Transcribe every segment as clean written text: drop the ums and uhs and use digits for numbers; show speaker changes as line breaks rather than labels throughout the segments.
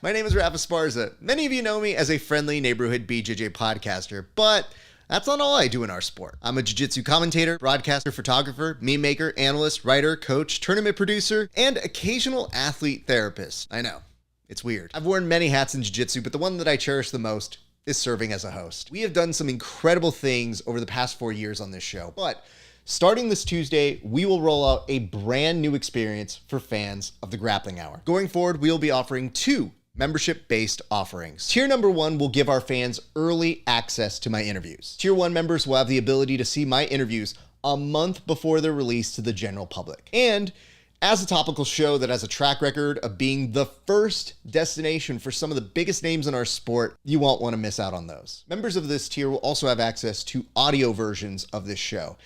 My name is Rafa Sparza. Many of you know me as a friendly neighborhood BJJ podcaster, but that's not all I do in our sport. I'm a jiu-jitsu commentator, broadcaster, photographer, meme maker, analyst, writer, coach, tournament producer, and occasional athlete therapist. I know, it's weird. I've worn many hats in jiu-jitsu, but the one that I cherish the most is serving as a host. We have done some incredible things over the past 4 years on this show, but starting this Tuesday, we will roll out a brand new experience for fans of the Grappling Hour. Going forward, we will be offering 2 membership-based offerings. Tier number 1 will give our fans early access to my interviews. Tier 1 members will have the ability to see my interviews a month before they're released to the general public. And as a topical show that has a track record of being the first destination for some of the biggest names in our sport, you won't want to miss out on those. Members of this tier will also have access to audio versions of this show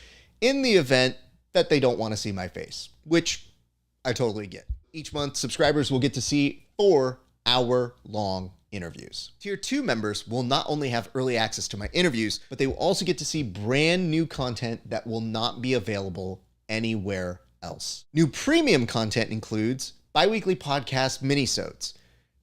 in the event that they don't want to see my face, which I totally get. Each month, subscribers will get to see 4-hour-long interviews. Tier 2 members will not only have early access to my interviews, but they will also get to see brand new content that will not be available anywhere else. New premium content includes bi-weekly podcast minisodes.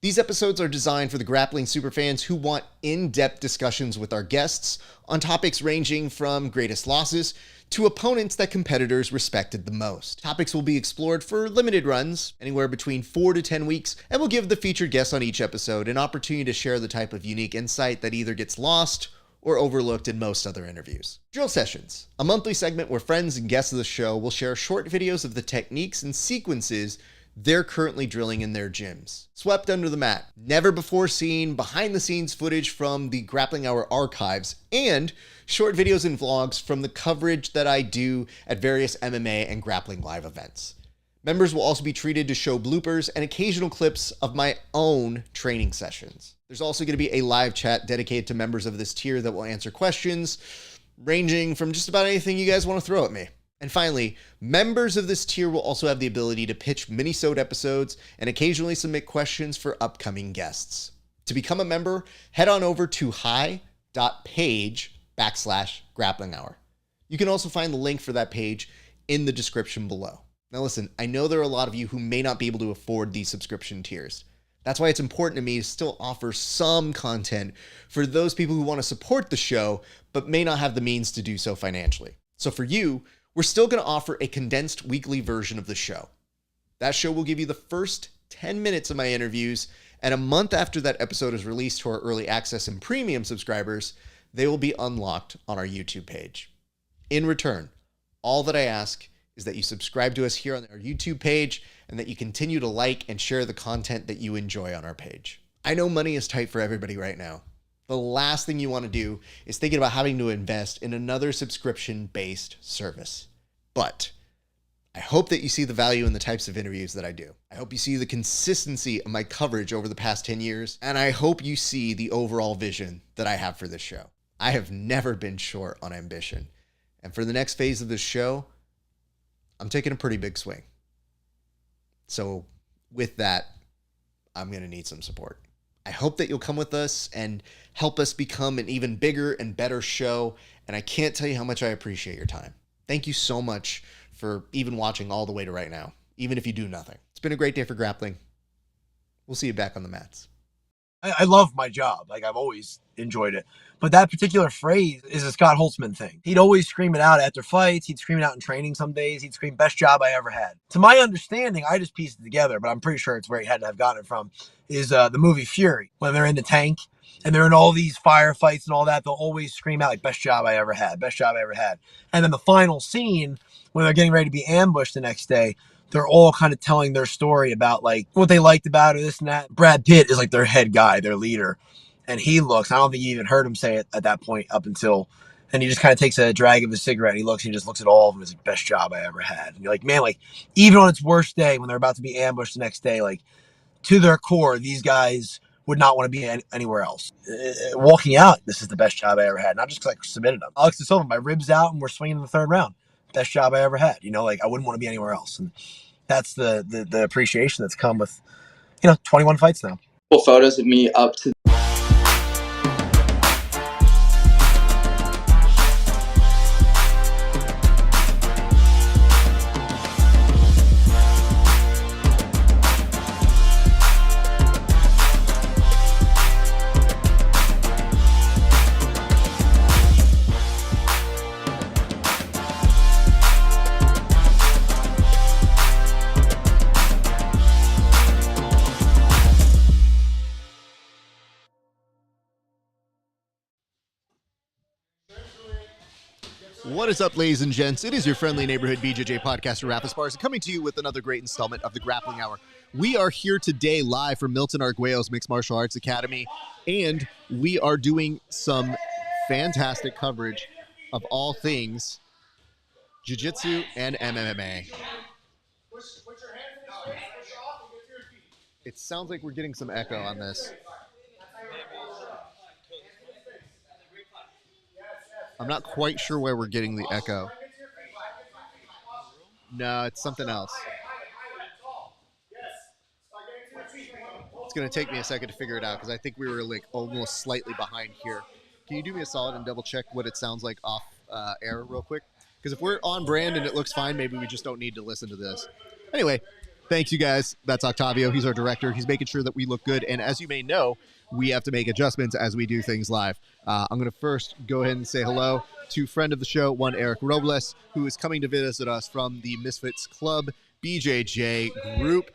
These episodes are designed for the grappling superfans who want in-depth discussions with our guests on topics ranging from greatest losses to opponents that competitors respected the most. Topics will be explored for limited runs, anywhere between 4 to 10 weeks, and will give the featured guests on each episode an opportunity to share the type of unique insight that either gets lost or overlooked in most other interviews. Drill Sessions, a monthly segment where friends and guests of the show will share short videos of the techniques and sequences they're currently drilling in their gyms. Swept Under the Mat, never before seen behind the scenes footage from the Grappling Hour archives, and short videos and vlogs from the coverage that I do at various MMA and grappling live events. Members will also be treated to show bloopers and occasional clips of my own training sessions. There's also going to be a live chat dedicated to members of this tier that will answer questions ranging from just about anything you guys want to throw at me. And finally, members of this tier will also have the ability to pitch minisode episodes and occasionally submit questions for upcoming guests. To become a member, head on over to hi.page/grappling hour. You can also find the link for that page in the description below. Now listen, I know there are a lot of you who may not be able to afford these subscription tiers. That's why it's important to me to still offer some content for those people who want to support the show, but may not have the means to do so financially. So for you, we're still going to offer a condensed weekly version of the show. That show will give you the first 10 minutes of my interviews, and a month after that episode is released to our early access and premium subscribers, they will be unlocked on our YouTube page. In return, all that I ask is that you subscribe to us here on our YouTube page and that you continue to like and share the content that you enjoy on our page. I know money is tight for everybody right now, the last thing you want to do is thinking about having to invest in another subscription-based service. But I hope that you see the value in the types of interviews that I do. I hope you see the consistency of my coverage over the past 10 years, and I hope you see the overall vision that I have for this show. I have never been short on ambition. And for the next phase of this show, I'm taking a pretty big swing. So with that, I'm going to need some support. I hope that you'll come with us and help us become an even bigger and better show. And I can't tell you how much I appreciate your time. Thank you so much for even watching all the way to right now, even if you do nothing. It's been a great day for grappling. We'll see you back on the mats.
I love my job. Like, I've always enjoyed it. But that particular phrase is a Scott Holtzman thing. He'd always scream it out after fights. He'd scream it out in training some days. He'd scream, best job I ever had. To my understanding, I just pieced it together, but I'm pretty sure it's where he had to have gotten it from, is the movie Fury. When they're in the tank and they're in all these firefights and all that, they'll always scream out, like, best job I ever had, best job I ever had. And then the final scene, when they're getting ready to be ambushed the next day, they're all kind of telling their story about like what they liked about it, this and that. Brad Pitt is like their head guy, their leader. And he looks, I don't think you even heard him say it at that point up until, and he just kind of takes a drag of his cigarette. And he looks, and he just looks at all of them as like, best job I ever had. And you're like, man, like even on its worst day, when they're about to be ambushed the next day, like to their core, these guys would not want to be anywhere else. Walking out, this is the best job I ever had. Not just because I submitted them. Alex De Silva, my ribs out, and we're swinging in the third round. Best job I ever had. You know, like I wouldn't want to be anywhere else. And that's the appreciation that's come with, 21 fights now.
Photos of me up to
What is up, ladies and gents? It is your friendly neighborhood BJJ podcaster, Rafa Esparza, coming to you with another great installment of the Grappling Hour. We are here today live from Milton Arguello's Mixed Martial Arts Academy, and we are doing some fantastic coverage of all things jiu-jitsu and MMA. It sounds like we're getting some echo on this. I'm not quite sure where we're getting the echo. No, it's something else. It's going to take me a second to figure it out because I think we were like almost slightly behind here. Can you do me a solid and double check what it sounds like off air real quick? Because if we're on brand and it looks fine, maybe we just don't need to listen to this. Anyway, thanks you guys. That's Octavio. He's our director. He's making sure that we look good. And as you may know, we have to make adjustments as we do things live. I'm going to first go ahead and say hello to friend of the show, one Eric Robles, who is coming to visit us from the Misfits Club BJJ group.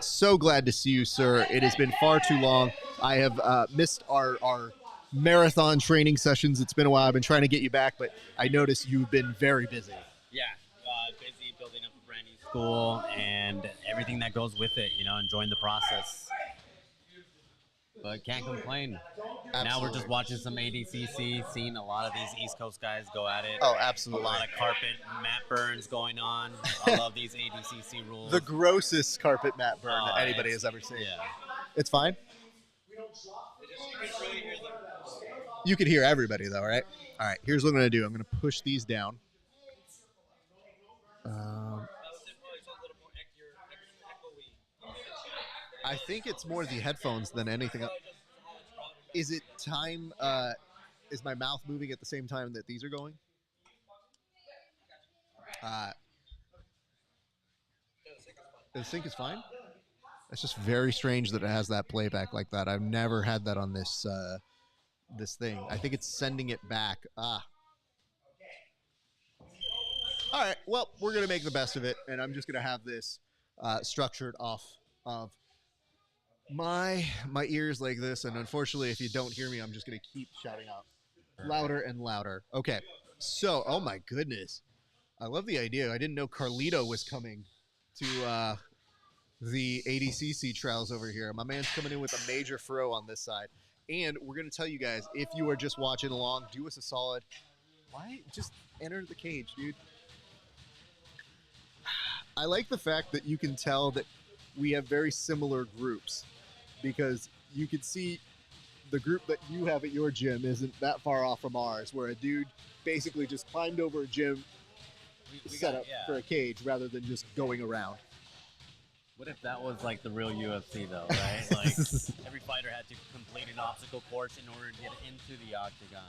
So glad to see you, sir. It has been far too long. I have missed our marathon training sessions. It's been a while. I've been trying to get you back, but I noticed you've been very busy.
Yeah, busy building up a brand new school and everything that goes with it, enjoying the process. But can't complain. Absolutely. Now we're just watching some ADCC, seeing a lot of these East Coast guys go at it.
Oh, absolutely.
A lot of carpet mat burns going on. I love these ADCC rules.
The grossest carpet mat burn that anybody has ever seen.
Yeah.
It's fine? You can hear everybody, though, right? All right, here's what I'm going to do. I'm going to push these down. I think it's more the headphones than anything else. Is it time? Is my mouth moving at the same time that these are going? The sync is fine? It's just very strange that it has that playback like that. I've never had that on this this thing. I think it's sending it back. All right, well, we're going to make the best of it, and I'm just going to have this structured off of my ears like this, and unfortunately, if you don't hear me, I'm just going to keep shouting out louder and louder. Okay, so, oh my goodness. I love the idea. I didn't know Carlito was coming to the ADCC trials over here. My man's coming in with a major throw on this side. And we're going to tell you guys, if you are just watching along, do us a solid. Why? Just enter the cage, dude. I like the fact that you can tell that we have very similar groups, because you can see the group that you have at your gym isn't that far off from ours, where a dude basically just climbed over a gym set up for a cage rather than just going around.
What if that was like the real UFC though, right? Like every fighter had to complete an obstacle course in order to get into the octagon.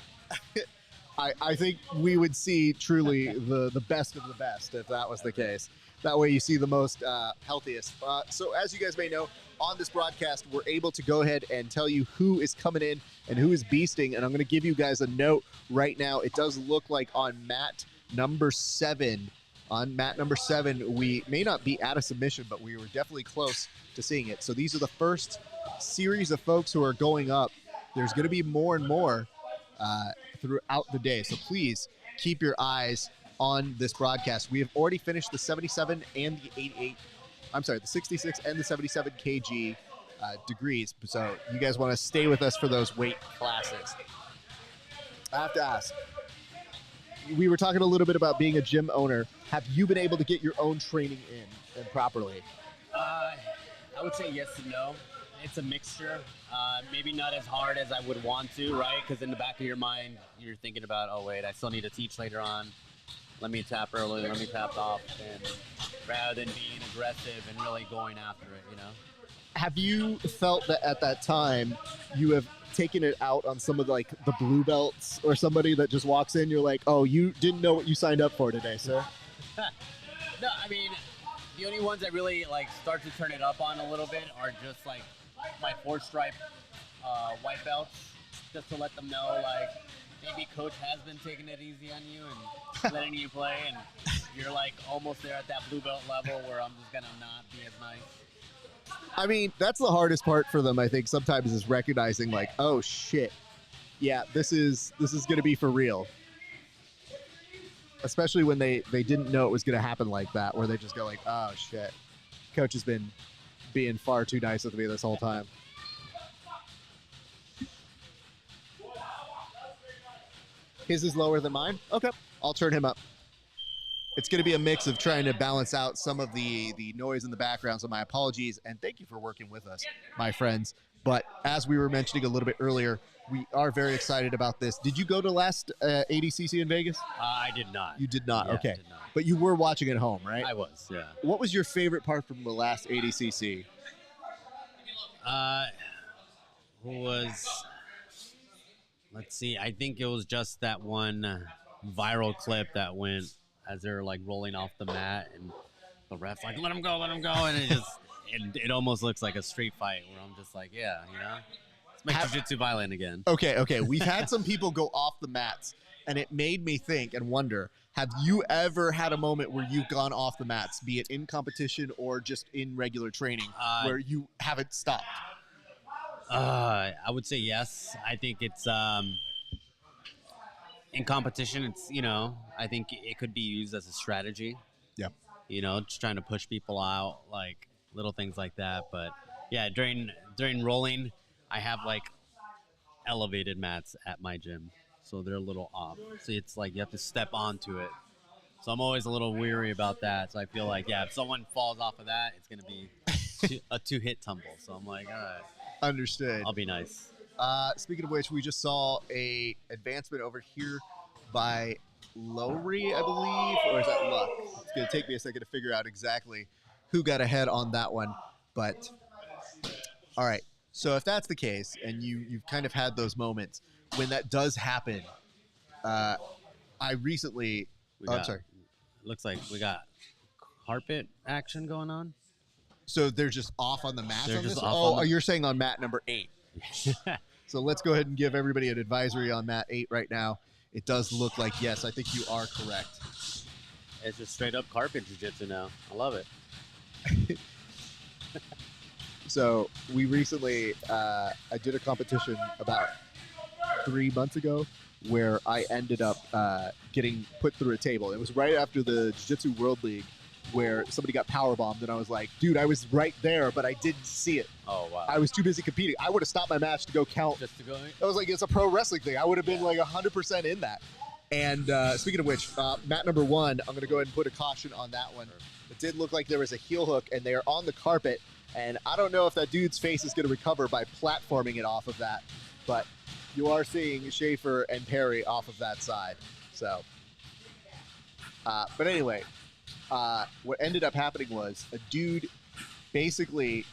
I think we would see truly the best of the best if that was the case. That way you see the most healthiest. So as you guys may know, on this broadcast, we're able to go ahead and tell you who is coming in and who is beasting. And I'm going to give you guys a note right now. It does look like on mat number 7, we may not be at a submission, but we were definitely close to seeing it. So these are the first series of folks who are going up. There's going to be more and more throughout the day. So please keep your eyes on this broadcast. We have already finished the 77 and the 88. I'm sorry, the 66 and the 77 kg degrees. So you guys want to stay with us for those weight classes. I have to ask, we were talking a little bit about being a gym owner. Have you been able to get your own training in and properly?
I would say yes and no. It's a mixture. Maybe not as hard as I would want to, right? Because in the back of your mind, you're thinking about, oh, wait, I still need to teach later on. Let me tap early, let me tap off, and rather than being aggressive and really going after it, you know?
Have you felt that at that time you have taken it out on some of like the blue belts or somebody that just walks in, you're like, oh, you didn't know what you signed up for today, sir?
No, I mean, the only ones that really like start to turn it up on a little bit are just like my 4-stripe white belts, just to let them know, like, maybe coach has been taking it easy on you and letting you play, and you're like almost there at that blue belt level where I'm just gonna not be as nice.
I mean, that's the hardest part for them, I think, sometimes, is recognizing like, oh shit, yeah, this is gonna be for real. Especially when they didn't know it was gonna happen like that, where they just go like, oh shit, coach has been being far too nice with me this whole time. His is lower than mine? Okay, I'll turn him up. It's going to be a mix of trying to balance out some of the noise in the background, so my apologies, and thank you for working with us, my friends. But as we were mentioning a little bit earlier, we are very excited about this. Did you go to last ADCC in Vegas?
I did not.
You did not?
Yeah,
okay.
I did not.
But you were watching at home, right?
I was, yeah.
What was your favorite part from the last ADCC?
Let's see, I think it was just that one viral clip that went as they're like rolling off the mat, and the ref's like, let him go, and it almost looks like a street fight where I'm just like, yeah, you know, let's make jiu-jitsu violent again.
Okay. We've had some people go off the mats, and it made me think and wonder, have you ever had a moment where you've gone off the mats, be it in competition or just in regular training, where you haven't stopped?
I would say yes. I think it's in competition. It's, you know, I think it could be used as a strategy.
Yeah.
You know, just trying to push people out, like little things like that. But yeah, during rolling, I have like elevated mats at my gym, so they're a little off. So it's like you have to step onto it. So I'm always a little weary about that. So I feel like, yeah, if someone falls off of that, it's gonna be a 2-hit tumble. So I'm like, all right.
Understood.
I'll be nice.
Speaking of which, we just saw a advancement over here by Lowry, I believe, or is that Luck? It's going to take me a second to figure out exactly who got ahead on that one. But, all right. So if that's the case, and you've kind of had those moments, when that does happen, I recently... I'm sorry.
Looks like we got carpet action going on.
So they're just off on the mat on this? You're saying on mat number 8. So let's go ahead and give everybody an advisory on mat 8 right now. It does look like, yes, I think you are correct.
It's just straight up carpet jiu-jitsu now. I love it.
So we recently, I did a competition about 3 months ago where I ended up getting put through a table. It was right after the Jiu-Jitsu World League where somebody got powerbombed, and I was like, dude, I was right there, but I didn't see it.
Oh, wow.
I was too busy competing. I would have stopped my match to go count.
Just to go in?
I was like, it's a pro wrestling thing. I would have been like 100% in that. And speaking of which, mat number 1, I'm going to go ahead and put a caution on that one. It did look like there was a heel hook, and they are on the carpet. And I don't know if that dude's face is going to recover by platforming it off of that. But you are seeing Schaefer and Perry off of that side. So, but anyway, what ended up happening was a dude, basically,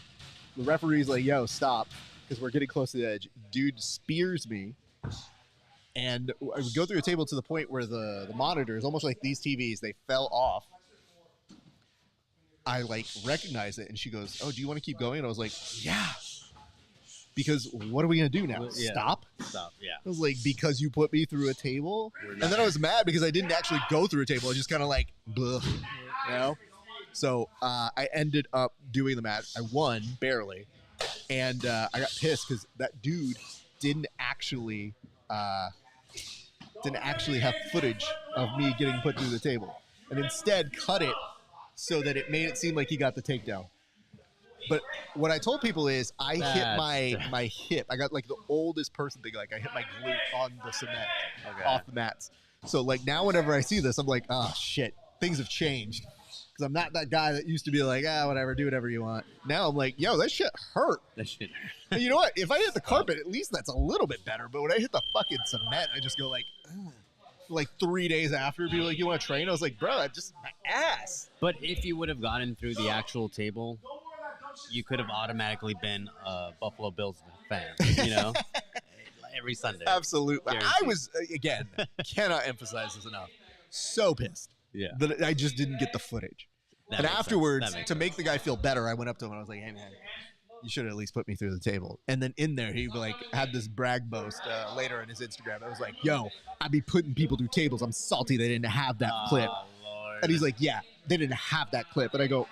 the referee's like, yo, stop, because we're getting close to the edge. Dude spears me. And I would go through a table to the point where the monitors, almost like these TVs, they fell off. I like recognize it, and she goes, "Oh, do you want to keep going?" And I was like, "Yeah." Because what are we gonna do now?
Yeah.
Stop?
Stop. Yeah.
I was like, because you put me through a table, and then I was mad because I didn't actually go through a table. I just kind of like, bleh, you know. So I ended up doing the match. I won barely, and I got pissed because that dude didn't actually have footage of me getting put through the table, and instead cut it so that it made it seem like he got the takedown. But what I told people is I hit my hip. I got like the oldest person thing. Like I hit my glute on the cement off the mats. So like now whenever I see this, I'm like, oh shit, things have changed. Because I'm not that guy that used to be like, whatever, do whatever you want. Now I'm like, yo, that shit hurt.
That shit hurt.
And you know what? If I hit the carpet, at least that's a little bit better. But when I hit the fucking cement, I just go like, ugh. Like 3 days after, people were like, you want to train? I was like, bro, just my ass.
But if you would have gotten through the actual table, you could have automatically been a Buffalo Bills fan, you know? Every Sunday.
Absolutely.
Guaranteed.
I was, again, cannot emphasize this enough, so pissed that I just didn't get the footage. And afterwards, to make the guy feel better, I went up to him and I was like, hey, man, you should at least put me through the table. And then in there, he like had this brag boast later in his Instagram. I was like, yo, I be putting people through tables. I'm salty they didn't have that clip.
Lord.
And he's like, yeah, they didn't have that clip. And I go,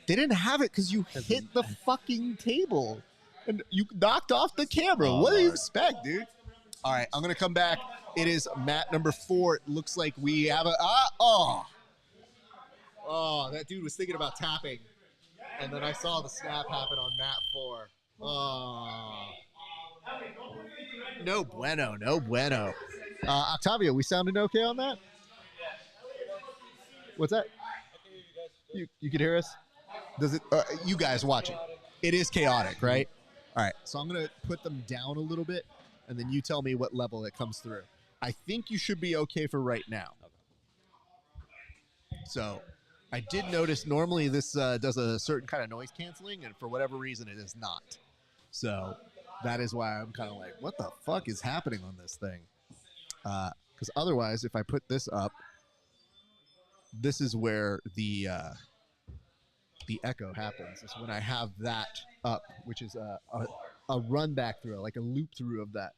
they didn't have it because you hit the fucking table. And you knocked off the camera. What do you expect, dude? All right, I'm going to come back. It is mat number 4. It looks like we have a... Oh, that dude was thinking about tapping. And then I saw the snap happen on mat 4. Oh. No bueno, no bueno. Octavio, we sounding okay on that? What's that? You can hear us? Does it? You guys watching? It is chaotic, right? All right, so I'm going to put them down a little bit, and then you tell me what level it comes through. I think you should be okay for right now. So... I did notice normally this does a certain kind of noise canceling, and for whatever reason, it is not. So that is why I'm kind of like, what the fuck is happening on this thing? Because otherwise, if I put this up, this is where the echo happens. It's when I have that up, which is a run back through, like a loop through of that.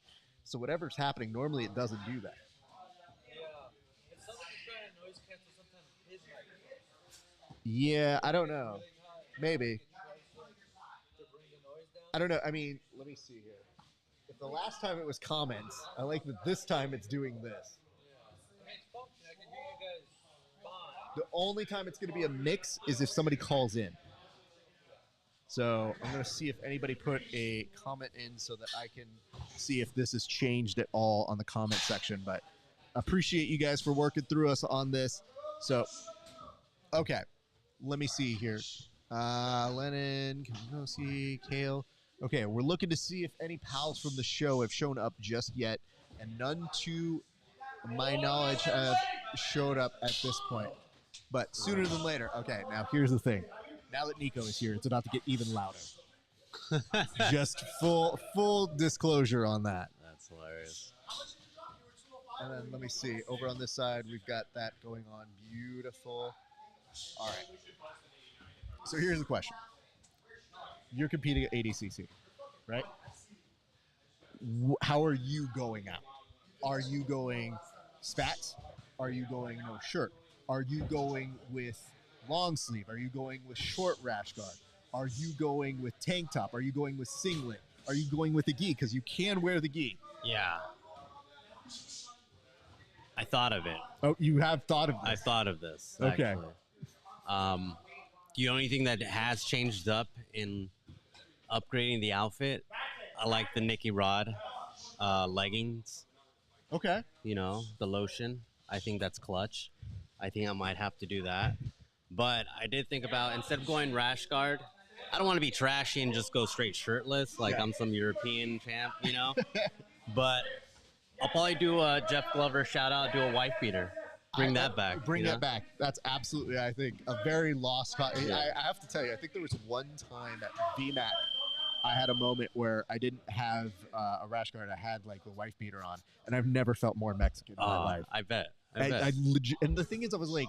So whatever's happening, normally it doesn't do that. Yeah, I don't know. Maybe. I don't know. I mean, let me see here. If the last time it was comments, I like that this time it's doing this. The only time it's going to be a mix is if somebody calls in. So I'm going to see if anybody put a comment in so that I can see if this has changed at all on the comment section. But appreciate you guys for working through us on this. So, okay. Let me see here. Lennon, Kaminosi, Kale. Okay, we're looking to see if any pals from the show have shown up just yet, and none to my knowledge have showed up at this point. But sooner than later. Okay, now here's the thing. Now that Nico is here, it's about to get even louder. Just full disclosure on that.
That's hilarious.
And then let me see. Over on this side, we've got that going on. Beautiful. All right. So here's the question. You're competing at ADCC, right? How are you going out? Are you going spats? Are you going no shirt? Are you going with long sleeve? Are you going with short rash guard? Are you going with tank top? Are you going with singlet? Are you going with the gi? Because you can wear the gi.
Yeah. I thought of it.
Oh, you have thought of this?
I thought of this.
Okay.
Actually. The only thing that has changed up in upgrading the outfit, I like the Nicky Rod leggings.
Okay.
You know, the lotion. I think that's clutch. I think I might have to do that. But I did think about, instead of going rash guard, I don't want to be trashy and just go straight shirtless like I'm some European champ, you know? But I'll probably do a Jeff Glover shout out, do a wife beater. Bring that back.
Bring that back. That's absolutely, I think, a very lost cause.
Yeah.
I have to tell you, I think there was one time at VMAC, I had a moment where I didn't have a rash guard. I had like a wife beater on, and I've never felt more Mexican in my life.
I bet.
I legit, and the thing is, I was like,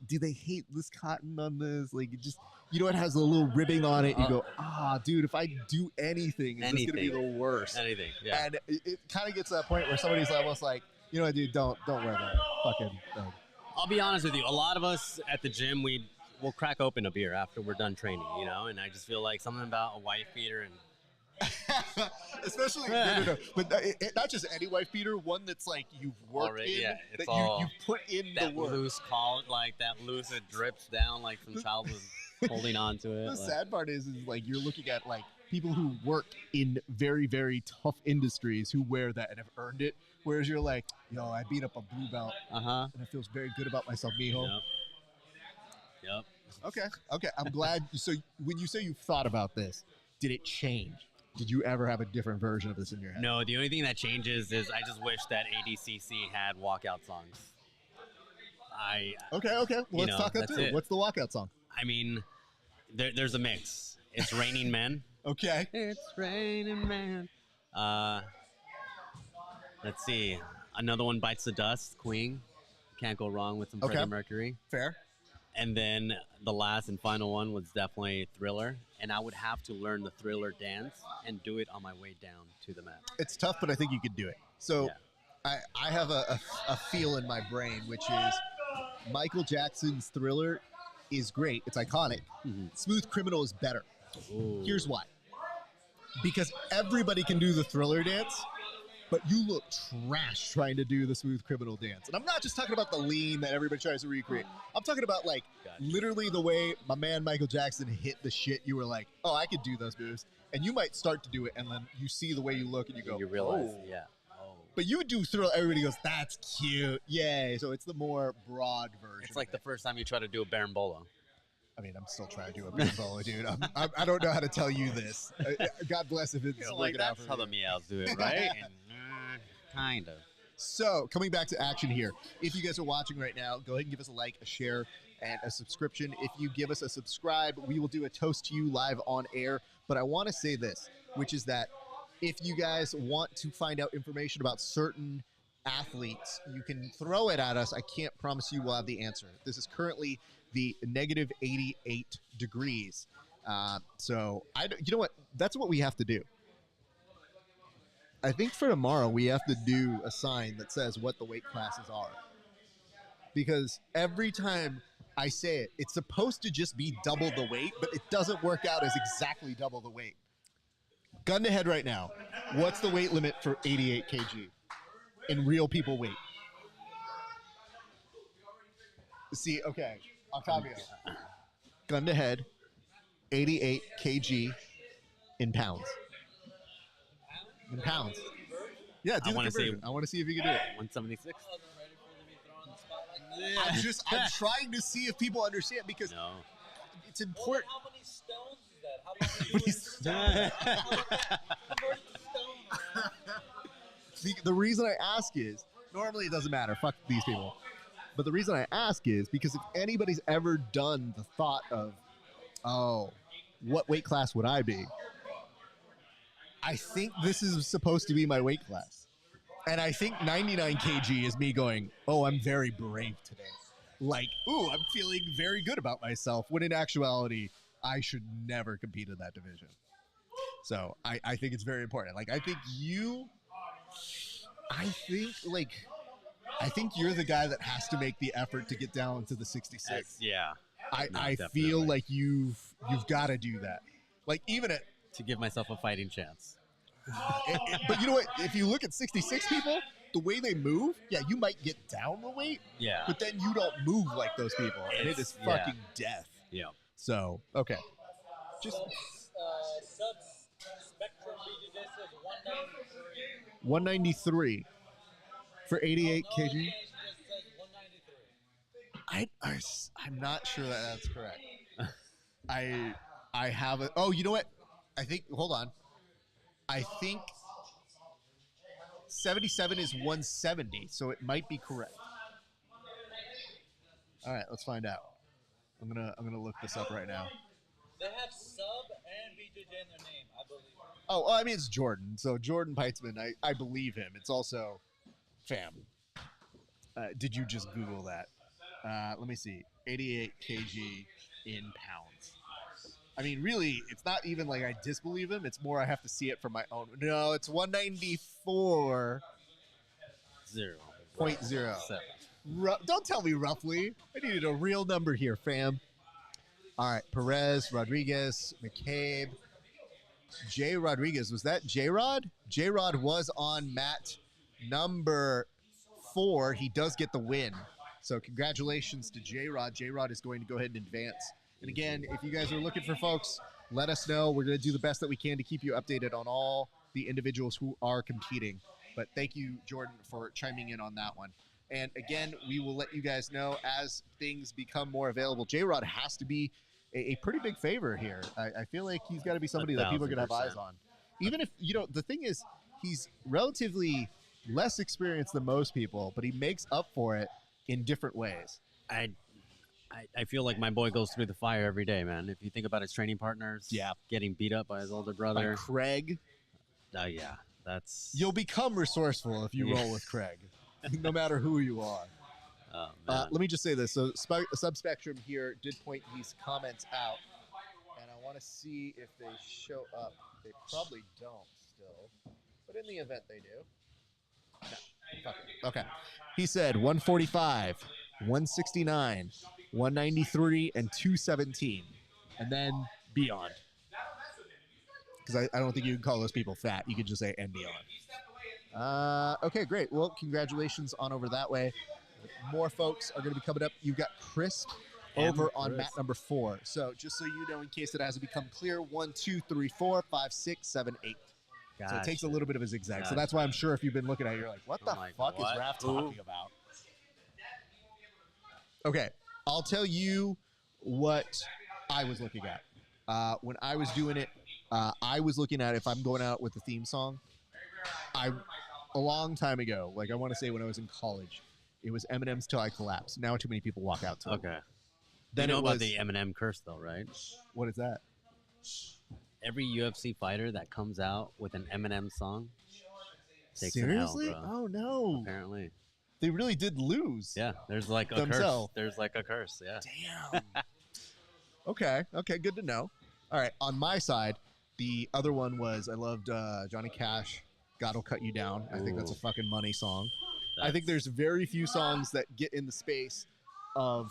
do they hate this cotton on this? Like, it just, you know, it has a little ribbing on it. You go, dude, if I do anything, it's going to be the worst.
Anything, yeah.
And it kind of gets to that point where somebody's almost like, you know what, dude, don't wear that fucking thing.
I'll be honest with you. A lot of us at the gym, we'll crack open a beer after we're done training, you know? And I just feel like something about a wife beater and...
Especially, no. But not just any wife beater, one that's like you've worked
already,
in,
it's
that you put in
that
the work.
loose collar, like that loose, it drips down like some child was holding on to it.
The sad part is like you're looking at like people who work in very, very tough industries who wear that and have earned it. Whereas you're like, yo, I beat up a blue belt, and it feels very good about myself, mijo.
Yep.
Okay. I'm glad. So when you say you've thought about this, did it change? Did you ever have a different version of this in your head?
No, the only thing that changes is I just wish that ADCC had walkout songs.
Okay. Well, let's talk that through. What's the walkout song?
I mean, there's a mix. It's Raining Men.
Okay.
It's Raining Men. Let's see. Another one, Bites the Dust, Queen. Can't go wrong with some Freddie Mercury.
Fair.
And then the last and final one was definitely Thriller. And I would have to learn the Thriller dance and do it on my way down to the mat.
It's tough, but I think you could do it. So I have a feel in my brain, which is Michael Jackson's Thriller is great. It's iconic. Smooth Criminal is better.
Ooh.
Here's why. Because everybody can do the Thriller dance, but you look trash trying to do the Smooth Criminal dance. And I'm not just talking about the lean that everybody tries to recreate. I'm talking about like literally the way my man Michael Jackson hit the shit. You were like, oh, I could do those moves. And you might start to do it, and then you see the way you look, and you go,
you realize,
But you do Thriller, everybody goes, that's cute. Yay. So it's the more broad version.
It's like the first time you try to do a Berimbolo.
I mean, I'm still trying to do a Berimbolo, dude. I don't know how to tell you this. God bless if it's
like that's how the meows do it, right? And, kind of.
So, coming back to action here. If you guys are watching right now, go ahead and give us a like, a share, and a subscription. If you give us a subscribe, we will do a toast to you live on air. But I want to say this, which is that if you guys want to find out information about certain athletes, you can throw it at us. I can't promise you we'll have the answer. This is currently the negative 88 degrees. So, you know what? That's what we have to do. I think for tomorrow, we have to do a sign that says what the weight classes are. Because every time I say it, it's supposed to just be double the weight, but it doesn't work out as exactly double the weight. Gun to head right now. What's the weight limit for 88 kg in real people weight? See, okay. Octavio. Gun to head. 88 kg in pounds. In pounds. Yeah, do the conversion. I want to see if you can do it.
176.
I'm trying to see if people understand because it's important.
How many stones is that? How many
The reason I ask is, normally it doesn't matter. Fuck these people. But the reason I ask is because if anybody's ever done the thought of, oh, what weight class would I be? I think this is supposed to be my weight class. And I think 99 kg is me going, oh, I'm very brave today. Like, ooh, I'm feeling very good about myself. When in actuality, I should never compete in that division. So I think it's very important. Like, I think you're the guy that has to make the effort to get down to the 66. I feel like you've got to do that. Like, even at
to give myself a fighting chance.
But you know what? If you look at 66 people, the way they move, yeah, you might get down the weight,
Yeah.
but then you don't move like those people, and it is fucking death.
Yeah.
So, okay. Just
Sub spectrum BJJ says 193.
193 for 88 kg.
Just says 193.
I'm not sure that that's correct. I have a. Oh, you know what? I think. Hold on. I think 77 is 170, so it might be correct. All right, let's find out. I'm gonna look this up right now.
They have sub and BJJ in their name, I believe.
Oh, well, I mean it's Jordan. So Jordan Peitzman, I believe him. It's also fam. Did you just Google that? Let me see. 88 kg in pounds. I mean, really, it's not even like I disbelieve him. It's more I have to see it for my own. No, it's 194.0.
0.07.
Don't tell me roughly. I needed a real number here, fam. All right, Perez, Rodriguez, McCabe, J. Rodriguez. Was that J-Rod? J-Rod was on mat number 4. He does get the win. So congratulations to J-Rod. J-Rod is going to go ahead and advance. And again, if you guys are looking for folks, let us know. We're going to do the best that we can to keep you updated on all the individuals who are competing. But thank you, Jordan, for chiming in on that one. And again, we will let you guys know as things become more available. J-Rod has to be a pretty big favor here. I feel like he's got to be somebody that people are going to have eyes on. Even if, the thing is, he's relatively less experienced than most people, but he makes up for it in different ways.
I feel like my boy goes through the fire every day, man. If you think about his training partners, getting beat up by his older brother.
By Craig.
That's...
You'll become resourceful if you roll with Craig, no matter who you are.
Oh,
let me just say this. So Subspectrum here did point these comments out, and I want to see if they show up. They probably don't still, but in the event they do. No, fuck it. Okay. He said 145, 169, 193, and 217, and then beyond. Because I don't think you can call those people fat. You could just say and beyond. Okay, great. Well, congratulations on over that way. More folks are going to be coming up. You've got Crisp over on mat number 4. So just so you know, in case it hasn't become clear, 1, 2, 3, 4, 5, 6, 7, 8.
Gotcha.
So it takes a little bit of a zigzag. So that's why I'm sure if you've been looking at it, you're like, what the fuck is Raph talking about? Okay, I'll tell you what I was looking at. When I was doing it, I was looking at if I'm going out with the theme song. A long time ago, like I want to say when I was in college, it was Eminem's Till I Collapse. Now too many people walk out to it.
Okay.
Then
you know
it was,
about the Eminem curse, though, right?
What is that?
Every UFC fighter that comes out with an Eminem song takes
Seriously?
an L, bro.
Oh no!
Apparently,
they really did lose.
yeah. There's like a
Themselves.
curse. There's like a curse. Yeah.
Damn. Okay, good to know. All right, on my side, the other one was I loved Johnny Cash. God'll Cut You Down. I think that's a fucking money song. I think there's very few songs that get in the space of,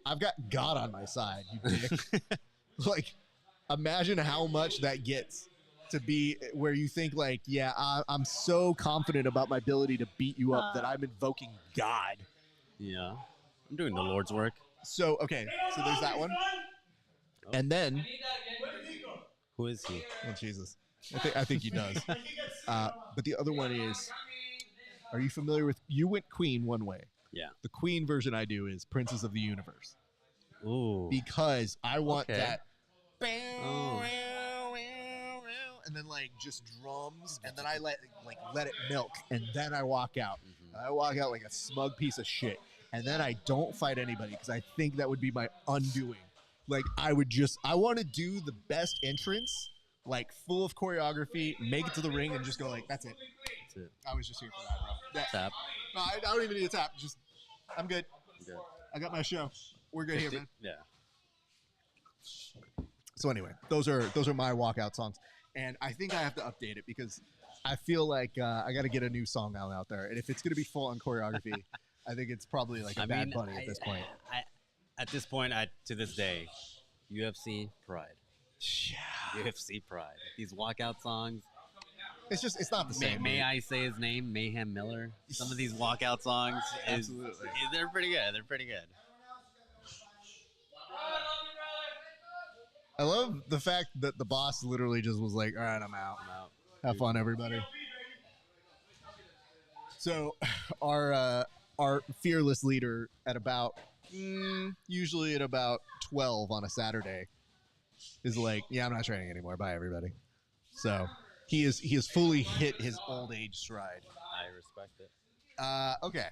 I've got God on my side, you dick. Like, imagine how much that gets to be where you think like, I'm so confident about my ability to beat you up that I'm invoking God.
Yeah. I'm doing the Lord's work.
So, okay, so there's that one. And then,
Who is he?
oh, Jesus. I think he does. But the other one is, are you familiar with, you went Queen one way.
Yeah.
The Queen version I do is Princess of the Universe.
Ooh.
Because I want that.
Oh.
And then like just drums, and then I let it milk, and then I walk out. I walk out like a smug piece of shit, and then I don't fight anybody because I think that would be my undoing. Like I want to do the best entrance, like full of choreography, make it to the ring, and just go like, that's it.
That's it.
I was just here for that, bro.
Tap.
No, I don't even need a tap. Just, I'm good.
Good.
I got my show. We're good here, man.
Yeah.
So anyway, those are my walkout songs, and I think I have to update it because I feel like I got to get a new song out there, and if it's gonna be full on choreography, I think it's probably like a Bad Bunny at this point.
At this point, to this day, UFC pride.
Yeah.
UFC pride. These walkout songs.
it's not the same.
May I say his name? Mayhem Miller. Some of these walkout songs,
Absolutely.
they're pretty good. They're pretty good.
I love the fact that the boss literally just was like, all right, I'm out. Have fun, everybody. So our fearless leader at about usually at about 12 on a Saturday is like, yeah, I'm not training anymore. Bye, everybody. So he has fully hit his old age stride.
I respect it.
Okay.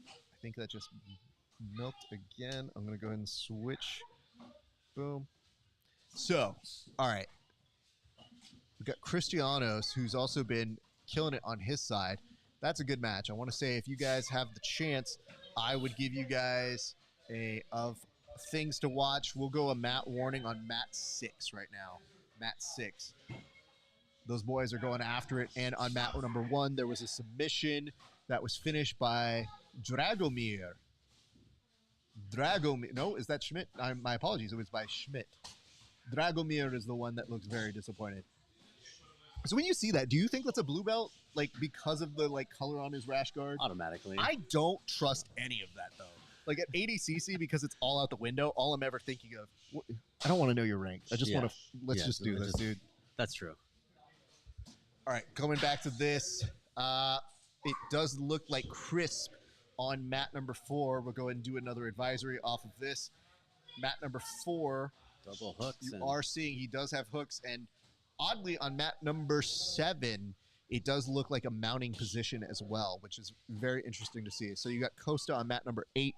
I think that just milked again. I'm gonna go ahead and switch. Boom. So, all right. We've got Cristianos, who's also been killing it on his side. That's a good match. I want to say if you guys have the chance, I would give you guys of things to watch. We'll go a mat warning on mat 6 right now. Mat 6. Those boys are going after it. And on mat number 1, there was a submission that was finished by Dragomir. No, is that Schmidt? My apologies. It was by Schmidt. Dragomir is the one that looks very disappointed. So when you see that, do you think that's a blue belt, like because of the like color on his rash guard?
Automatically.
I don't trust any of that though. Like at ADCC, because it's all out the window. All I'm ever thinking of, I don't want to know your rank. I just want to let's just do this, dude.
That's true.
All right, coming back to this, it does look like Crisp on mat number 4. We'll go ahead and do another advisory off of this. Mat number 4.
Double hooks.
You are seeing he does have hooks, and oddly on mat number 7, it does look like a mounting position as well, which is very interesting to see. So you got Costa on mat number 8,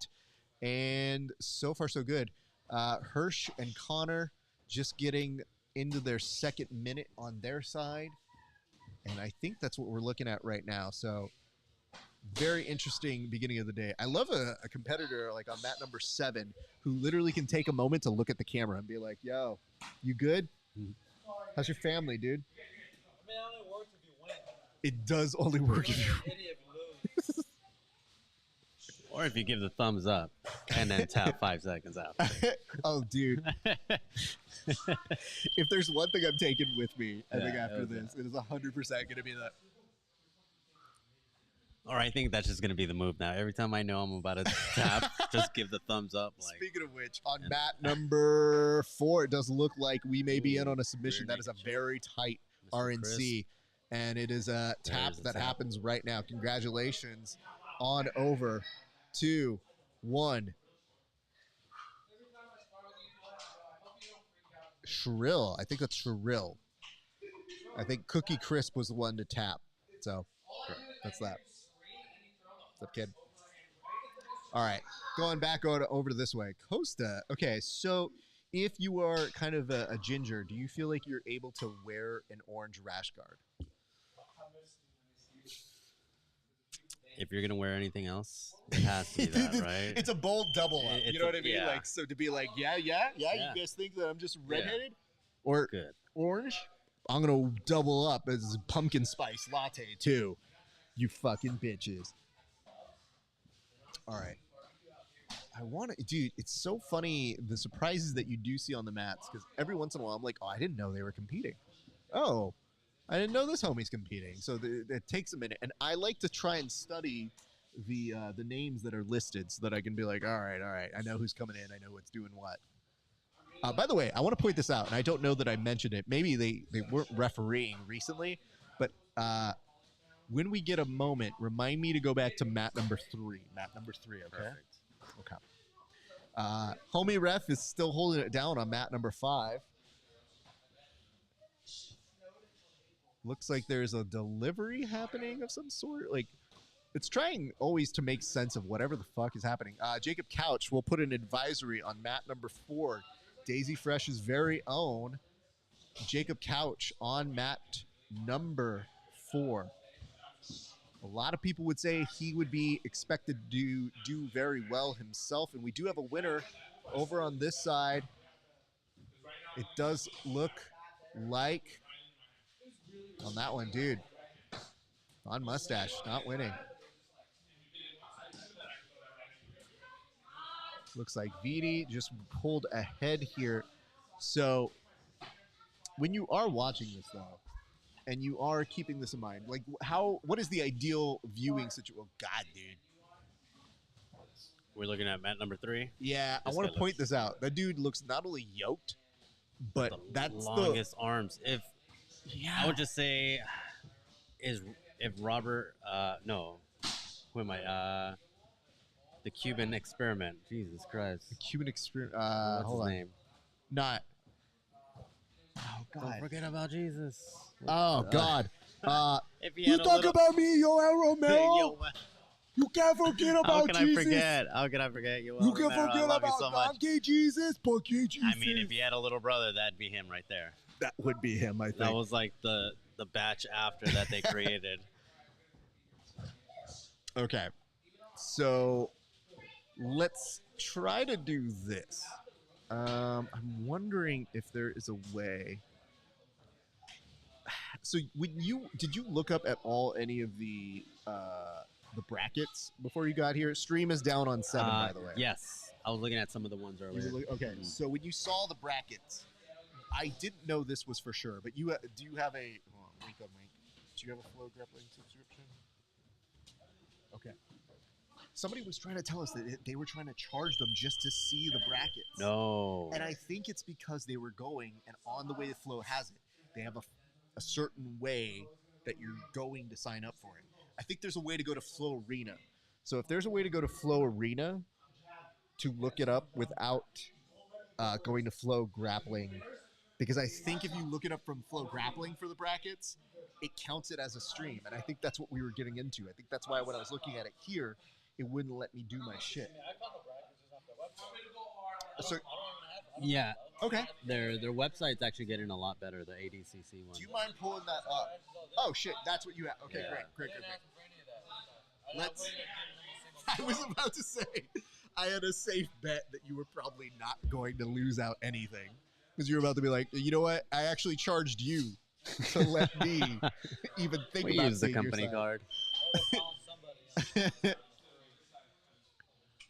and so far so good. Hirsch and Connor just getting into their second minute on their side, and I think that's what we're looking at right now. So very interesting beginning of the day. I love a competitor like on mat number 7 who literally can take a moment to look at the camera and be like, yo, you good? How's your family, dude?
I mean, it only works if you win.
It does only work if you
Idiot if you lose.
Or if you give the thumbs up and then tap 5 seconds out.
Oh, dude. If there's one thing I'm taking with me, I think after this, it is 100% going to be that.
Or I think that's just going to be the move now. Every time I know I'm about to tap, just give the thumbs up. Like,
speaking of which, on mat number 4, it does look like we may be in on a submission. That is a very tight RNC. And it is a tap that happens right now. Congratulations on over 2, 1. Shrill. I think that's Shrill. I think Cookie Crisp was the one to tap. So that's that. What's up, kid? All right. Going back over to this way. Costa. Okay, so if you are kind of a ginger, do you feel like you're able to wear an orange rash guard?
if you're going to wear anything else, it has to be that, right?
It's a bold double up. You know what I mean?
Yeah.
Like, so to be like, yeah, you guys think that I'm just redheaded? Or
Good.
orange? I'm going to double up as pumpkin spice latte, too. You fucking bitches. All right. I want to, dude, it's so funny the surprises that you do see on the mats, because every once in a while I'm like, oh, I didn't know they were competing. Oh, I didn't know this homie's competing. So it takes a minute. And I like to try and study the names that are listed so that I can be like, all right, I know who's coming in. I know what's doing what. By the way, I want to point this out, and I don't know that I mentioned it. Maybe they weren't refereeing recently, but when we get a moment, remind me to go back to mat number 3. Mat number 3, okay?
Perfect.
Okay. Homie ref is still holding it down on mat number 5. Looks like there's a delivery happening of some sort. Like, it's trying always to make sense of whatever the fuck is happening. Jacob Couch will put an advisory on mat number 4. Daisy Fresh's very own Jacob Couch on mat number 4. A lot of people would say he would be expected to do very well himself, and we do have a winner over on this side. It does look like on that one, dude. On Mustache, not winning. Looks like Vidi just pulled ahead here. So when you are watching this, though, and you are keeping this in mind, like what is the ideal viewing situation? Oh, God, dude.
We're looking at mat number 3.
Yeah, I
This
want
guy
to point
looks-
this out. That dude looks not only yoked, but
the
that's
longest arms.
Yeah.
I would just say, if Robert, no, who am I? The Cuban Experiment. Jesus Christ.
the Cuban experience.
What's
Hold
his
on.
name?
Not. Oh
Don't
God.
forget about Jesus.
Oh God.
If he
You
had a
talk
little-
about me, Yoel Romero.
Yo,
You can't forget
how
about
can
Jesus.
I forget? How can I forget? You
You can
Romero, I
forget
love you
about
so much.
Donkey Jesus, Donkey Jesus.
I mean, if he had a little brother, that'd be him right there.
That would be him, I think.
That was like the batch after that they created.
Okay. So let's try to do this. I'm wondering if there is a way. So did you look up at all any of the brackets before you got here? Stream is down on 7, by the way.
Yes, I was looking at some of the ones
You
earlier.
were okay, so when you saw the brackets, I didn't know this was for sure, but do you have a hold on, wink on wink. Do you have a Flow Grappling subscription? Okay. Somebody was trying to tell us that they were trying to charge them just to see the brackets.
No.
And I think it's because they were going, and on the way the Flow has it, they have a certain way that you're going to sign up for it. I think there's a way to go to Flow Arena. So if there's a way to go to Flow Arena to look it up without going to Flow Grappling, because I think if you look it up from Flow Grappling for the brackets, it counts it as a stream. And I think that's what we were getting into. I think that's why when I was looking at it here, it wouldn't let me do my shit. So,
Yeah.
okay.
Their website's actually getting a lot better, the ADCC one.
Do you mind pulling that up? Oh shit, that's what you have. Okay,
Yeah.
great. Let's. I was about to say, I had a safe bet that you were probably not going to lose out anything because you were about to be like, you know what? I actually charged you to let me even think
We
about
use the
seeing your
company
side.
card.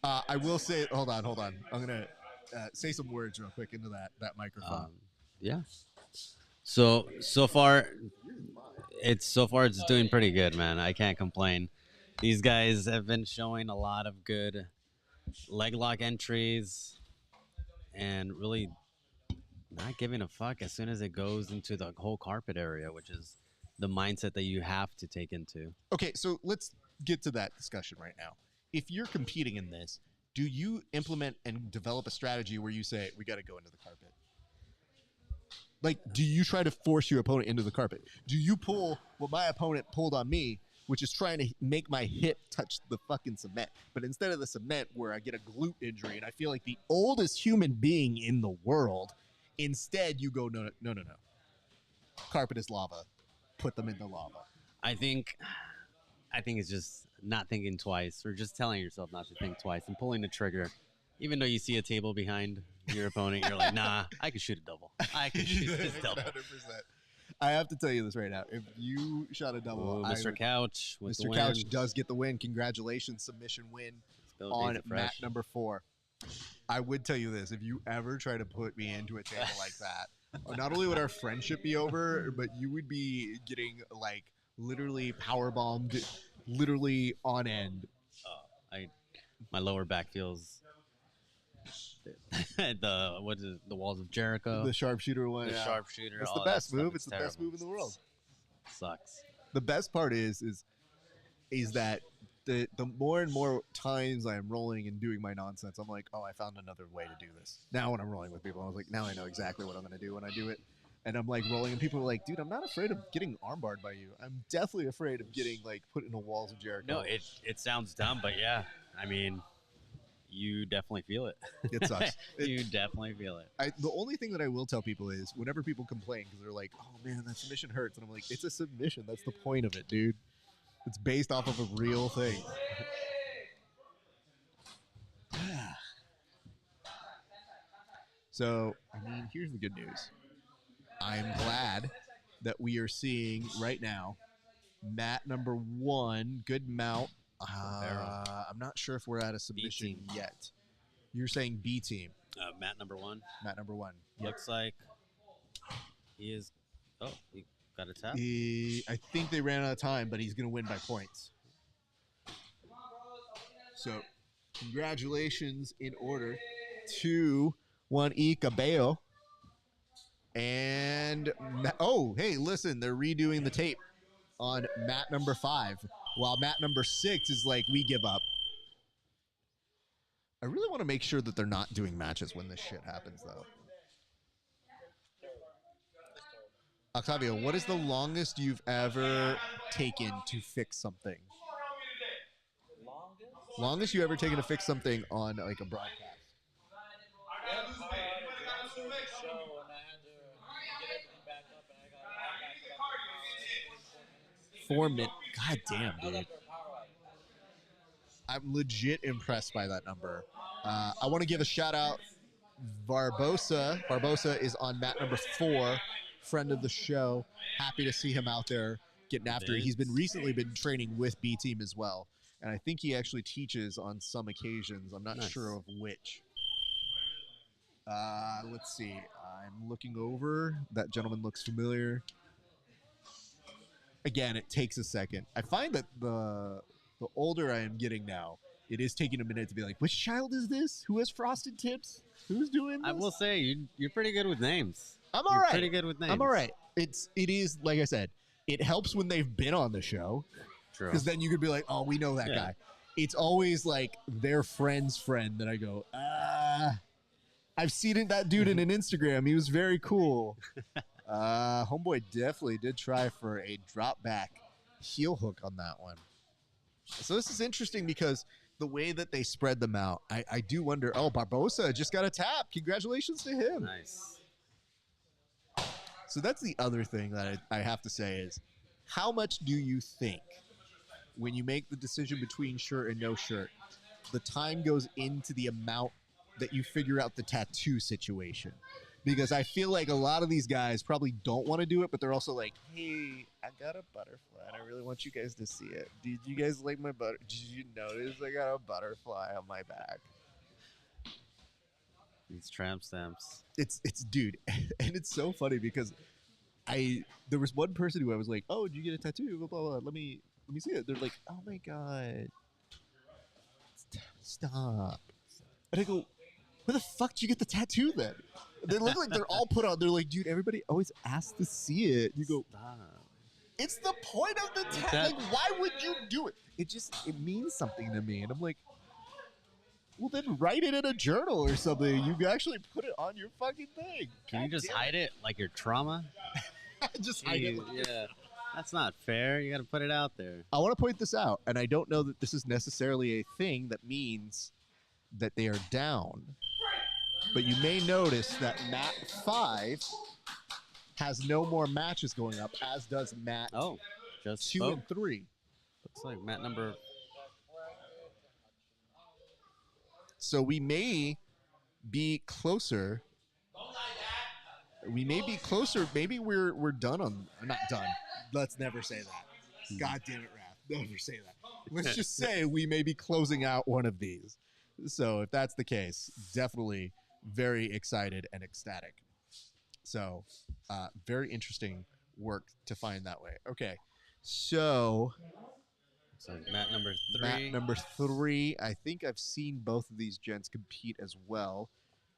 I will say, hold on. I'm gonna say some words real quick into that microphone.
Yeah. So far it's doing pretty good, man. I can't complain. These guys have been showing a lot of good leg lock entries and really not giving a fuck as soon as it goes into the whole carpet area, which is the mindset that you have to take into.
Okay, so let's get to that discussion right now. If you're competing in this, do you implement and develop a strategy where you say, we got to go into the carpet? Like, do you try to force your opponent into the carpet? Do you pull what my opponent pulled on me, which is trying to make my hip touch the fucking cement? But instead of the cement where I get a glute injury and I feel like the oldest human being in the world, instead you go, no. Carpet is lava. Put them in the lava.
I think it's just not thinking twice, or just telling yourself not to think twice and pulling the trigger. Even though you see a table behind your opponent, you're like, nah, I can shoot a double. I can shoot this double.
100%. I have to tell you this right now. If you shot a double,
Ooh, Mr. Couch with the
Mr.
win.
Couch does get the win. Congratulations, submission win
Still
on
Daisy
mat
Fresh.
number 4. I would tell you this: if you ever try to put me into a table like that, not only would our friendship be over, but you would be getting like literally power bombed, literally on end.
My lower back feels the walls of Jericho.
The sharpshooter one.
The
yeah.
sharpshooter.
It's
all
the
that
best
stuff,
move. It's the best
terrible.
move in the world.
Sucks.
The best part is that the more and more times I'm rolling and doing my nonsense, I'm like, oh, I found another way to do this. Now when I'm rolling with people, I was like, now I know exactly what I'm going to do when I do it. And I'm like rolling, and people are like, dude, I'm not afraid of getting armbarred by you. I'm definitely afraid of getting like put in the walls of Jericho.
No, it sounds dumb, but yeah, I mean, you definitely feel it.
It sucks.
You definitely feel it.
The only thing that I will tell people is whenever people complain because they're like, oh man, that submission hurts, and I'm like, it's a submission. That's the point of it, dude. It's based off of a real thing. So, I mean, here's the good news. I'm glad that we are seeing right now mat number 1, good mount. I'm not sure if we're at a submission
team.
yet. You're saying B team.
Mat number 1
Mat number 1.
looks like he is. Oh, he Got a tap?
I think they ran out of time, but he's going to win by points. So, congratulations in order to Juan E. Cabello. And, oh, hey, listen, they're redoing the tape on mat number 5, while mat number 6 is like, we give up. I really want to make sure that they're not doing matches when this shit happens, though. Octavio, what is the longest you've ever taken to fix something? Longest you ever taken to fix something on like a broadcast? 4 minutes. God damn, dude. I'm legit impressed by that number. I want to give a shout out. Barbosa. Barbosa is on mat number 4. Friend of the show. Happy to see him out there getting after it. He's been recently been training with B Team as well. And I think he actually teaches on some occasions. I'm not sure of which. Let's see. I'm looking over. That gentleman looks familiar. Again, it takes a second. I find that the older I am getting now, it is taking a minute to be like, which child is this? Who has frosted tips? Who's doing this?
I will say, you're pretty good with names.
I'm all right.
Pretty good with names.
I'm all right. It is, like I said, it helps when they've been on the show.
True.
Because then you could be like, oh, we know that guy. It's always like their friend's friend that I go, I've seen that dude in an Instagram. He was very cool. Homeboy definitely did try for a drop back heel hook on that one. So this is interesting because the way that they spread them out, I do wonder, Barbosa just got a tap. Congratulations to him.
Nice.
So that's the other thing that I have to say is, how much do you think when you make the decision between shirt and no shirt, the time goes into the amount that you figure out the tattoo situation? Because I feel like a lot of these guys probably don't want to do it, but they're also like, hey, I got a butterfly and I really want you guys to see it. Did you guys like my Did you notice I got a butterfly on my back?
These tramp stamps.
It's dude, and it's so funny because there was one person who I was like, oh, did you get a tattoo? Blah, blah, blah. Let me see it. They're like, oh my God. Stop. And I go, where the fuck did you get the tattoo then? They look like they're all put on. They're like, dude, everybody always asks to see it. You go,
Stop.
It's the point of the tattoo. Like, why would you do it? It means something to me. And I'm like, well, then write it in a journal or something. You actually put it on your fucking thing.
Can you just hide it like your trauma?
Just hide it.
Yeah. That's not fair. You got to put it out there.
I want to point this out, and I don't know that this is necessarily a thing that means that they are down. But you may notice that mat 5 has no more matches going up, as does mat
just
2 and 3.
Looks like mat number.
So we may be closer. We may be closer. Maybe we're done on. Not done. Let's never say that. God damn it, Raph. Never say that. Let's just say we may be closing out one of these. So if that's the case, definitely very excited and ecstatic. So very interesting work to find that way. Okay. So
mat number 3.
Mat number 3. I think I've seen both of these gents compete as well.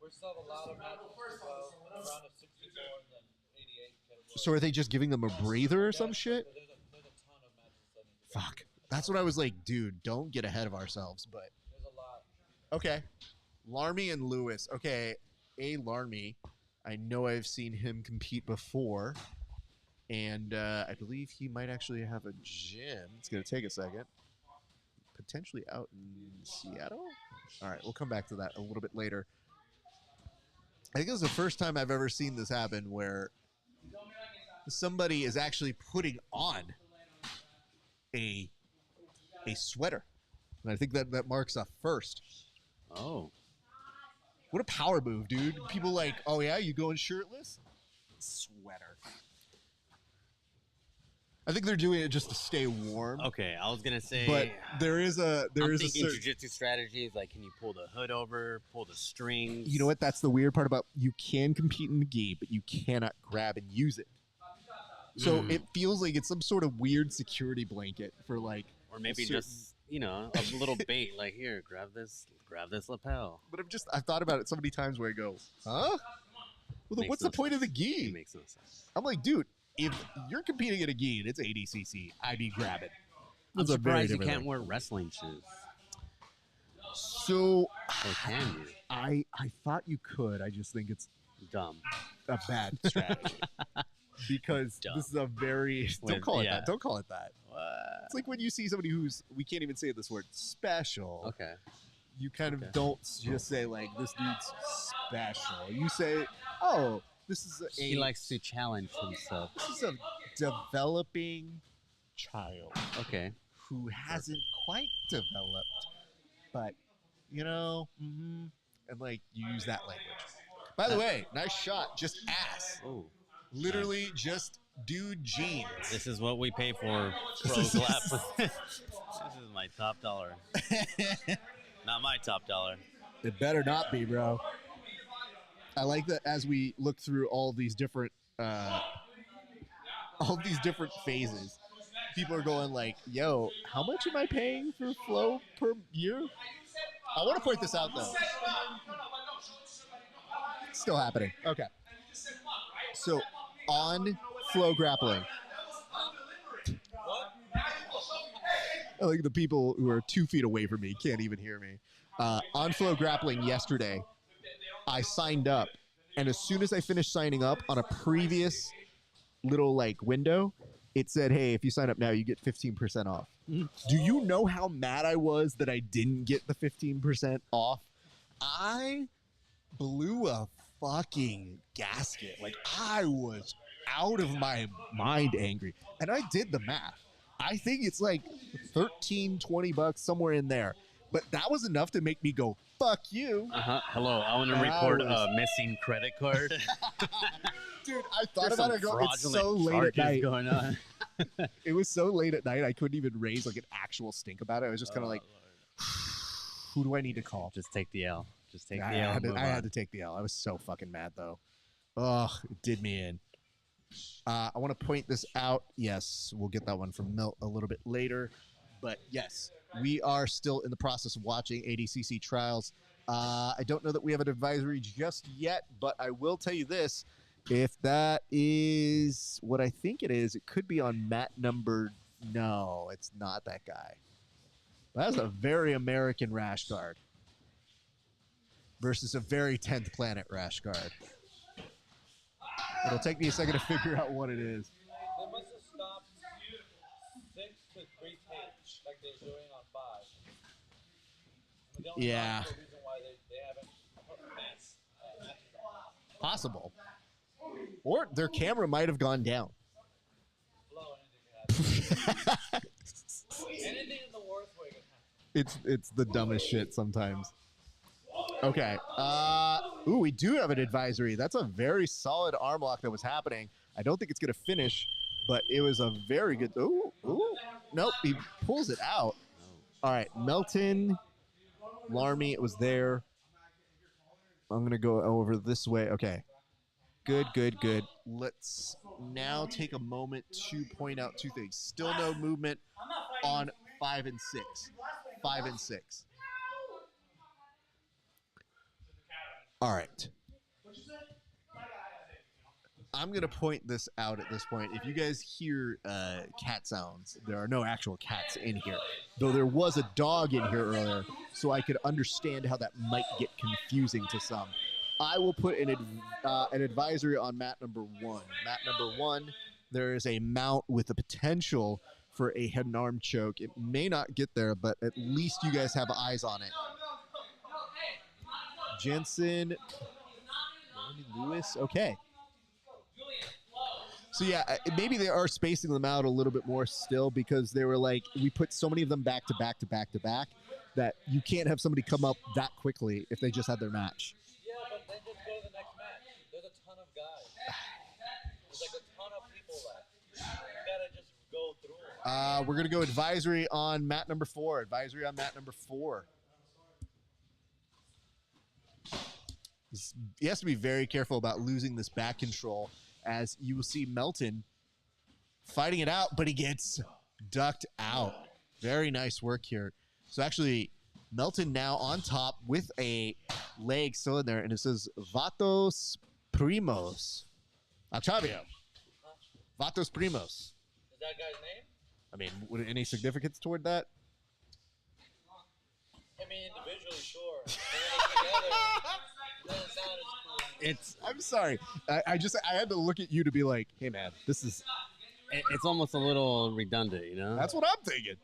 We still have a lot of matches around a 64 and then 88.
So are they just giving them a breather or some shit?
There's a ton of matches that need to be
Fuck. That's what I was like, dude, don't get ahead of ourselves. But
There's a lot.
okay. Larmy and Lewis. Okay. Larmy. I know I've seen him compete before. And I believe he might actually have a gym. It's going to take a second. Potentially out in Seattle? All right, we'll come back to that a little bit later. I think it was the first time I've ever seen this happen where somebody is actually putting on a sweater. And I think that marks a first.
Oh.
What a power move, dude. People like, oh yeah, you going shirtless? Sweater. I think they're doing it just to stay warm.
Okay, I was gonna say,
but there is a
I'm thinking jiu-jitsu strategies, like can you pull the hood over, pull the strings?
You know what? That's the weird part about you can compete in the gi, but you cannot grab and use it. So it feels like it's some sort of weird security blanket for like,
Or maybe just, a little bait. Like, here, grab this lapel.
But I've thought about it so many times where I go, huh? Well, then what's the point of the gi?
It makes no sense.
I'm like, dude, if you're competing in a gi and it's ADCC, I'd be grabbing.
I'm surprised you can't wear wrestling shoes.
So,
Or can you?
I thought you could. I just think it's
Dumb.
a bad strategy. Because this is a very... Don't call it that. Don't call it that.
What?
It's like when you see somebody who's... We can't even say this word. Special.
Okay.
You kind of don't just say, like, this dude's special. You say, oh, this is a...
He likes to challenge himself.
This is a developing child.
Okay.
Who hasn't quite developed. But, and, like, you use that language. By the way, nice shot. Just ass.
Oh.
Literally just dude jeans.
This is what we pay for Pro Glap. This is my top dollar. Not my top dollar.
It better not be, bro. I like that as we look through all these different phases, people are going like, yo, how much am I paying for Flow per year? I want to point this out, though. It's still happening. Okay. So, on Flow Grappling, I think the people who are 2 feet away from me can't even hear me. On Flow Grappling yesterday, I signed up, and as soon as I finished signing up on a previous little like window, it said, hey, if you sign up now, you get 15% off. Do you know how mad I was that I didn't get the 15% off? I blew a fucking gasket. Like, I was out of my mind angry. And I did the math. I think it's like $13-$20 somewhere in there. But that was enough to make me go, fuck you.
Hello, I want to report a missing credit card.
Dude, I thought about it. It's so late at night.
Going on.
It was so late at night, I couldn't even raise like an actual stink about it. I was just kind of like, who do I need to call?
Just take the L. Just take the L.
I had to take the L. I was so fucking mad, though. Ugh, it did me in. I want to point this out. Yes, we'll get that one from Milt a little bit later. But yes, we are still in the process of watching ADCC trials. I don't know that we have an advisory just yet, but I will tell you this. If that is what I think it is, it could be on mat number... No, it's not that guy. That's a very American rash guard versus a very 10th planet rash guard. It'll take me a second to figure out what it is.
They must have stopped 6 to 3 tapes like they're doing on 5.
Yeah.
The reason why they haven't put matches on.
Possible. Or their camera might have gone down.
Blow anything can happen. Anything in the worst way can happen.
It's the dumbest shit sometimes. Okay. Ooh, we do have an advisory. That's a very solid arm lock that was happening. I don't think it's going to finish, but it was a very good... Ooh. Nope, he pulls it out. All right, Melton, Larmy, it was there. I'm going to go over this way. Okay. Good. Let's now take a moment to point out 2 things. Still no movement on 5 and 6. 5 and 6. All right. I'm going to point this out at this point. If you guys hear cat sounds, there are no actual cats in here. Though there was a dog in here earlier, so I could understand how that might get confusing to some. I will put an advisory on mat number 1. Mat number 1, there is a mount with the potential for a head and arm choke. It may not get there, but at least you guys have eyes on it. Jensen, Lewis, okay. So yeah, maybe they are spacing them out a little bit more still because they were like, we put so many of them back to back to back to back that you can't have somebody come up that quickly if they just had their match.
Yeah, but then just go to the next match. There's a ton of guys. There's like a ton of people left. You gotta just go through them.
We're gonna go advisory on mat number 4. Advisory on mat number 4. He has to be very careful about losing this back control, as you will see Melton fighting it out, but he gets ducked out. Very nice work here. So actually, Melton now on top with a leg still in there, and it says Vatos Primos. Octavio. Vatos Primos.
Is that guy's name?
I mean, would any significance toward that?
I mean, individually, sure. But together, it doesn't sound as cool.
I'm sorry. I had to look at you to be like, hey man, this is.
It's almost a little redundant, you know?
That's what I'm thinking.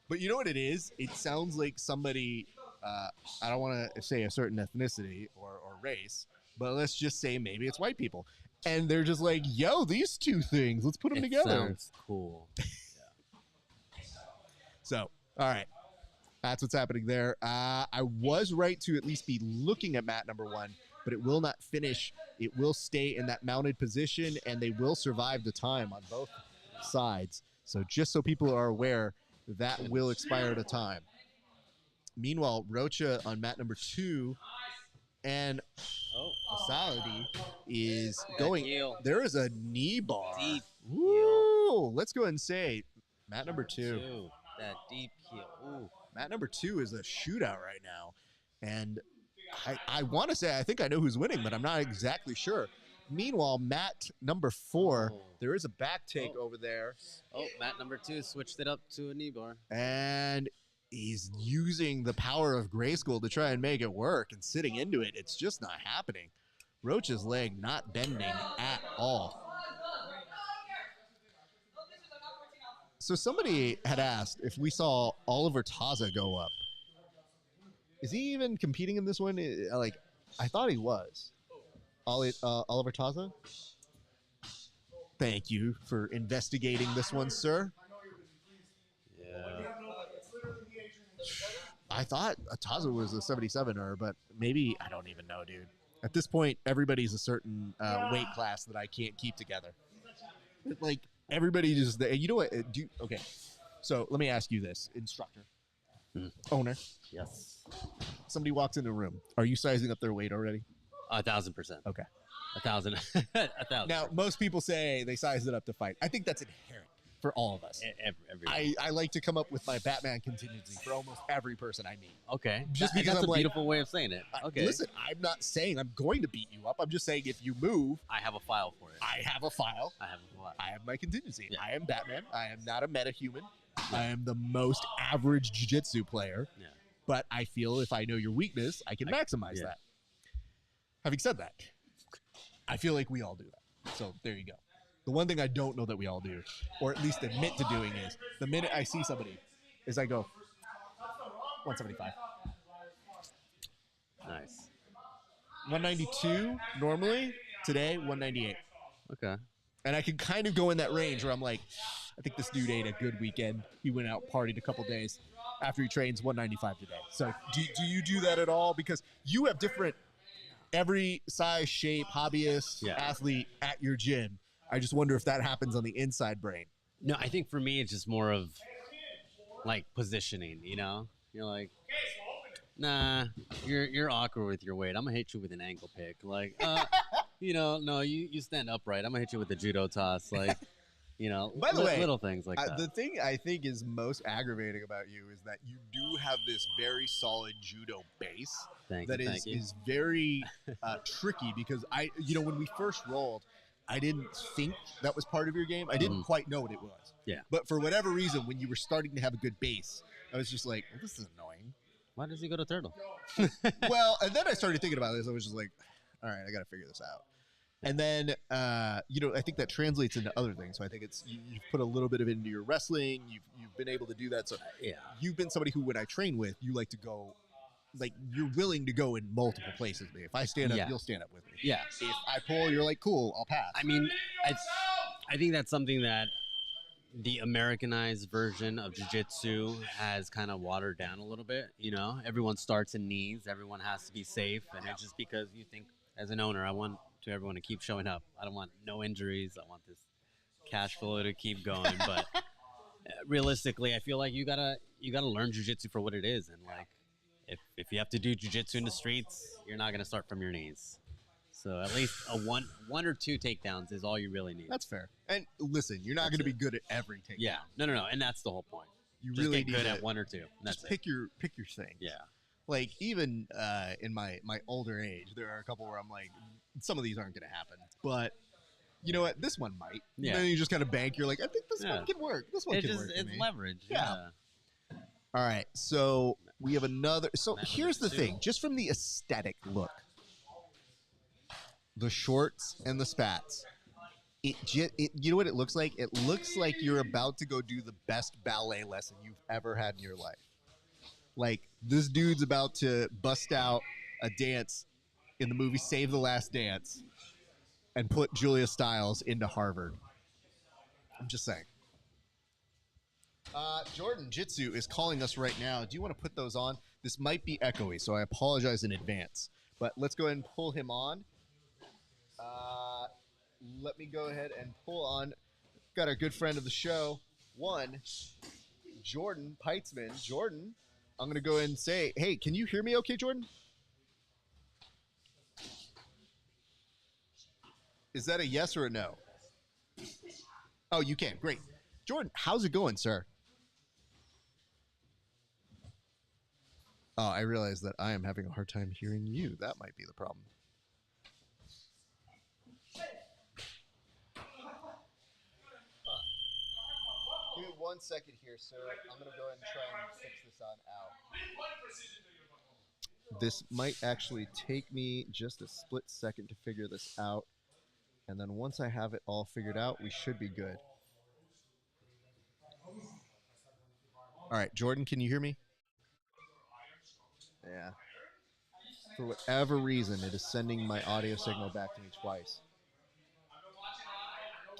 But you know what it is? It sounds like somebody. I don't want to say a certain ethnicity or race, but let's just say maybe it's white people, and they're just like, yo, these two things, let's put them together.
Sounds cool.
So, all right. That's what's happening there. I was right to at least be looking at mat number 1, but it will not finish. It will stay in that mounted position, and they will survive the time on both sides. So just so people are aware, that will expire at a time. Meanwhile, Rocha on mat number 2, and Asaladi is going.
heel.
There is a knee bar.
Deep
Woo! Let's go ahead and say mat number 2.
That deep heel. Ooh.
Mat number 2 is a shootout right now. And I want to say I think I know who's winning, but I'm not exactly sure. Meanwhile, mat number 4, there is a back take over there.
Oh, mat number 2 switched it up to a knee bar.
And he's using the power of Grayskull to try and make it work, and sitting into it, it's just not happening. Roach's leg not bending at all. So somebody had asked if we saw Oliver Taza go up. Is he even competing in this one? Like, I thought he was. Oliver Taza? Thank you for investigating this one, sir.
Yeah.
I thought Taza was a 77er, but maybe, I don't even know, dude. At this point, everybody's a certain weight class that I can't keep together. Like, everybody just, you know what? Okay, so let me ask you this, instructor, owner.
Yes.
Somebody walks into a room. Are you sizing up their weight already?
1,000%.
Okay.
1,000. 1,000.
Now, most people say they size it up to fight. I think that's inherent for all of us.
Everyone.
I like to come up with my Batman contingency for almost every person I meet.
Okay.
Just because
that's
I'm
a
like,
beautiful way of saying it. Okay.
Listen, I'm not saying I'm going to beat you up. I'm just saying if you move,
I have a file for it.
I have a file.
I have a file.
I have my contingency.
Yeah.
I am Batman. I am not a metahuman. I am the most average jiu-jitsu player.
Yeah.
But I feel if I know your weakness, I can maximize that. Having said that, I feel like we all do that. So there you go. The one thing I don't know that we all do, or at least admit to doing, is the minute I see somebody, is I go 175.
Nice.
192 normally. Today, 198.
Okay.
And I can kind of go in that range where I'm like, I think this dude ate a good weekend. He went out, partied a couple days. After he trains 195 today. So do you do that at all? Because you have different, every size, shape, hobbyist, athlete at your gym. I just wonder if that happens on the inside brain.
No, I think for me, it's just more of like positioning, you know? You're like, nah, you're awkward with your weight. I'm going to hit you with an ankle pick. Like, you know, no, you stand upright. I'm going to hit you with a judo toss. Like, you know,
by the way,
little things like that.
The thing I think is most aggravating about you is that you do have this very solid judo base that is very tricky because when we first rolled, I didn't think that was part of your game. I didn't quite know what it was.
Yeah.
But for whatever reason, when you were starting to have a good base, I was just like, well, this is annoying.
Why does he go to turtle?
Well, and then I started thinking about this. I was just like, all right, I got to figure this out. And then, I think that translates into other things. So I think it's you've put a little bit of it into your wrestling. You've been able to do that. So you've been somebody who, when I train with, you like to go, like you're willing to go in multiple places. If I stand up, you'll stand up with me.
Yeah.
If I pull, you're like, cool, I'll pass.
I mean, I think that's something that the Americanized version of jiu-jitsu has kind of watered down a little bit. You know, everyone starts in knees. Everyone has to be safe. And it's just because you think, as an owner, I want everyone to keep showing up. I don't want no injuries. I want this cash flow to keep going. But realistically, I feel like you gotta learn jiu-jitsu for what it is. And like, if you have to do jiu-jitsu in the streets, you're not gonna start from your knees. So at least a one or two takedowns is all you really need.
That's fair. And listen, you're not
That's
going to be
it.
good at every takedown.
Yeah. No. And that's the whole point.
You
Just
really
get
need
good
to
at one or two. And that's
just
it.
pick your thing.
Yeah.
Like even in my older age, there are a couple where I'm like, some of these aren't going to happen, but you know what? This one might.
Yeah.
Then you just kind of bank. You're like, I think this
Yeah.
one can work. This one
It's
can
just
work for
it's
me.
leverage.
Yeah. All right. So we have another. So
Match
here's the
number two.
thing. Just from the aesthetic look, the shorts and the spats. You know what it looks like? It looks like you're about to go do the best ballet lesson you've ever had in your life. Like this dude's about to bust out a dance in the movie Save the Last Dance and put Julia Stiles into Harvard. I'm just saying. Jordan Jitsu is calling us right now. Do you want to put those on? This might be echoey, so I apologize in advance. But let's go ahead and pull him on. Let me go ahead and pull on. Got our good friend of the show, Jordan Peitzman. Jordan, I'm going to go ahead and say, hey, can you hear me okay, Jordan? Is that a yes or a no? Oh, you can. Great. Jordan, how's it going, sir? Oh, I realize that I am having a hard time hearing you. That might be the problem. Give me 1 second here, sir. I'm going to go ahead and try and fix this on out. This might actually take me just a split second to figure this out. And then once I have it all figured out, we should be good. All right, Jordan, can you hear me? Yeah. For whatever reason, it is sending my audio signal back to me twice.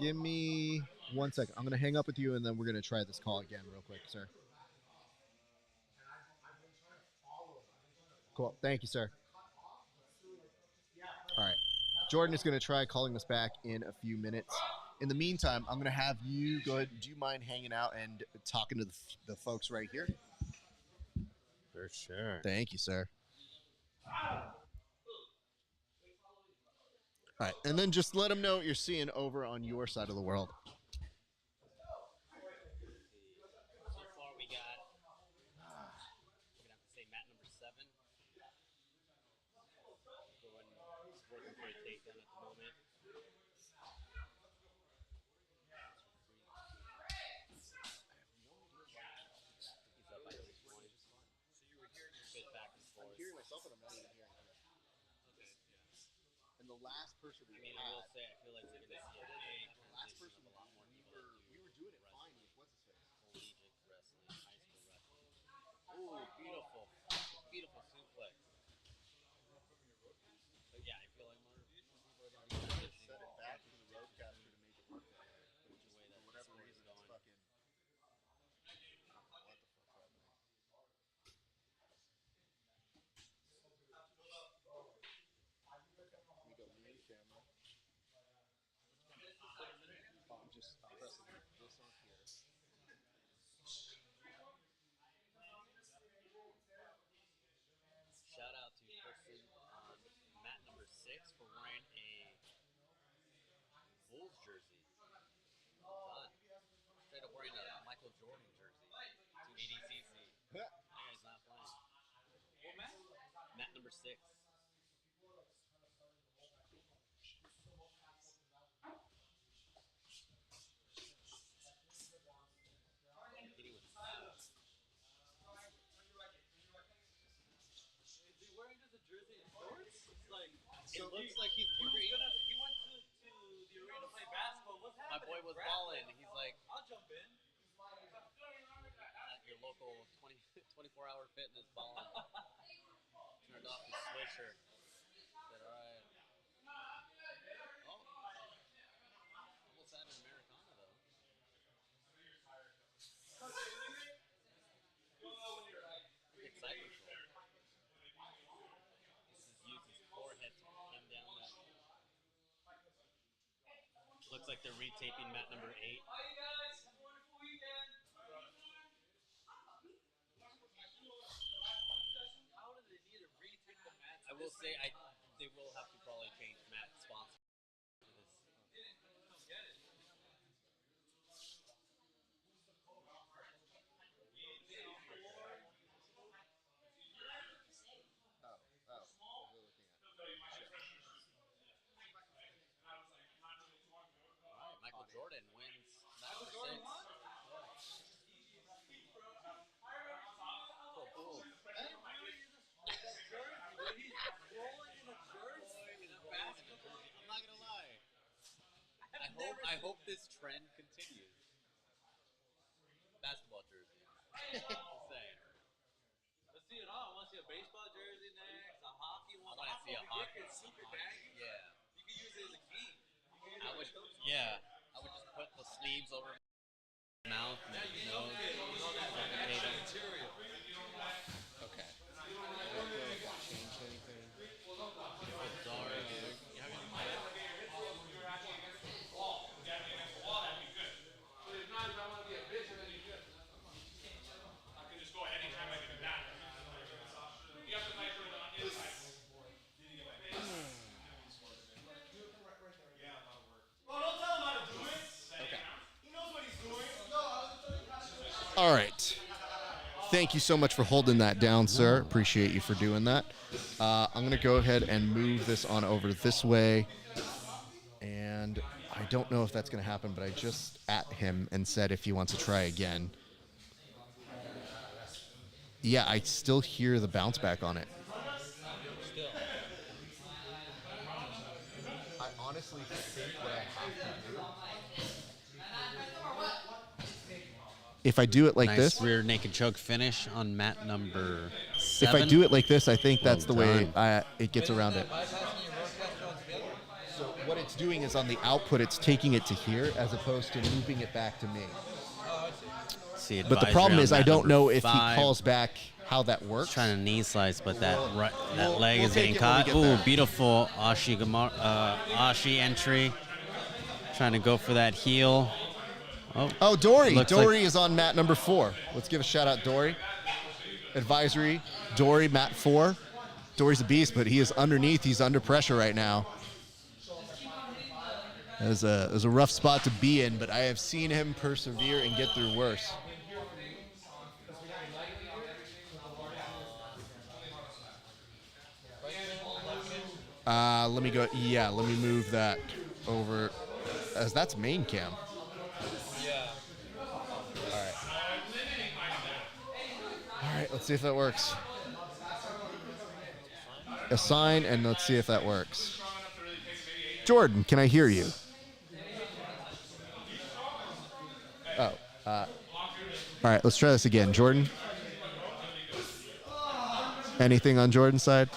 Give me 1 second. I'm going to hang up with you, and then we're going to try this call again real quick, sir. Cool. Thank you, sir. All right. Jordan is going to try calling us back in a few minutes. In the meantime, I'm going to have you go ahead. Do you mind hanging out and talking to the folks right here?
For sure.
Thank you, sir. All right. And then just let them know what you're seeing over on your side of the world.
So far we got, we're going to have to say mat number 7. Working for a takedown at the moment. He's up by 3 points. So you were hearing yourself back and forth.
I'm hearing myself, and I'm not even hearing him.
Okay, yeah.
And the last person we
I will say, I feel like we're going to see a
last person
a lot more people that do
we were doing it fine with what's his face.
collegiate wrestling, high school wrestling. Ooh, beautiful. Beautiful suplex. But yeah, I feel like more people are going to be transitioning.
Set it back to the roadcaster to make it work that way. But
The way that
for whatever
the
reason,
story's
it's
going.
fucking. I don't know what the fuck's happening. We go lead camera. I'm pressing this on here.
Shout out to person on mat number 6 for wearing a Bulls jersey. Well done. Straight up wearing a Michael Jordan jersey to ADCC. That guy's not playing. What mat? Mat number 6. Hitting with fouls.
Is he wearing just a jersey and shorts? It's like
It looks like he's
he
working.
went to the arena to play basketball. What's
My
happening?
boy was
Grappling.
balling. He's like
I'll jump in.
at your local 24-hour fitness balling. Turned off his swisher. Said, all right. Oh. Almost had an Americana, though. Excitement for him. This is used his forehead to pin down that. Looks like they're retaping mat number 8.
Bye, you guys. Have a wonderful weekend. How do they need to retake the mats?
I will say they will have to probably change mat not gonna lie. I hope this trend continues. Basketball jersey. Just saying.
Let's see it all. I want to see a baseball jersey next, a hockey one.
I want to see a hockey.
Super baggy.
Yeah.
You can use it as a key.
I would. Yeah. I would just put the sleeves over my mouth and nose.
Material.
Okay. Change anything.
Sorry, dude.
All right. Thank you so much for holding that down, sir. Appreciate you for doing that. I'm going to go ahead and move this on over this way. And I don't know if that's going to happen, but I just at him and said if he wants to try again. Yeah, I still hear the bounce back on it. I honestly think what I have to do. If I do it like
Nice
this,
rear naked choke finish on mat number 7.
if I do it like this, I think that's the way
done.
it gets around it. So what it's doing is on the output, it's taking it to here as opposed to looping it back to me.
See,
But the
advisory
problem
on
is I
mat
don't
number
know if
5.
he calls back how that works.
Trying to knee slice, but that
We'll
leg is
take
getting
it when we
caught.
get
Ooh,
there.
beautiful Ashi entry. Trying to go for that heel.
Oh, Dory.
Looks
Dory is on mat number 4. Let's give a shout out, Dory. Advisory, Dory, mat 4. Dory's a beast, but he is underneath. He's under pressure right now. That is a rough spot to be in, but I have seen him persevere and get through worse. Let me go. Yeah, let me move that over, as that's main cam. All right, let's see if that works. Assign, and let's see if that works. Jordan, can I hear you? Oh, all right, let's try this again. Jordan? Anything on Jordan's side?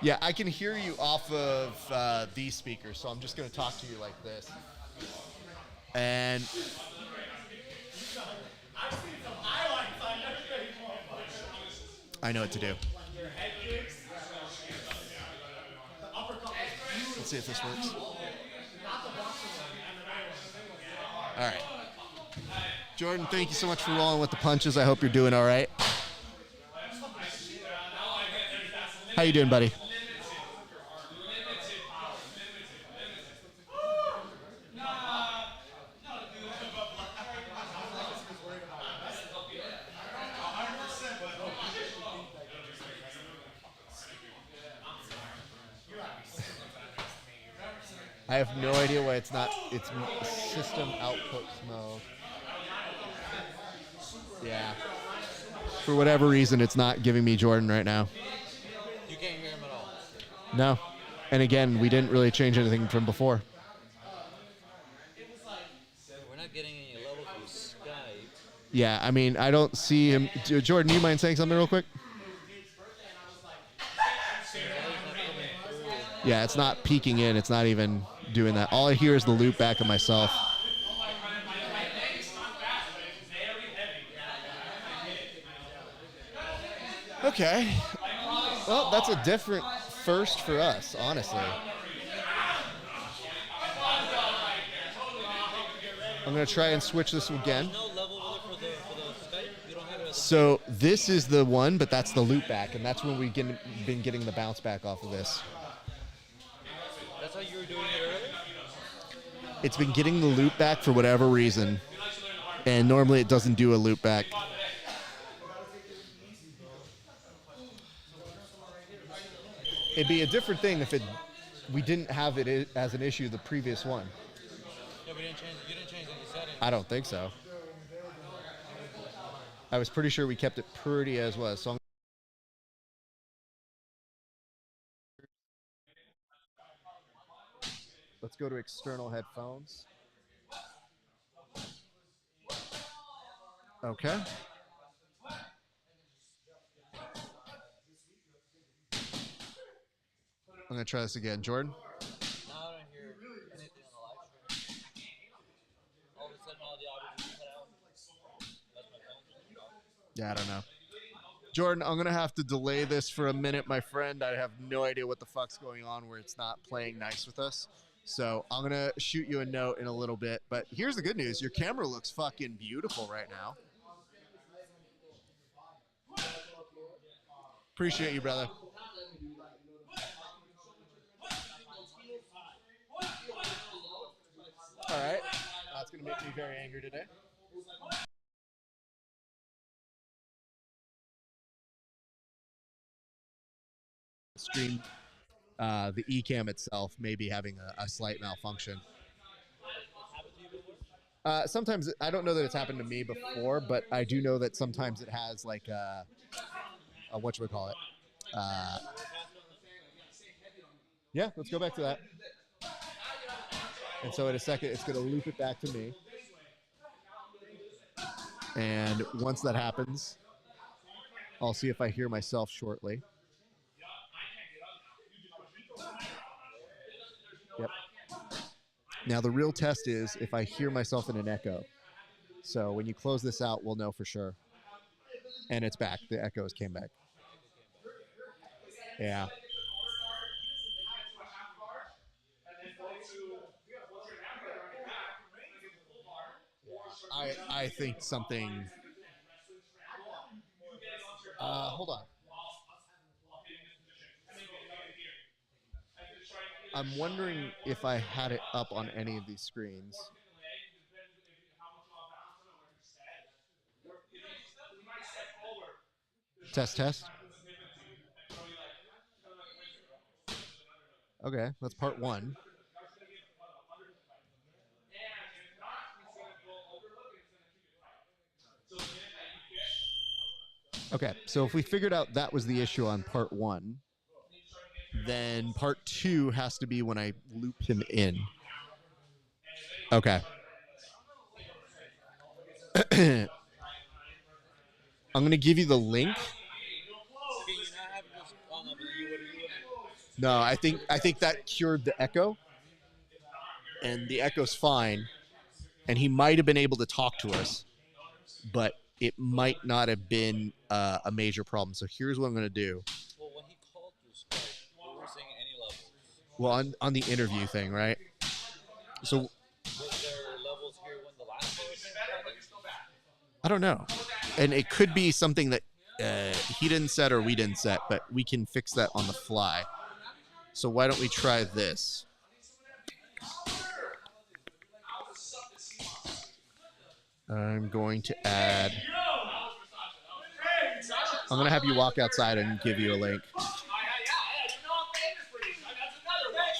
Yeah, I can hear you off of these speakers, so I'm just going to talk to you like this. And I know what to do. Let's see if this works. All right. Jordan, thank you so much for rolling with the punches. I hope you're doing all right. How you doing, buddy? I have no idea why it's not. It's system output mode. Yeah. For whatever reason, it's not giving me Jordan right now.
You can't hear him at all.
No. And again, we didn't really change anything from before.
We're not getting any level through Skype.
Yeah, I mean, I don't see him. Jordan, do you mind saying something real quick? Yeah, it's not peeking in. It's not even doing that. All I hear is the loop back of myself. Okay. Well, that's a different first for us, honestly. I'm going to try and switch this again.
No level for the Skype. You don't have it as
So this is the one, but that's the loop back, and that's when we've been getting the bounce back off of this.
That's how you were doing it earlier?
It's been getting the loop back for whatever reason, and normally it doesn't do a loop back. It'd be a different thing if we didn't have it as an issue the previous one.
Yeah, you didn't change any settings.
I don't think so. I was pretty sure we kept it pretty as was. So Let's go to external headphones. Okay. I'm going to try this again. Jordan?
Now I don't hear anything on the live stream. All of a sudden, all the audio just cut out. That's my phone just off.
Yeah, I don't know. Jordan, I'm going to have to delay this for a minute, my friend. I have no idea what the fuck's going on where it's not playing nice with us. So I'm going to shoot you a note in a little bit. But here's the good news. Your camera looks fucking beautiful right now. Appreciate you, brother. All right. That's going to make me very angry today. Stream, the eCam itself may be having a slight malfunction. Sometimes, I don't know that it's happened to me before, but I do know that sometimes it has like a whatchamacallit. Yeah, let's go back to that. And so in a second, it's going to loop it back to me. And once that happens, I'll see if I hear myself shortly. Yep. Now the real test is if I hear myself in an echo. So when you close this out, we'll know for sure. And it's back. The echoes came back. Yeah. I think something. Hold on. I'm wondering if I had it up on any of these screens. Test, test. Okay, that's part one. Okay, so if we figured out that was the issue on part one, then part two has to be when I loop him in. Okay. I'm going to give you the link. No, I think that cured the echo. And the echo's fine. And he might have been able to talk to us, but it might not have been a major problem. So here's what I'm going to do.
Well, when he called through Skype, we were saying any levels.
Well, on the interview thing, right? So
Was there levels here when the last one was
I don't know. And it could be something that he didn't set or we didn't set, but we can fix that on the fly. So why don't we try this? I'm going to add... I'm going to have you walk outside and give you a link.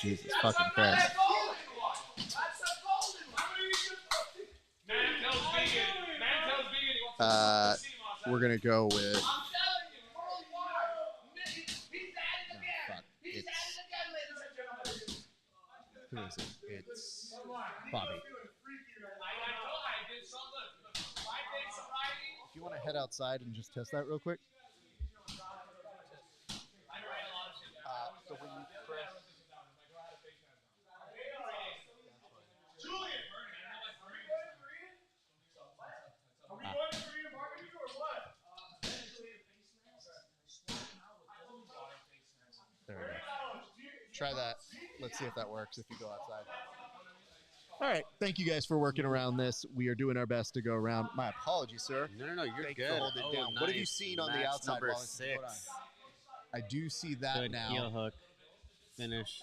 Jesus fucking Christ. We're going to go with... Who is it? It's Bobby. If you want to head outside and just test that real quick. So when you press... There we go. Try that. Let's see if that works if you go outside. All right. Thank you guys for working around this. We are doing our best to go around. My apologies, sir.
No, you're
Thank
good.
you for holding it down.
Nice.
What have you seen on the outside?
Number
while it's going on?
6.
I do see that
Good
now.
heel hook finish.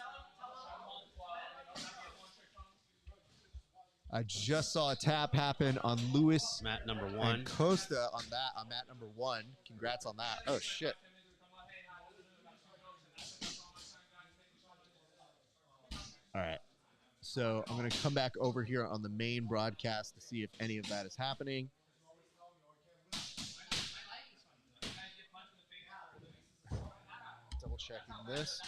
I just saw a tap happen on Lewis
Mat number 1.
and Costa on mat number 1. Congrats on that. Oh, shit. All right. So I'm going to come back over here on the main broadcast to see if any of that is happening. Double checking this.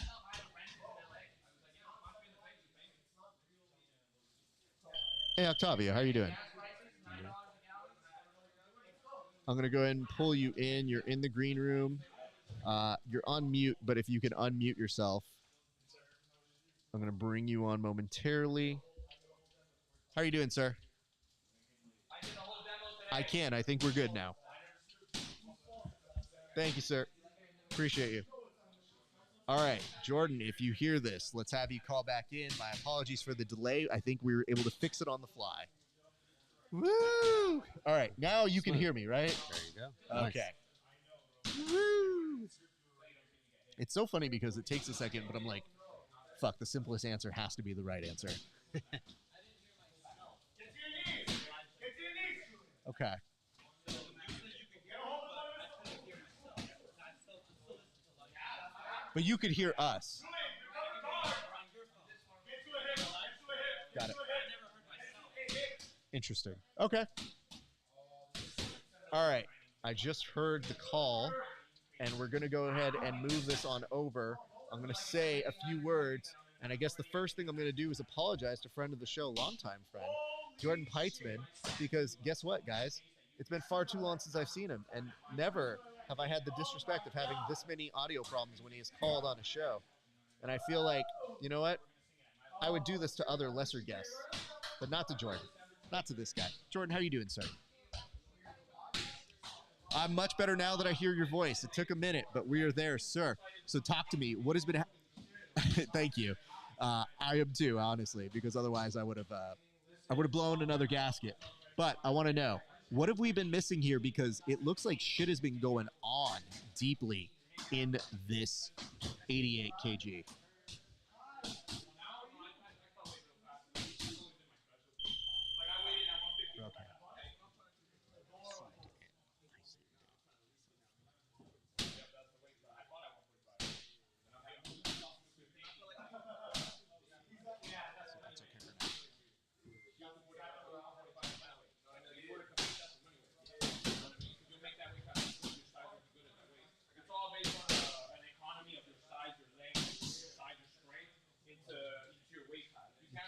Hey, Octavia, how are you doing? I'm going to go ahead and pull you in. You're in the green room. You're on mute, but if you can unmute yourself, I'm going to bring you on momentarily. How are you doing, sir? I can. I think we're good now. Thank you, sir. Appreciate you. All right, Jordan, if you hear this, let's have you call back in. My apologies for the delay. I think we were able to fix it on the fly. Woo! All right, now you can hear me, right?
There you go.
Okay. Nice. Woo! It's so funny because it takes a second, but I'm like, fuck, the simplest answer has to be the right answer. Okay. But you could hear us. Got it. Interesting. Okay. All right. I just heard the call, and we're going to go ahead and move this on over. I'm going to say a few words, and I guess the first thing I'm going to do is apologize to friend of the show, longtime friend, Jordan Peitzman, because guess what, guys? It's been far too long since I've seen him, and never have I had the disrespect of having this many audio problems when he is called on a show. And I feel like, you know what? I would do this to other lesser guests, but not to Jordan. Not to this guy. Jordan, how you doing, sir? I'm much better now that I hear your voice. It took a minute, but we are there, sir. So talk to me. What has been Thank you. I am too, honestly, because otherwise I would have blown another gasket. But I want to know, what have we been missing here? Because it looks like shit has been going on deeply in this 88 kg.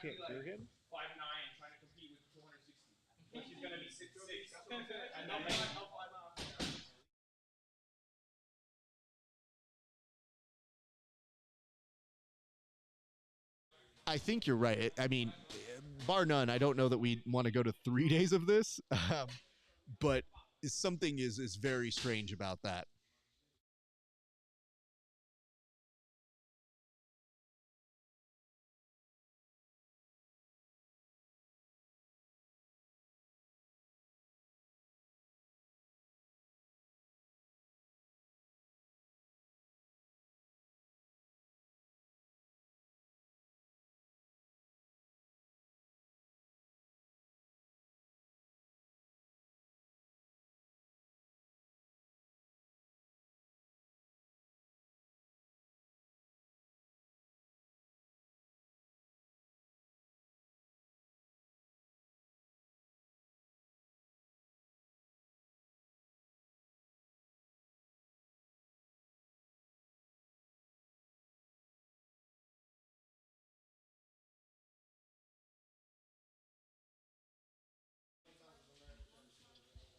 Can't hear him? 5'9", trying to compete with 260. But she's gonna be 6'6". I think you're right. I mean, bar none, I don't know that we want to go to 3 days of this, but something is very strange about that.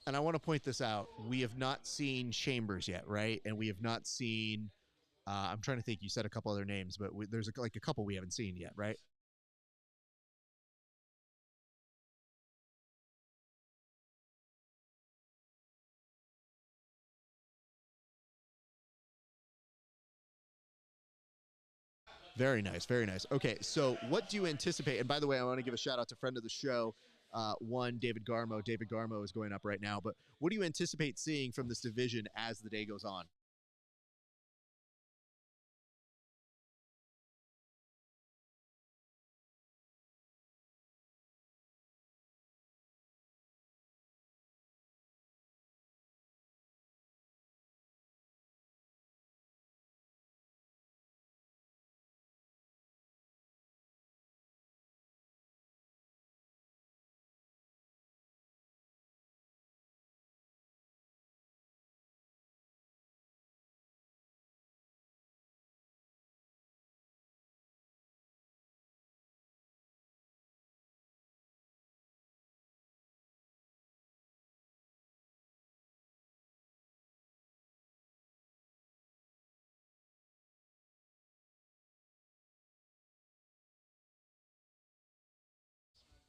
And I want to point this out. We have not seen Chambers yet, right? And we have not seen, I'm trying to think, you said a couple other names, but there's like a couple we haven't seen yet, right? Very nice, very nice. Okay, so what do you anticipate? And by the way, I want to give a shout out to friend of the show, David Garmo. David Garmo is going up right now. But what do you anticipate seeing from this division as the day goes on?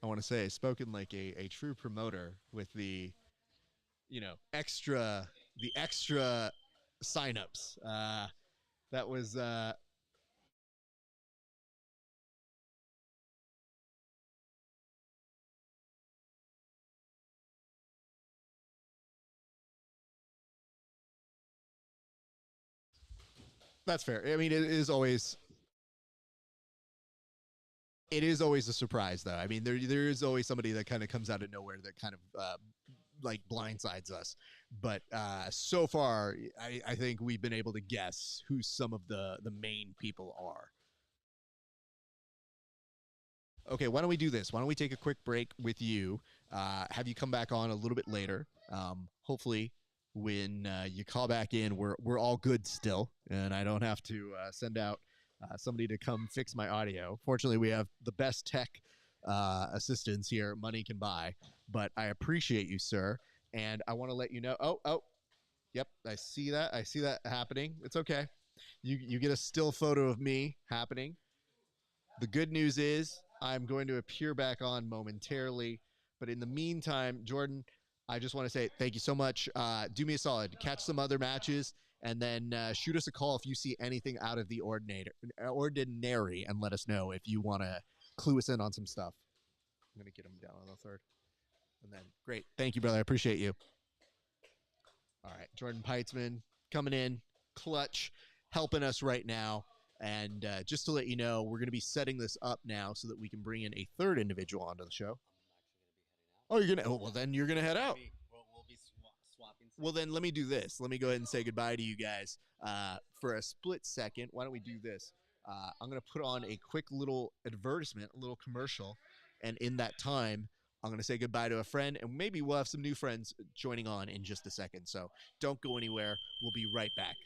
I want to say, spoken like a true promoter with the, extra signups. That was that's fair. I mean, it is always a surprise, though. I mean, there is always somebody that kind of comes out of nowhere that kind of like blindsides us. But so far, I think we've been able to guess who some of the main people are. Okay, why don't we do this? Why don't we take a quick break with you? Have you come back on a little bit later? Hopefully, when you call back in, we're all good still, and I don't have to send out somebody to come fix my audio. Fortunately, we have the best tech assistants here money can buy. But I appreciate you, sir, and I want to let you know. Oh, yep, I see that. I see that happening. It's okay. You get a still photo of me happening. The good news is I'm going to appear back on momentarily. But in the meantime, Jordan, I just want to say thank you so much. Do me a solid. Catch some other matches and then shoot us a call if you see anything out of the ordinary and let us know if you want to clue us in on some stuff. I'm going to get him down on the third. And then, great. Thank you, brother. I appreciate you. All right. Jordan Peitzman coming in, clutch, helping us right now. And just to let you know, we're going to be setting this up now so that we can bring in a third individual onto the show. Oh, you're going to? Oh, well, then you're going to head out.
We'll be swapping.
Well, then let me do this. Let me go ahead and say goodbye to you guys for a split second. Why don't we do this? I'm going to put on a quick little advertisement, a little commercial. And in that time, I'm going to say goodbye to a friend. And maybe we'll have some new friends joining on in just a second. So don't go anywhere. We'll be right back.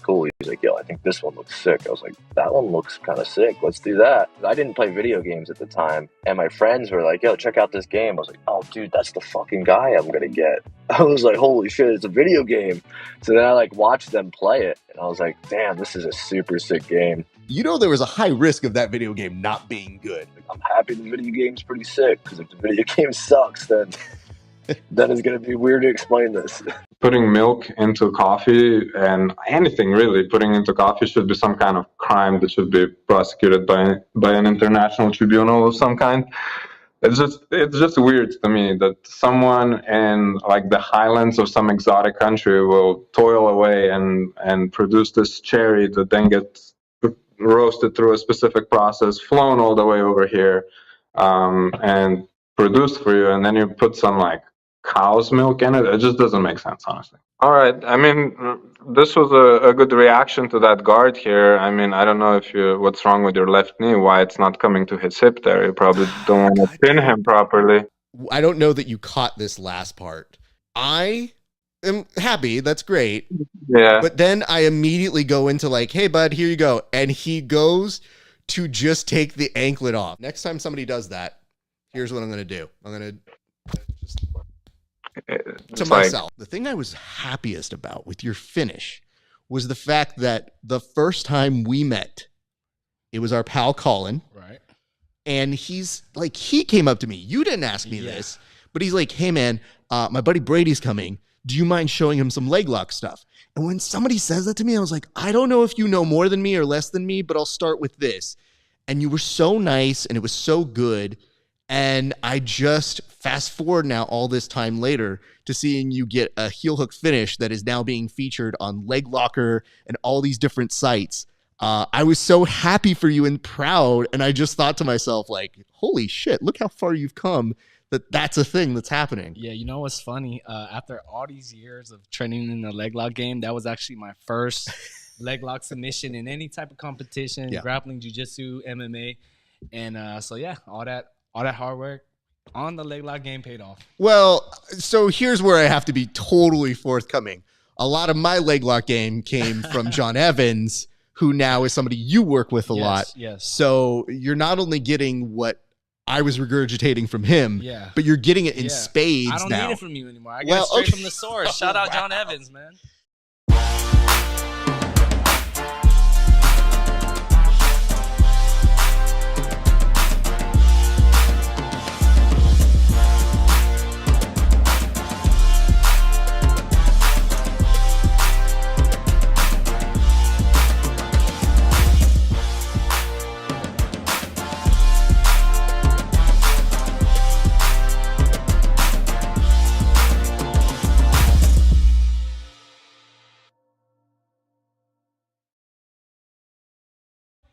Cool. He's like, yo, I think this one looks sick. I was like, that one looks kind of sick. Let's do that. I didn't play video games at the time. And my friends were like, yo, check out this game. I was like, oh, dude, that's the fucking guy I'm going to get. I was like, holy shit, it's a video game. So then I watched them play it. And I was like, damn, this is a super sick game.
There was a high risk of that video game not being good.
I'm happy the video game's pretty sick because if the video game sucks, then it's going to be weird to explain this.
putting milk into coffee and anything really putting into coffee should be some kind of crime that should be prosecuted by an international tribunal of some kind. It's just weird to me that someone in like the highlands of some exotic country will toil away and produce this cherry that then gets roasted through a specific process, flown all the way over here, and produced for you, and then you put some like cow's milk in it. It just doesn't make sense, honestly. All right. I mean, this was a good reaction to that guard here. I mean, I don't know what's wrong with your left knee, why it's not coming to his hip there. You probably don't want to pin him properly.
I don't know that you caught this last part. I am happy. That's great.
Yeah.
But then I immediately go into like, hey, bud, here you go. And he goes to just take the anklet off. Next time somebody does that, here's what I'm going to do. I'm going to just... to myself. The thing I was happiest about with your finish was the fact that the first time we met, it was our pal Colin.
Right.
And he's like, he came up to me. You didn't ask me this, but he's like, hey man, my buddy Brady's coming. Do you mind showing him some leg lock stuff? And when somebody says that to me, I was like, I don't know if you know more than me or less than me, but I'll start with this. And you were so nice and it was so good. And I just fast forward now all this time later to seeing you get a heel hook finish that is now being featured on Leg Locker and all these different sites. I was so happy for you and proud. And I just thought to myself, like, holy shit, look how far you've come. That's a thing that's happening.
Yeah, you know what's funny? After all these years of training in the leg lock game, that was actually my first leg lock submission in any type of competition, grappling, jiu-jitsu, MMA. And so, yeah, all that hard work on the leg lock game paid off.
Well, so here's where I have to be totally forthcoming. A lot of my leg lock game came from John Evans, who now is somebody you work with a lot.
Yes.
So you're not only getting what I was regurgitating from him, but you're getting it in spades now.
I don't need it from you anymore. I get it straight from the source. Shout out John Evans, man.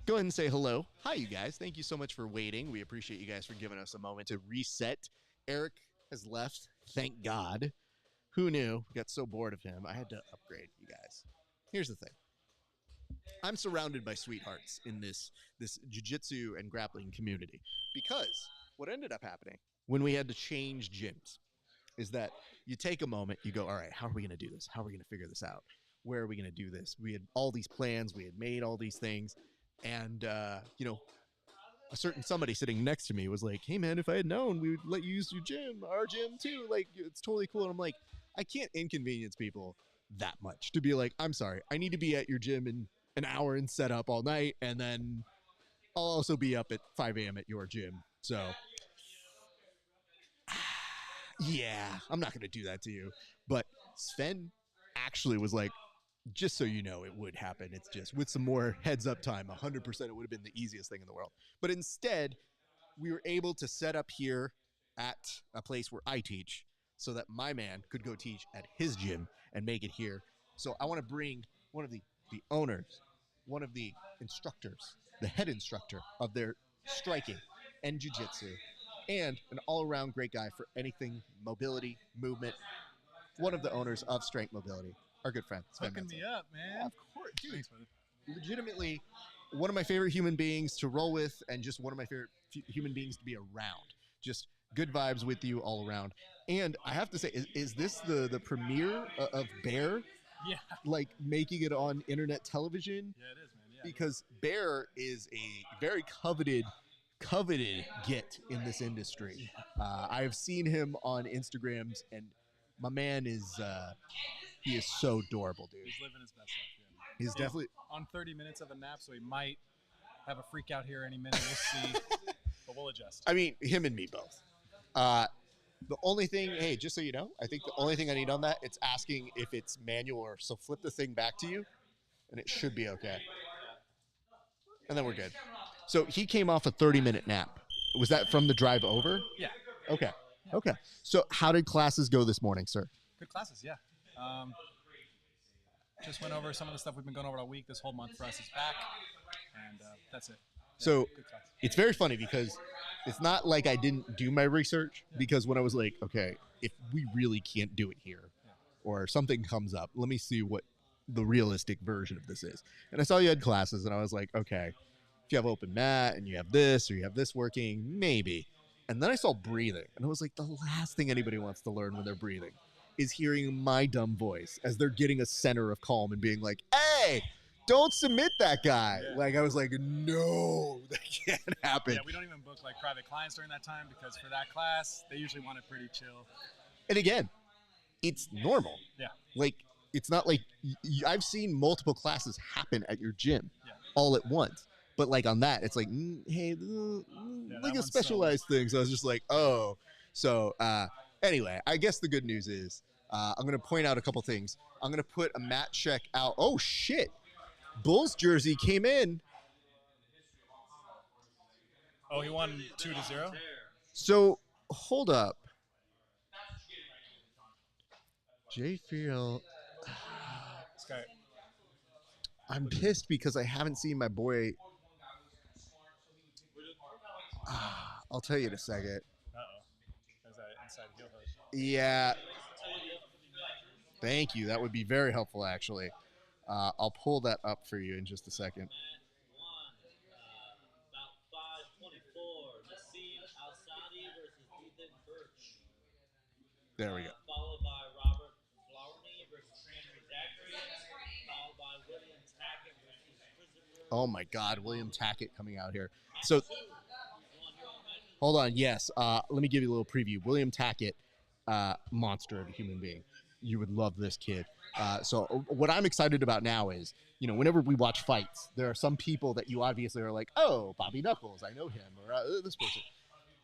Go ahead and say hello. Hi, you guys. Thank you so much for waiting. We appreciate you guys for giving us a moment to reset. Eric has left. Thank God. Who knew? Got so bored of him. I had to upgrade you guys. Here's the thing. I'm surrounded by sweethearts in this jiu-jitsu and grappling community because what ended up happening when we had to change gyms is that you take a moment, you go, all right, how are we going to do this? How are we going to figure this out? Where are we going to do this? We had all these plans. We had made all these things. And, you know, a certain somebody sitting next to me was like, hey, man, if I had known, we would let you use your gym, our gym, too. Like, it's totally cool. And I'm like, I can't inconvenience people that much to be like, I'm sorry, I need to be at your gym in an hour and set up all night. And then I'll also be up at 5 a.m. at your gym. So, yeah, I'm not going to do that to you. But Sven actually was like, just so you know, it would happen. It's just with some more heads up time, 100% it would have been the easiest thing in the world. But instead, we were able to set up here at a place where I teach so that my man could go teach at his gym and make it here. So I want to bring one of the owners, one of the instructors, the head instructor of their striking and jiu-jitsu, and an all-around great guy for anything mobility, movement, one of the owners of Strength Mobility. Our good friend.
Hooking me up, man.
Yeah, of course. Dude, thanks, buddy. Legitimately, one of my favorite human beings to roll with and just one of my favorite human beings to be around. Just good vibes with you all around. And I have to say, is this the premiere of Bear?
Yeah.
Like making it on internet television?
Yeah, it is, man. Yeah.
Because Bear is a very coveted get in this industry. Yeah. I've seen him on Instagrams and my man is... he is so adorable, dude.
He's living his best life. Yeah.
He's definitely
on 30 minutes of a nap, so he might have a freak out here any minute. We'll see, but we'll adjust.
I mean, him and me both. The only thing, hey, just so you know, I think the only thing I need on that, it's asking if it's manual or so flip the thing back to you, and it should be okay. And then we're good. So he came off a 30-minute nap. Was that from the drive over?
Yeah.
Okay. Okay. So how did classes go this morning, sir?
Good classes, yeah. Just went over some of the stuff we've been going over all week. This whole month for us is back, and that's it. Yeah,
so it's very funny because it's not like I didn't do my research, because when I was like, okay, if we really can't do it here or something comes up, let me see what the realistic version of this is. And I saw you had classes, and I was like, okay, if you have open mat and you have this or you have this working, maybe. And then I saw breathing, and I was like, the last thing anybody wants to learn when they're breathing is hearing my dumb voice as they're getting a center of calm and being like, hey, don't submit that guy. Yeah. Like, I was like, no, that can't happen.
Yeah, we don't even book like private clients during that time, because for that class, they usually want it pretty chill.
And again, it's normal.
Yeah.
Like, it's not like I've seen multiple classes happen at your gym all at once. But like on that, it's like, hey, like a specialized thing. So I was just like, oh. So anyway, I guess the good news is I'm going to point out a couple things. I'm going to put a mat check out. Oh, shit. Bulls jersey came in.
Oh, he won 2-0?
So hold up. Jay Field.
This guy.
I'm pissed because I haven't seen my boy. I'll tell you in a second.
Uh-oh. There's that inside heel hook.
Yeah. Thank you. That would be very helpful, actually. I'll pull that up for you in just a second. There we go.
Followed by Robert Flowerny versus Henry Zachary. Followed by William Tackett versus Christopher.
Oh my God, William Tackett coming out here. So, hold on. Yes, let me give you a little preview. William Tackett, monster of a human being. You would love this kid. So what I'm excited about now is, whenever we watch fights, there are some people that you obviously are like, oh, Bobby Knuckles, I know him, or this person.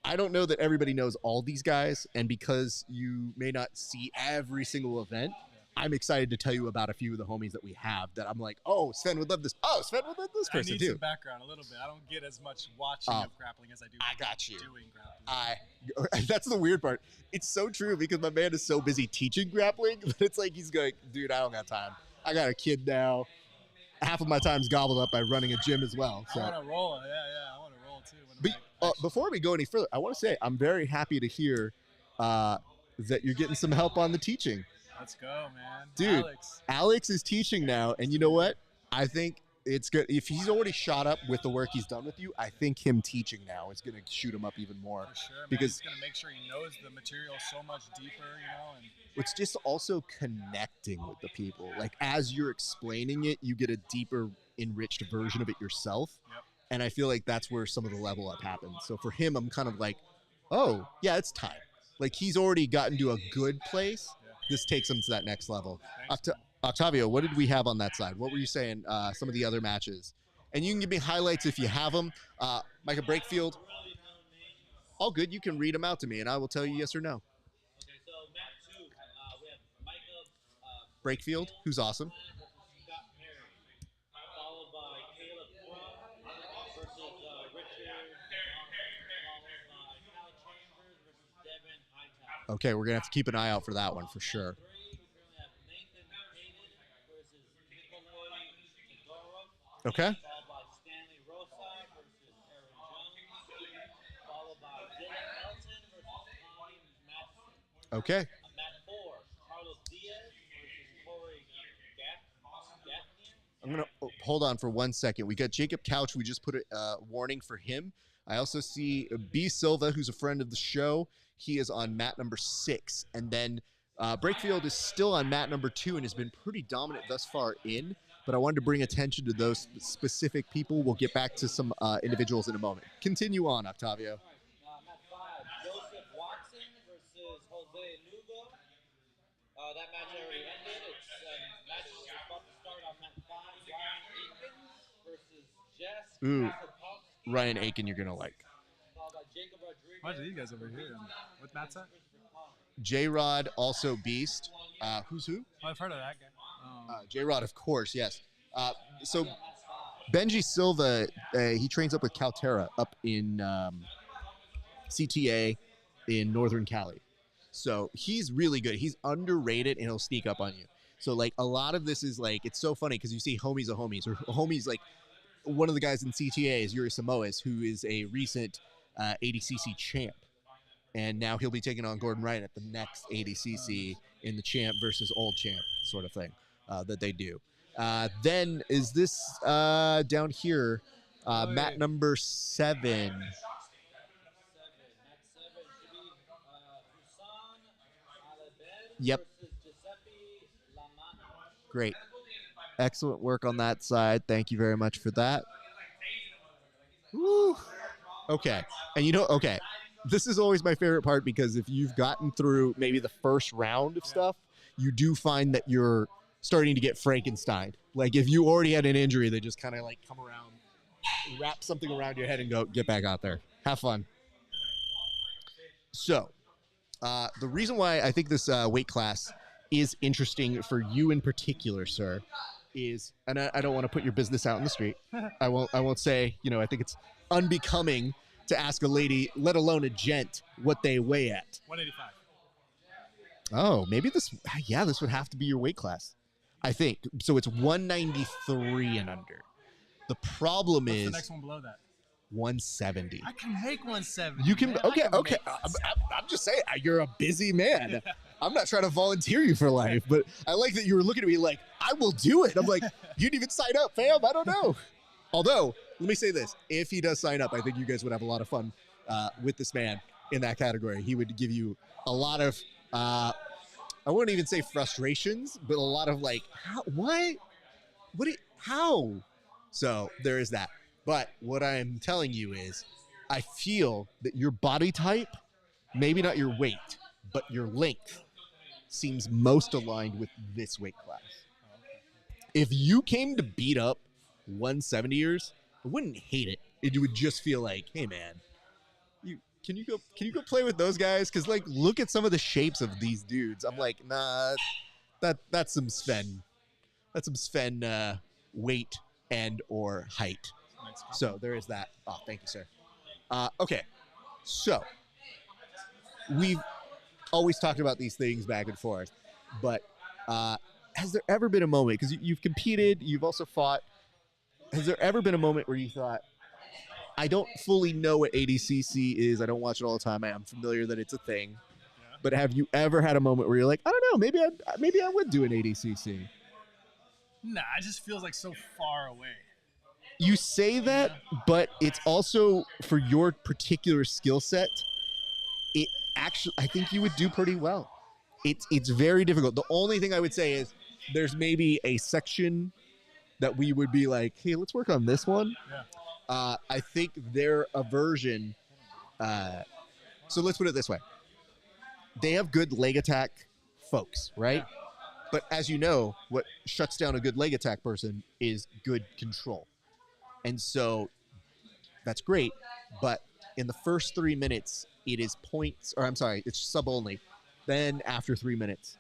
I don't know that everybody knows all these guys, and because you may not see every single event, I'm excited to tell you about a few of the homies that we have that I'm like, oh, Sven would love this. Oh, Sven would love this person too.
I need some background a little bit. I don't get as much watching of grappling as I do doing grappling.
That's the weird part. It's so true because my man is so busy teaching grappling, but it's like he's going, dude, I don't got time. I got a kid now. Half of my time's gobbled up by running a gym as well. So.
I want to roll. Yeah, I want to roll too.
Before we go any further, I want to say I'm very happy to hear that you're getting some help on the teaching.
Let's go, man.
Dude, Alex is teaching now, and you know what? I think it's good. If he's already shot up with the work he's done with you, I think him teaching now is going to shoot him up even more.
For sure, man.
Because
he's going to make sure he knows the material so much deeper, And
it's just also connecting with the people. Like, as you're explaining it, you get a deeper, enriched version of it yourself.
Yep.
And I feel like that's where some of the level up happens. So for him, I'm kind of like, oh, yeah, it's time. Like, he's already gotten to a good place. Yeah. This takes him to that next level. Octavio, what did we have on that side? What were you saying? Some of the other matches. And you can give me highlights if you have them. Micah Brakefield. All good. You can read them out to me, and I will tell you yes or no.
Okay, so match 2, we have Micah
Brakefield, who's awesome.
Followed by Caleb versus Richard.
Okay, we're going to have to keep an eye out for that one for sure. Okay.
Followed by Stanley Rosa versus Aaron Jones. Followed by Dylan Elton versus Tommy Madison.
Okay.
Match 4, Carlos Diaz versus Corey Gaffney.
I'm going to hold on for 1 second. We got Jacob Couch. We just put a warning for him. I also see B. Silva, who's a friend of the show. He is on mat number 6. And then Brakefield is still on mat number 2 and has been pretty dominant thus far in. But I wanted to bring attention to those specific people. We'll get back to some individuals in a moment. Continue on, Octavio.
Match 5, Joseph Watson versus Jose Lugo. That match already ended. It's match is about to start on match 5. Ryan Aiken versus Jess.
Ooh, Ryan Aiken you're going to like.
Followed by Jacob Rodriguez
Watch these guys over here. What Matt's at?
J-Rod, also beast. Who's who?
Oh, I've heard of that guy.
J-Rod, of course, yes. So Benji Silva, he trains up with Caltera up in CTA in Northern Cali. So he's really good. He's underrated, and he'll sneak up on you. So, like, a lot of this is, like, it's so funny because you see homies of homies, or homies, like, one of the guys in CTA is Yuri Samoas, who is a recent ADCC champ. And now he'll be taking on Gordon Wright at the next ADCC in the champ versus old champ sort of thing that they do. Then is this down here, mat number 7. Yep. Great. Excellent work on that side. Thank you very much for that. Woo. Okay. And okay. This is always my favorite part because if you've gotten through maybe the first round of stuff, you do find that you're starting to get Frankenstein. Like if you already had an injury, they just kind of like come around, wrap something around your head and go, get back out there. Have fun. So the reason why I think this weight class is interesting for you in particular, sir, is, and I don't want to put your business out in the street. I won't say, I think it's unbecoming to ask a lady, let alone a gent, what they weigh at.
185.
Oh, maybe this would have to be your weight class. I think. So it's 193 and under. The problem
What's
is
the next one below that?
170.
I can make 170.
You can,
man.
okay. I'm just saying, you're a busy man. I'm not trying to volunteer you for life, but I like that you were looking at me like, I will do it. I'm like, you didn't even sign up, fam. I don't know. Although, let me say this. If he does sign up, I think you guys would have a lot of fun with this man in that category. He would give you a lot of, I wouldn't even say frustrations, but a lot of like, how? So there is that. But what I'm telling you is I feel that your body type, maybe not your weight, but your length seems most aligned with this weight class. If you came to beat up 170ers, I wouldn't hate it. It would just feel like, hey man, can you go play with those guys? Because like, look at some of the shapes of these dudes. I'm like, nah, that's some Sven. That's some Sven weight and or height. So there is that. Oh, thank you, sir. Okay, so we've always talked about these things back and forth, but has there ever been a moment, because you've competed, you've also fought, has there ever been a moment where you thought, I don't fully know what ADCC is, I don't watch it all the time, I'm familiar that it's a thing, but have you ever had a moment where you're like, I don't know, maybe I would do an ADCC?
Nah, it just feels like so far away.
You say that, but it's also for your particular skill set. It actually, I think you would do pretty well. It's very difficult. The only thing I would say is there's maybe a section that we would be like, hey, let's work on this one.
Yeah.
I think their aversion. So let's put it this way: they have good leg attack folks, right? Yeah. But as you know, what shuts down a good leg attack person is good control. And so that's great, but in the first 3 minutes, it is points, or I'm sorry, it's sub only. Then after 3 minutes,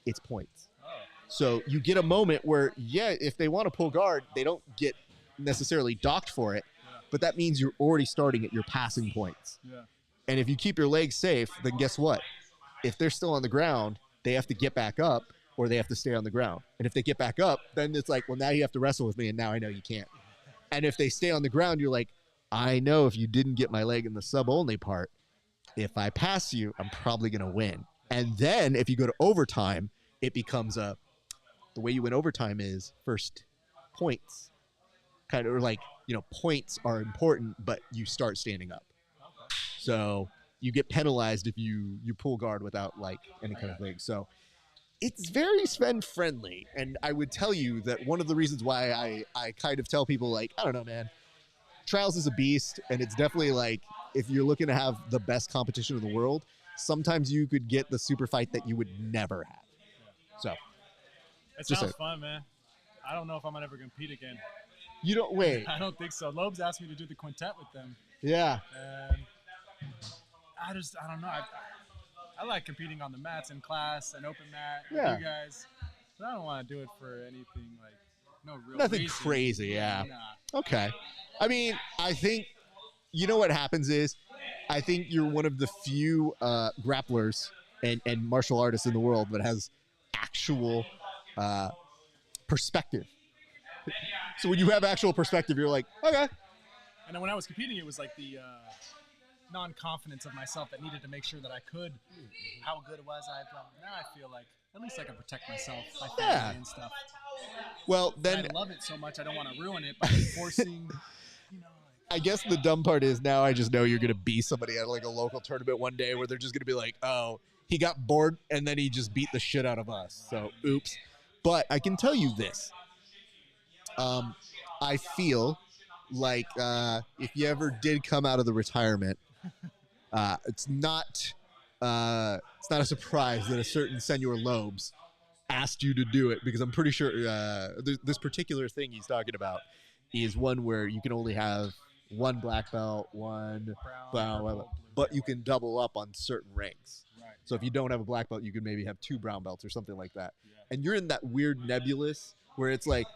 it's points. Oh. So you get a moment where, if they want to pull guard, they don't get necessarily docked for it, but that means you're already starting at your passing points.
Yeah.
And if you keep your legs safe, then guess what? If they're still on the ground, they have to get back up or they have to stay on the ground. And if they get back up, then it's like, well, now you have to wrestle with me, and now I know you can't. And if they stay on the ground, you're like, I know if you didn't get my leg in the sub-only part, if I pass you, I'm probably going to win. And then if you go to overtime, it becomes the way you win overtime is first points. Kind of like, points are important, but you start standing up. So you get penalized if you pull guard without like any kind of thing. So it's very Sven friendly. And I would tell you that one of the reasons why I kind of tell people like, I don't know, man, Trials is a beast. And it's definitely like, if you're looking to have the best competition in the world, sometimes you could get the super fight that you would never have. So
it sounds fun, man. I don't know if I'm ever going to compete again.
You don't wait.
I don't think so. Lobes asked me to do the quintet with them.
Yeah.
And I don't know. I like competing on the mats in class and open mat with
Yeah.
you guys. But I don't want to do it for anything like no real
Nothing
reason.
crazy, yeah.
Nah.
Okay. I mean, I think, you know what happens is, I think you're one of the few grapplers and martial artists in the world that has actual perspective. So when you have actual perspective, you're like, okay.
And then when I was competing, it was like the non-confidence of myself that needed to make sure that I could, how good was I? Now I feel like at least I can protect myself, my family and stuff.
Well, then
I love it so much, I don't want to ruin it by forcing,
I guess the dumb part is now I just know you're going to be somebody at like a local tournament one day where they're just going to be like, oh, he got bored and then he just beat the shit out of us. So, oops. But I can tell you this. I feel like if you ever did come out of the retirement, it's not a surprise that a certain Senor Lobes asked you to do it, because I'm pretty sure this particular thing he's talking about is one where you can only have one black belt, one brown belt, but you can double up on certain ranks.
Right.
So if you don't have a black belt, you can maybe have two brown belts or something like that. Yeah. And you're in that weird nebulous where it's like,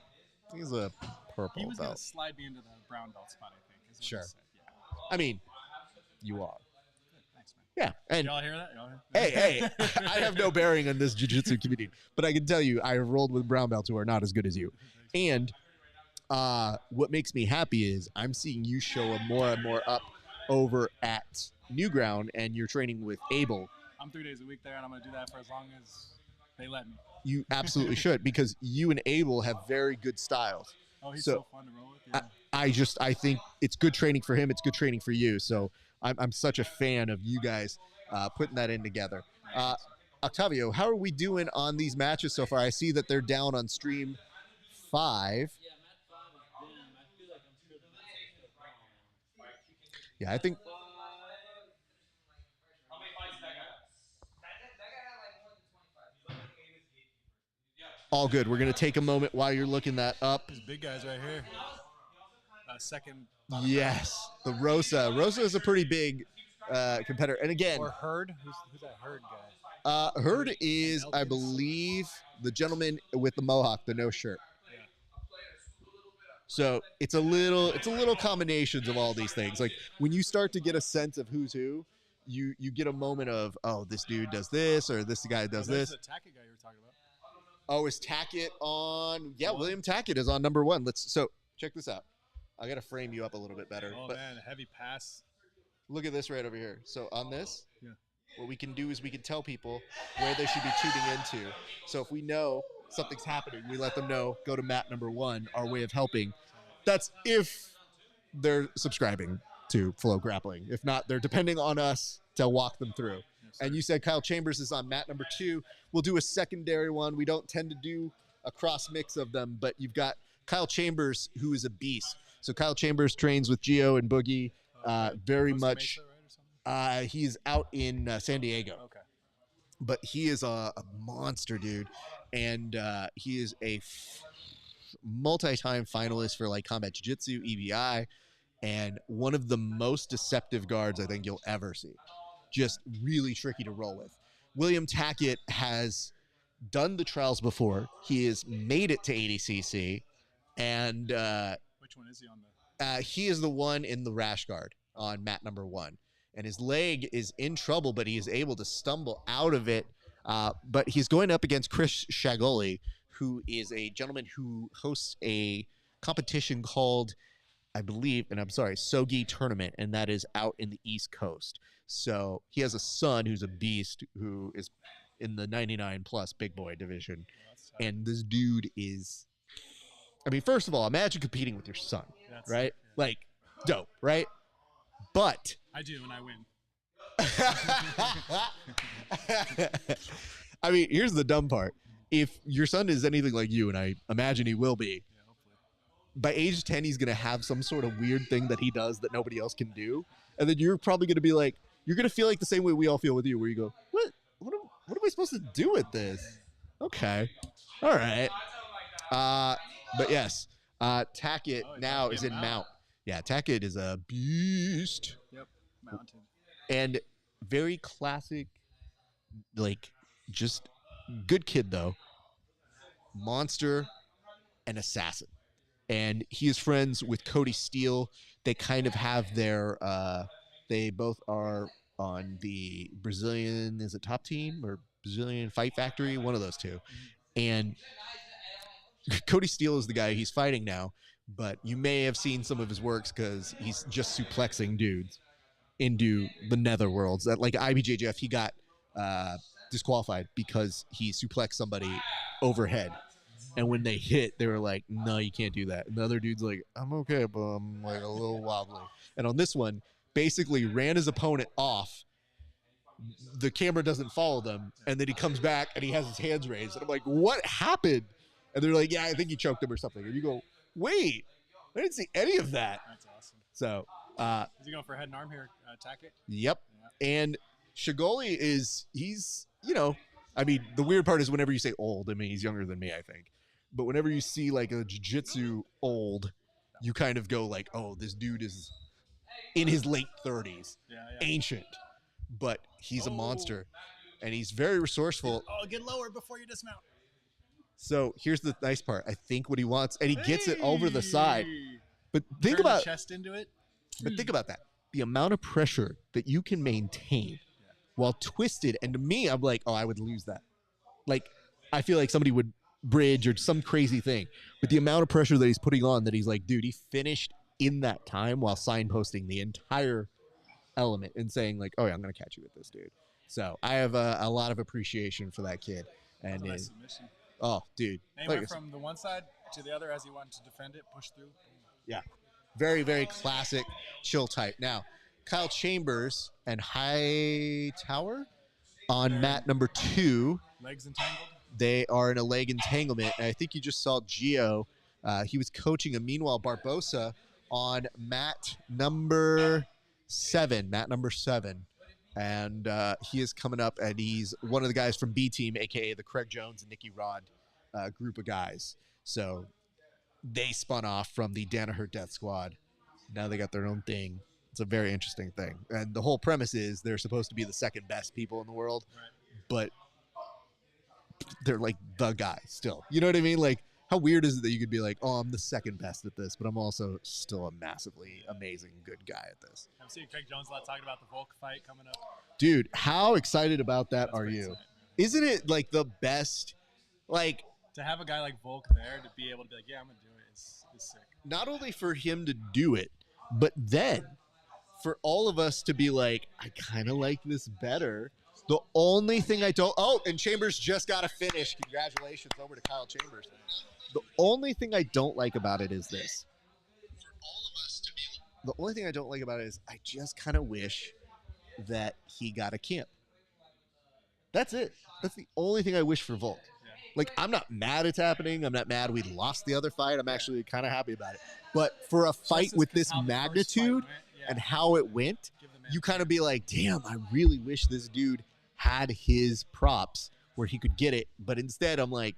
he's a purple
He was going to
belt.
slide me into the brown belt spot, I think. Is what
Sure.
he said. Yeah.
I mean, you are.
Good. Thanks, man.
Yeah. And
Y'all hear that? Y'all hear?
hey, I have no bearing on this jiu-jitsu community, but I can tell you I have rolled with brown belts who are not as good as you. And what makes me happy is I'm seeing you show up more and more up over at Newground, and you're training with Abel.
I'm 3 days a week there, and I'm going to do that for as long as they let me.
You absolutely should, because you and Abel have very good styles.
Oh, he's so fun to roll with. Yeah.
I think it's good training for him. It's good training for you. So I'm such a fan of you guys putting that in together. Octavio, how are we doing on these matches so far? I see that they're down on stream 5.
Yeah, match 5 is dim. I feel like I'm still the match.
Yeah, I think.
How many fights did that guy have? That guy had like more than 25.
All good. We're going to take a moment while you're looking that up.
These big guys right here. Second.
Yes, the Rosa. Rosa is a pretty big competitor. And again,
Or Hurd. Who's that Hurd guy?
Hurd is, I believe, the gentleman with the mohawk, the no shirt.
Yeah.
So it's a little combinations of all these things. Like when you start to get a sense of who's who, you get a moment of, oh, this dude does this, or this guy does this.
The Tackett guy you were talking about.
Oh, is Tackett on? Yeah, William Tackett is on number 1. So check this out. I got to frame you up a little bit better.
Oh, man, heavy pass.
Look at this right over here. So on this,
Yeah.
what we can do is we can tell people where they should be tuning into. So if we know something's happening, we let them know, go to mat number 1, our way of helping. That's if they're subscribing to Flow Grappling. If not, they're depending on us to walk them through. Yes, and you said Kyle Chambers is on mat number 2. We'll do a secondary one. We don't tend to do a cross mix of them, but you've got Kyle Chambers, who is a beast. So Kyle Chambers trains with Gio and Boogie very much.
Mesa, right, or something?
He's out in San Diego.
Okay.
But he is a monster, dude. And he is a multi-time finalist for like Combat Jiu-Jitsu, EBI, and one of the most deceptive guards I think you'll ever see. Just really tricky to roll with. William Tackett has done the trials before. He has made it to ADCC. And
which one is he on the?
he is the one in the rash guard on mat number 1. And his leg is in trouble, but he is able to stumble out of it. But he's going up against Chris Shagoli, who is a gentleman who hosts a competition called, I believe, and I'm sorry, Sogi Tournament, and that is out in the East Coast. So he has a son who's a beast, who is in the 99 plus big boy division. And this dude is, I mean, first of all, imagine competing with your son, right? Yeah. Like, dope, right? But
I do, and I win.
I mean, here's the dumb part. If your son is anything like you, and I imagine he will be, by age 10, he's going to have some sort of weird thing that he does that nobody else can do. And then you're probably going to be like, you're going to feel like the same way we all feel with you, where you go, what am I supposed to do with this? Okay. All right. But yes, Tackett now is in Mount. Yeah, Tackett is a beast.
Yep, mountain.
And very classic, like just good kid though. Monster and assassin. And he is friends with Cody Steele. They kind of have their they both are on the Brazilian, is it Top Team or Brazilian Fight Factory? One of those two. And Cody Steele is the guy he's fighting now, but you may have seen some of his works because he's just suplexing dudes into the netherworlds. That like IBJJF, he got disqualified because he suplexed somebody overhead. And when they hit, they were like, no, you can't do that. And the other dude's like, I'm okay, but I'm like a little wobbly. And on this one, basically ran his opponent off. The camera doesn't follow them. And then he comes back and he has his hands raised. And I'm like, what happened? And they're like, yeah, I think he choked him or something. And you go, wait, I didn't see any of that.
That's awesome.
So,
is he going for head and arm here? Attack it?
Yep.
Yeah.
And Shigoli he's, you know, I mean, the weird part is whenever you say old, I mean, he's younger than me, I think. But whenever you see like a jiu-jitsu old, you kind of go like, oh, this dude is in his late 30s, ancient, but he's a monster, and he's very resourceful.
Get lower before you dismount.
So here's the nice part. I think what he wants, and he gets it over the side. But think about
chest into it.
But think about that. The amount of pressure that you can maintain while twisted, and to me, I'm like, oh, I would lose that. Like, I feel like somebody would bridge or some crazy thing. But the amount of pressure that he's putting on, that he's like, dude, he finished in that time while signposting the entire element and saying like, oh yeah, I'm gonna catch you with this, dude. So I have a lot of appreciation for that kid. And
nice submission.
Oh, dude.
He went from the one side to the other as he wanted to defend it, push through.
Yeah. Very, very classic chill type. Now, Kyle Chambers and Hightower on mat number 2.
Legs entangled.
They are in a leg entanglement. And I think you just saw Gio. He was coaching a Meanwhile Barbosa on mat number 7. Mat number 7. And he is coming up, and he's one of the guys from B Team, a.k.a. the Craig Jones and Nicky Rod group of guys. So they spun off from the Danaher Death Squad. Now they got their own thing. It's a very interesting thing. And the whole premise is they're supposed to be the second best people in the world, but they're like the guy still. You know what I mean? Like, how weird is it that you could be like, oh, I'm the second best at this, but I'm also still a massively amazing good guy at this.
I'm seeing Craig Jones a lot talking about the Volk fight coming up.
Dude, how excited about that
That's
are you?
exciting.
Isn't it like the best? Like,
to have a guy like Volk there to be able to be like, yeah, I'm gonna do it is sick.
Not only for him to do it, but then for all of us to be like, I kind of like this better. The only thing I don't, and Chambers just got a finish. Congratulations over to Kyle Chambers. The only thing I don't like about it is this. The only thing I don't like about it is I just kind of wish that he got a camp. That's it. That's the only thing I wish for Volk. Like, I'm not mad it's happening. I'm not mad we lost the other fight. I'm actually kind of happy about it. But for a fight with this magnitude and how it went, you kind of be like, damn, I really wish this dude had his props where he could get it. But instead, I'm like,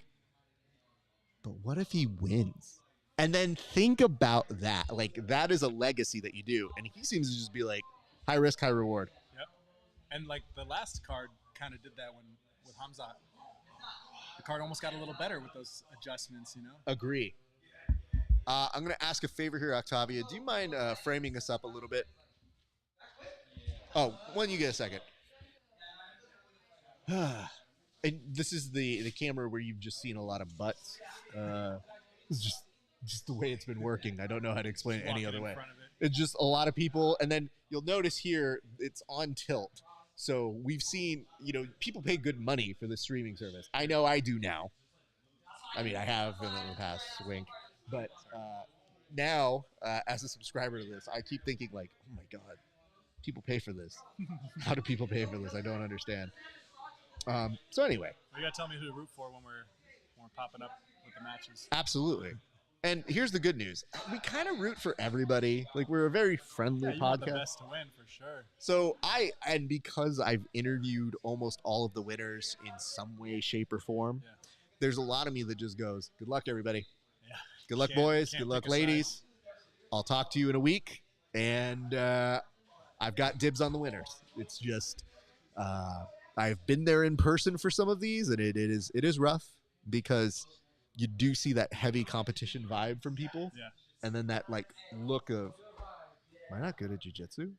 but what if he wins? And then think about that. Like, that is a legacy that you do. And he seems to just be like, high risk, high reward.
Yep. And like the last card kind of did that with Hamzat. The card almost got a little better with those adjustments, you know?
Agree. I'm going to ask a favor here, Octavia. Do you mind framing us up a little bit? Oh, when you get a second. And this is the camera where you've just seen a lot of butts. It's just the way it's been working. I don't know how to explain it any other way. It's just a lot of people. And then you'll notice here, it's on tilt. So we've seen, people pay good money for the streaming service. I know I do now. I mean, I have in the past, wink. But now, as a subscriber to this, I keep thinking like, oh my God, people pay for this. How do people pay for this? I don't understand. So anyway.
You got to tell me who to root for when we're popping up with the matches.
Absolutely. And here's the good news. We kind of root for everybody. Like, we're a very friendly
you
podcast.
Want the best to win, for sure.
So because I've interviewed almost all of the winners in some way, shape, or form, there's a lot of me that just goes, good luck, everybody.
Yeah.
Good luck, boys. Good luck, ladies. I'll talk to you in a week. And I've got dibs on the winners. It's just, I've been there in person for some of these, and it is rough because you do see that heavy competition vibe from people, and then that like look of, am I not good at jiu-jitsu?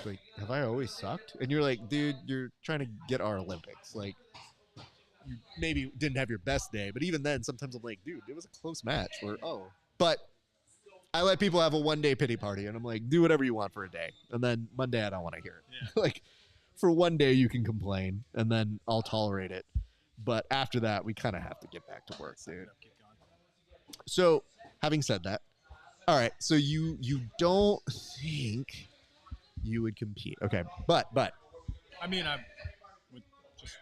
Like, have I always sucked? And you're like, dude, you're trying to get our Olympics. Like, you maybe didn't have your best day, but even then, sometimes I'm like, dude, it was a close match. But I let people have a one-day pity party, and I'm like, do whatever you want for a day, and then Monday I don't want to hear it. Like, for one day you can complain, and then I'll tolerate it. But after that, we kind of have to get back to work, dude. So, having said that, all right. So you don't think you would compete? Okay, but
I mean, I would just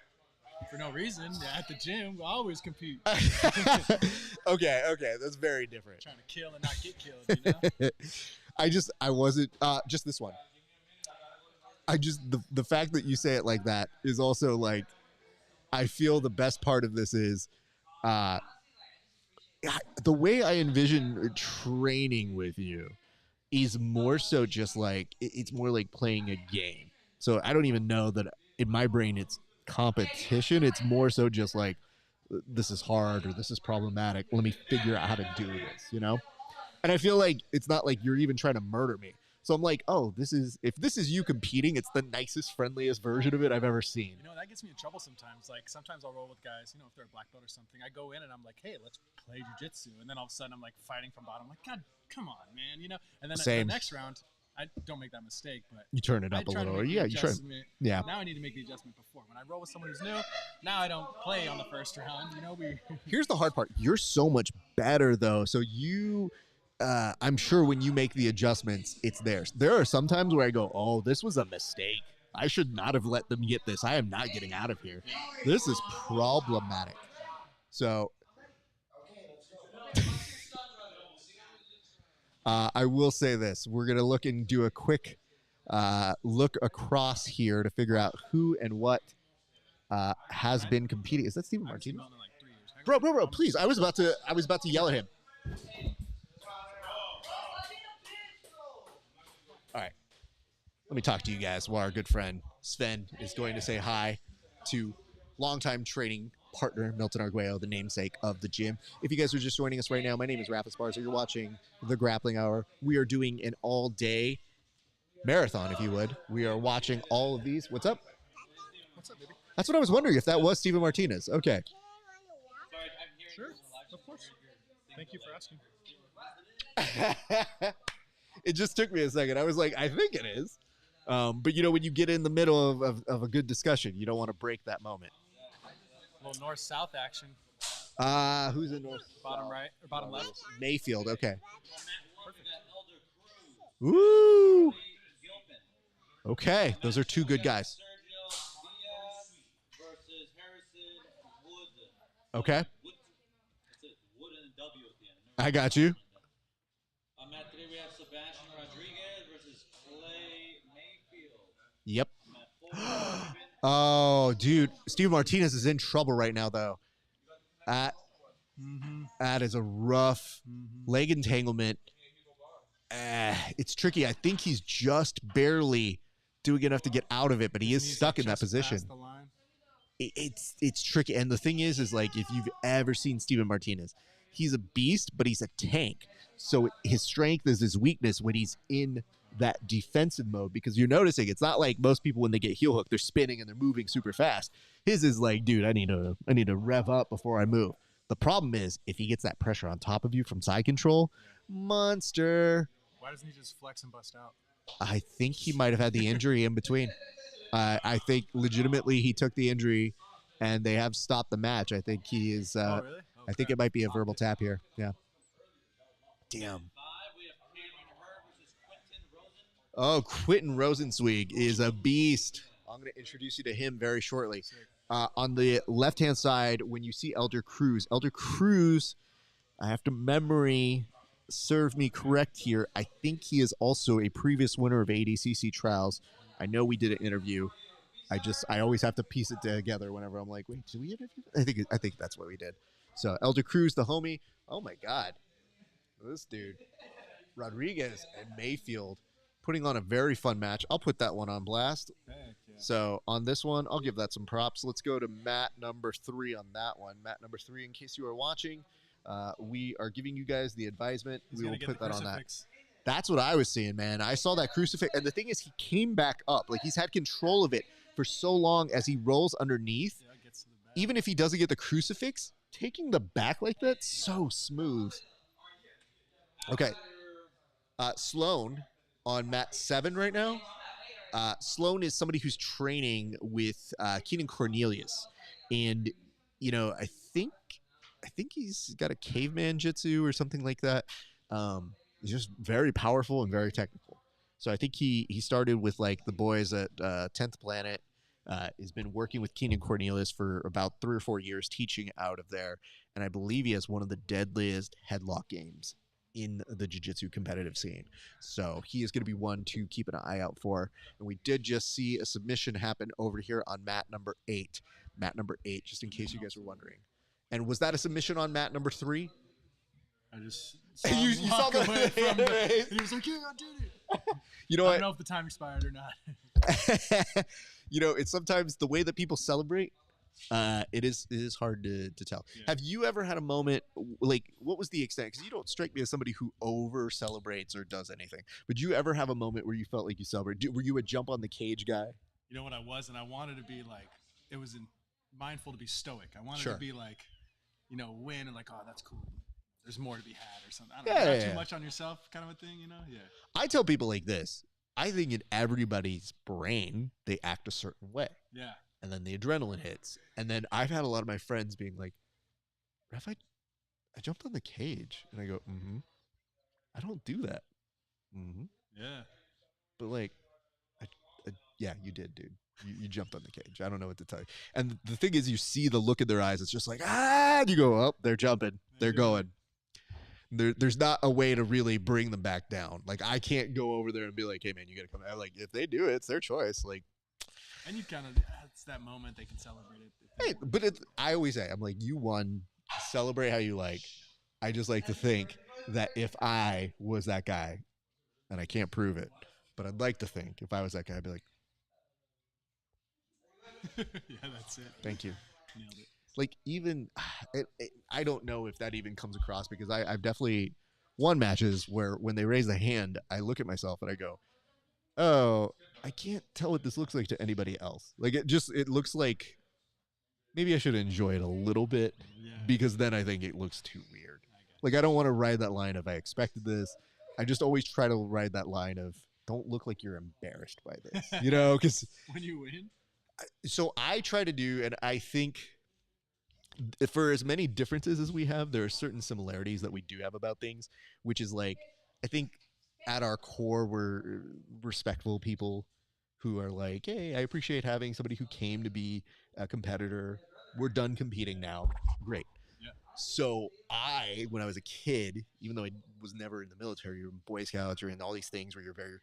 for no reason at the gym. I always compete.
okay, that's very different.
Trying to kill and not get killed. You know?
I wasn't just this one. The fact that you say it like that is also like, I feel the best part of this is the way I envision training with you is more so just like, it's more like playing a game. So I don't even know that in my brain it's competition. It's more so just like, this is hard or this is problematic. Let me figure out how to do this, you know? And I feel like it's not like you're even trying to murder me. So I'm like, oh, if this is you competing, it's the nicest, friendliest version of it I've ever seen.
You know, that gets me in trouble sometimes. Like, sometimes I'll roll with guys, you know, if they're a black belt or something. I go in and I'm like, hey, let's play jiu-jitsu. And then all of a sudden I'm like fighting from bottom. I'm like, God, come on, man, you know? And then the next round, I don't make that mistake, but
you turn it up a little. Yeah, you try. Yeah.
Now I need to make the adjustment before. When I roll with someone who's new, now I don't play on the first round. You know,
Here's the hard part. You're so much better though. So I'm sure when you make the adjustments, it's theirs. There are some times where I go, oh, this was a mistake. I should not have let them get this. I am not getting out of here. This is problematic. So I will say this. We're going to look and do a quick look across here to figure out who and what has been competing. Is that Steven Martinez? Bro, please. I was about to yell at him. All right. Let me talk to you guys while our good friend Sven is going to say hi to longtime training partner Milton Arguello, the namesake of the gym. If you guys are just joining us right now, my name is Rafa Esparza. You're watching the Grappling Hour. We are doing an all-day marathon, if you would. We are watching all of these. What's up?
What's up, baby?
That's what I was wondering, if that was Steven Martinez. Okay.
Sure, of course. Thank you for asking.
It just took me a second. I was like, I think it is. But, you know, when you get in the middle of a good discussion, you don't want to break that moment.
A little north-south action.
Who's in north?
Bottom right or bottom left?
Mayfield, okay.
Perfect.
Woo! Okay, those are two good guys. Okay. I got you.
Mat 3, we have Sebastian Rodriguez versus Clay Mayfield.
Yep. Oh, dude. Steve Martinez is in trouble right now, though. That is a rough leg entanglement. It's tricky. I think he's just barely doing enough to get out of it, but he is stuck in that position. It's tricky. And the thing is like, if you've ever seen Steven Martinez, he's a beast, but he's a tank. So his strength is his weakness when he's in that defensive mode, because you're noticing it's not like most people when they get heel hooked, they're spinning and they're moving super fast. His is like, dude, I need to rev up before I move. The problem is if he gets that pressure on top of you from side control, monster.
Why doesn't he just flex and bust out?
I think he might have had the injury in between. I think legitimately he took the injury and they have stopped the match. I think he is.
Oh, really? Okay.
I think it might be a verbal tap here. Yeah. Damn. Oh, Quentin Rosenzweig is a beast. I'm going to introduce you to him very shortly. On the left-hand side, when you see Elder Cruz, I have to memory serve me correct here. I think he is also a previous winner of ADCC trials. I know we did an interview. I always have to piece it together whenever I'm like, wait, did we interview? I think that's what we did. So Elder Cruz, the homie. Oh my God, this dude, Rodriguez and Mayfield, putting on a very fun match. I'll put that one on blast.
Heck yeah.
So on this one, I'll give that some props. Let's go to mat number 3 on that one. Mat number 3, in case you are watching, we are giving you guys the advisement. We will put that on that. That's what I was seeing, man. I saw that crucifix. And the thing is, he came back up. Like, he's had control of it for so long as he rolls underneath. Even if he doesn't get the crucifix, taking the back like that, so smooth. Okay. Sloan on mat 7 right now. Sloan is somebody who's training with Keenan Cornelius. And, you know, I think he's got a caveman jitsu or something like that. He's just very powerful and very technical. So I think he started with like the boys at 10th Planet. He's been working with Keenan Cornelius for about 3 or 4 years, teaching out of there. And I believe he has one of the deadliest headlock games in the jiu-jitsu competitive scene. So he is going to be one to keep an eye out for. And we did just see a submission happen over here on mat number 8. Mat number 8, just in case you guys were wondering. And was that a submission on mat number 3?
I just saw you saw the away from the, he was like, yeah, I did it.
You know,
I don't know if the time expired or not.
You know, it's sometimes the way that people celebrate, it is hard to tell. Yeah. Have you ever had a moment, like, what was the extent? Because you don't strike me as somebody who over celebrates or does anything. But do you ever have a moment where you felt like you celebrate? Were you a jump on the cage guy?
You know what I was, and I wanted to be like, it was mindful to be stoic. I wanted to be like, you know, win and like, oh, that's cool. There's more to be had or something. I don't know, not too much on yourself kind of a thing, you know? Yeah.
I tell people like this. I think in everybody's brain, they act a certain way.
Yeah.
And then the adrenaline hits. And then I've had a lot of my friends being like, Ref, I jumped on the cage. And I go, I don't do that.
Yeah.
But like, yeah, you did, dude. You jumped on the cage. I don't know what to tell you. And the thing is, you see the look in their eyes. It's just like, and you go, oh, they're jumping. They're going. There's not a way to really bring them back down. Like, I can't go over there and be like, hey, man, you got to come out. Like, if they do it, it's their choice. Like,
and you kind of, it's that moment they can celebrate it.
Hey, but I always say, I'm like, you won. Celebrate how you like. I just like to think that if I was that guy, and I can't prove it, but I'd like to think if I was that guy, I'd be like,
yeah, that's it.
Thank you.
Nailed it.
Like, even I don't know if that even comes across, because I've definitely won matches where when they raise the hand, I look at myself and I go, oh, I can't tell what this looks like to anybody else. Like, it looks like maybe I should enjoy it a little bit, because then I think it looks too weird. Like, I don't want to ride that line of I expected this. I just always try to ride that line of don't look like you're embarrassed by this, you know, because
when you win.
So I try to do, and I think for as many differences as we have, there are certain similarities that we do have about things, which is like, I think at our core, we're respectful people who are like, hey, I appreciate having somebody who came to be a competitor. We're done competing now. Great.
Yeah.
So when I was a kid, even though I was never in the military or in Boy Scouts or in all these things where you're very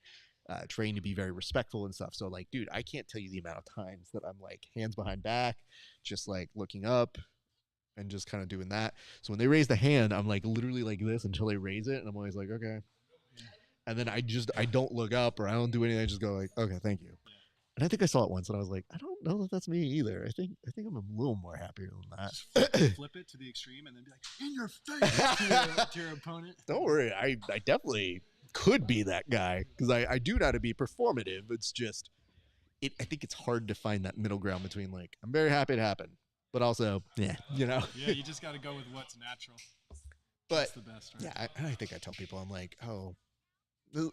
trained to be very respectful and stuff. So like, dude, I can't tell you the amount of times that I'm like hands behind back, just like looking up and just kind of doing that. So when they raise the hand, I'm like literally like this until they raise it. And I'm always like, okay. Yeah. And then I don't look up or I don't do anything. I just go like, okay, thank you. Yeah. And I think I saw it once and I was like, I don't know that that's me either. I think I'm a little more happier than that.
Just flip it to the extreme and then be like, in your face to your opponent.
Don't worry. I definitely could be that guy because I do know how to be performative. It's just, I think it's hard to find that middle ground between like, I'm very happy it happened, but also, yeah, you know.
Yeah, you just got to go with what's natural.
But
that's the best, right?
Yeah, I think I tell people, I'm like, oh,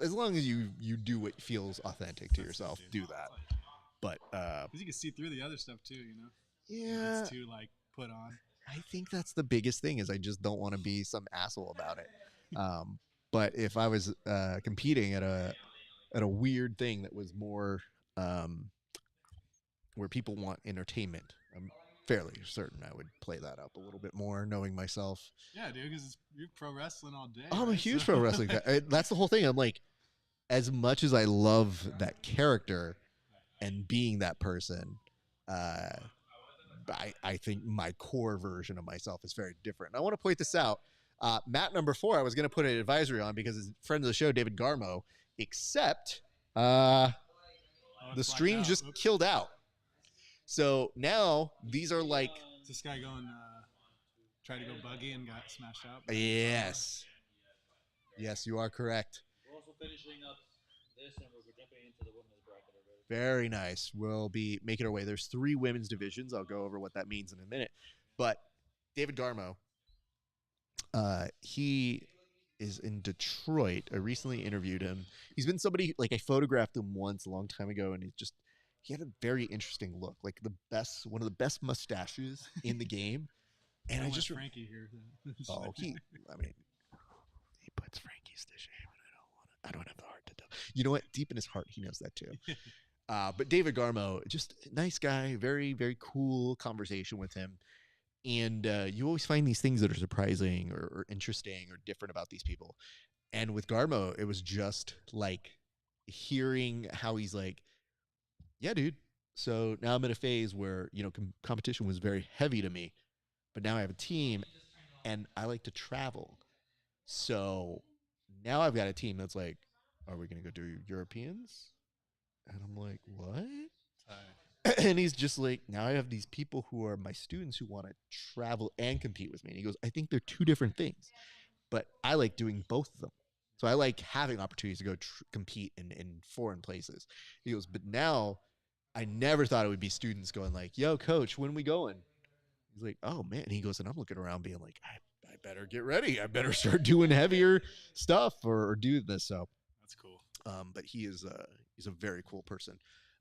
as long as you do what feels authentic to yourself, do that. But
because you can see through the other stuff too, you know.
Yeah,
it's too like put on.
I think that's the biggest thing is I just don't want to be some asshole about it. But if I was competing at a weird thing that was more where people want entertainment, I'm fairly certain I would play that up a little bit more, knowing myself.
Yeah, dude, because you're pro wrestling all day.
I'm a huge pro wrestling guy. That's the whole thing. I'm like, as much as I love that character and being that person, I think my core version of myself is very different. And I want to point this out. Mat number 4, I was going to put an advisory on because his friend of the show, David Garmo, except
oh
the stream just killed out. So now these are like.
Is this guy going try to go buggy and got smashed out?
Yes. Yes, you are correct.
We're also finishing up this, and we're jumping into the women's bracket already.
Very nice. We'll be making our way. There's 3 women's divisions. I'll go over what that means in a minute. But David Garmo, he is in Detroit. I recently interviewed him. He's been somebody, like, I photographed him once a long time ago, and he had a very interesting look, like one of the best mustaches in the game. And I just
Frankie here.
he puts Frankie's to shame, and I don't have the heart to tell. You know what? Deep in his heart, he knows that too. But David Garmo, just a nice guy, very, very cool conversation with him. And you always find these things that are surprising or interesting or different about these people. And with Garmo, it was just like hearing how he's like, yeah, dude. So now I'm in a phase where, competition was very heavy to me, but now I have a team and I like to travel. So now I've got a team that's like, are we going to go do Europeans? And I'm like, what? And he's just like, now I have these people who are my students who want to travel and compete with me. And he goes, I think they're 2 different things, but I like doing both of them. So I like having opportunities to go compete in foreign places. He goes, but now I never thought it would be students going like, yo, coach, when are we going? He's like, oh, man. And he goes, and I'm looking around being like, I better get ready. I better start doing heavier stuff or do this. So
that's cool.
But he's a very cool person.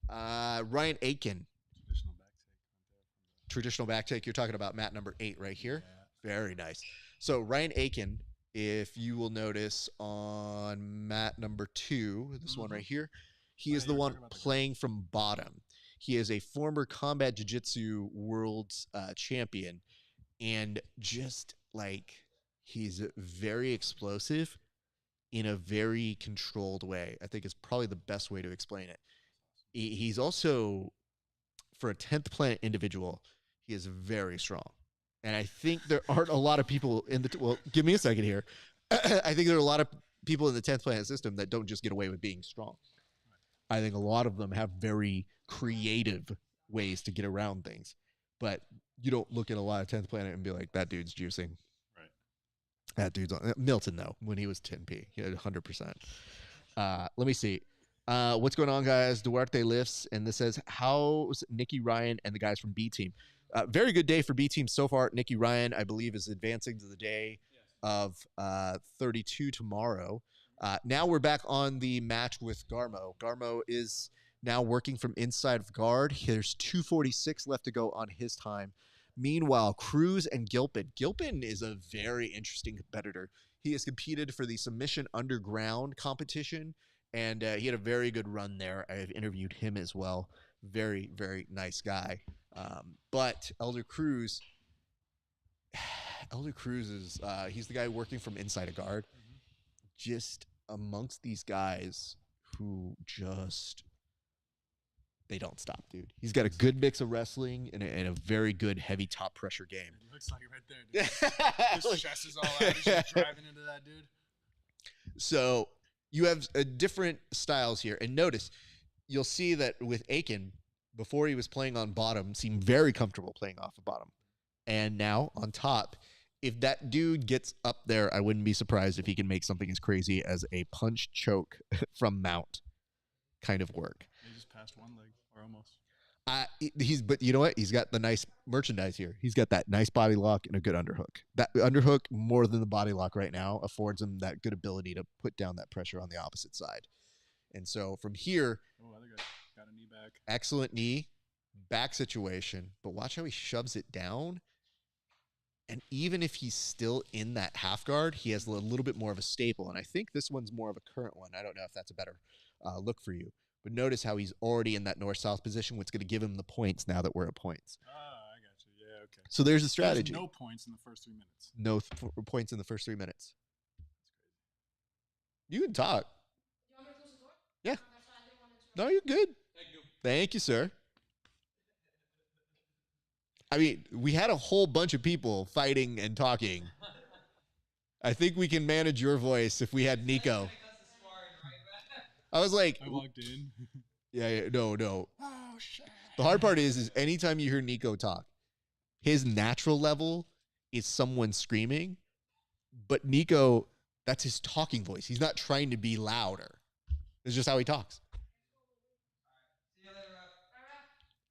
Ryan Aiken. Traditional back take. You're talking about mat number 8 right here. Yeah. Very nice. So Ryan Aiken, if you will notice on mat number 2, this one right here, he is the one playing from bottom. He is a former combat jiu-jitsu world's champion, and just like he's very explosive in a very controlled way. I think is probably the best way to explain it. He's also, for a 10th planet individual, he is very strong. And I think there aren't a lot of people well, give me a second here. I think there are a lot of people in the 10th planet system that don't just get away with being strong. I think a lot of them have very creative ways to get around things. But you don't look at a lot of 10th planet and be like, that dude's juicing.
Right.
That dude's on. Milton, though, when he was 10P, he had 100%. Let me see. What's going on, guys? Duarte lifts, and this says, how's Nikki Ryan and the guys from B Team? Very good day for B Team so far. Nikki Ryan, I believe, is advancing to the day of 32 tomorrow. Now we're back on the match with Garmo. Garmo is now working from inside of guard. There's 2:46 left to go on his time. Meanwhile, Cruz and Gilpin. Gilpin is a very interesting competitor. He has competed for the Submission Underground competition, and he had a very good run there. I've interviewed him as well. Very, very nice guy. But Elder Cruz is he's the guy working from inside a guard. Just amongst these guys who just they don't stop, dude. He's got a good mix of wrestling and a very good heavy top pressure game.
It looks like it right there, dude. His chest is all out. He's just driving into that, dude.
So you have different styles here. And notice, you'll see that with Aiken, before he was playing on bottom, seemed very comfortable playing off of bottom. And now on top, if that dude gets up there, I wouldn't be surprised if he can make something as crazy as a punch choke from mount kind of work.
He just passed one leg, or almost.
But you know what? He's got the nice merchandise here. He's got that nice body lock and a good underhook. That underhook, more than the body lock right now, affords him that good ability to put down that pressure on the opposite side. And so from here,
other guy got a knee back.
Excellent knee, back situation. But watch how he shoves it down. And even if he's still in that half guard, he has a little bit more of a staple. And I think this one's more of a current one. I don't know if that's a better look for you. But notice how he's already in that north-south position, which is going to give him the points now that we're at points.
I got you. Yeah, okay.
So there's a strategy.
There's no points in the first 3 minutes.
No points in the first 3 minutes. That's crazy. You can talk. You want me to close the door? Yeah. No, you're good. Thank you. Thank you, sir. I mean, we had a whole bunch of people fighting and talking. I think we can manage your voice if we had Nico. I was like,
I walked in.
Yeah. No.
Oh shit.
The hard part is anytime you hear Nico talk, his natural level is someone screaming, but Nico, that's his talking voice. He's not trying to be louder. It's just how he talks.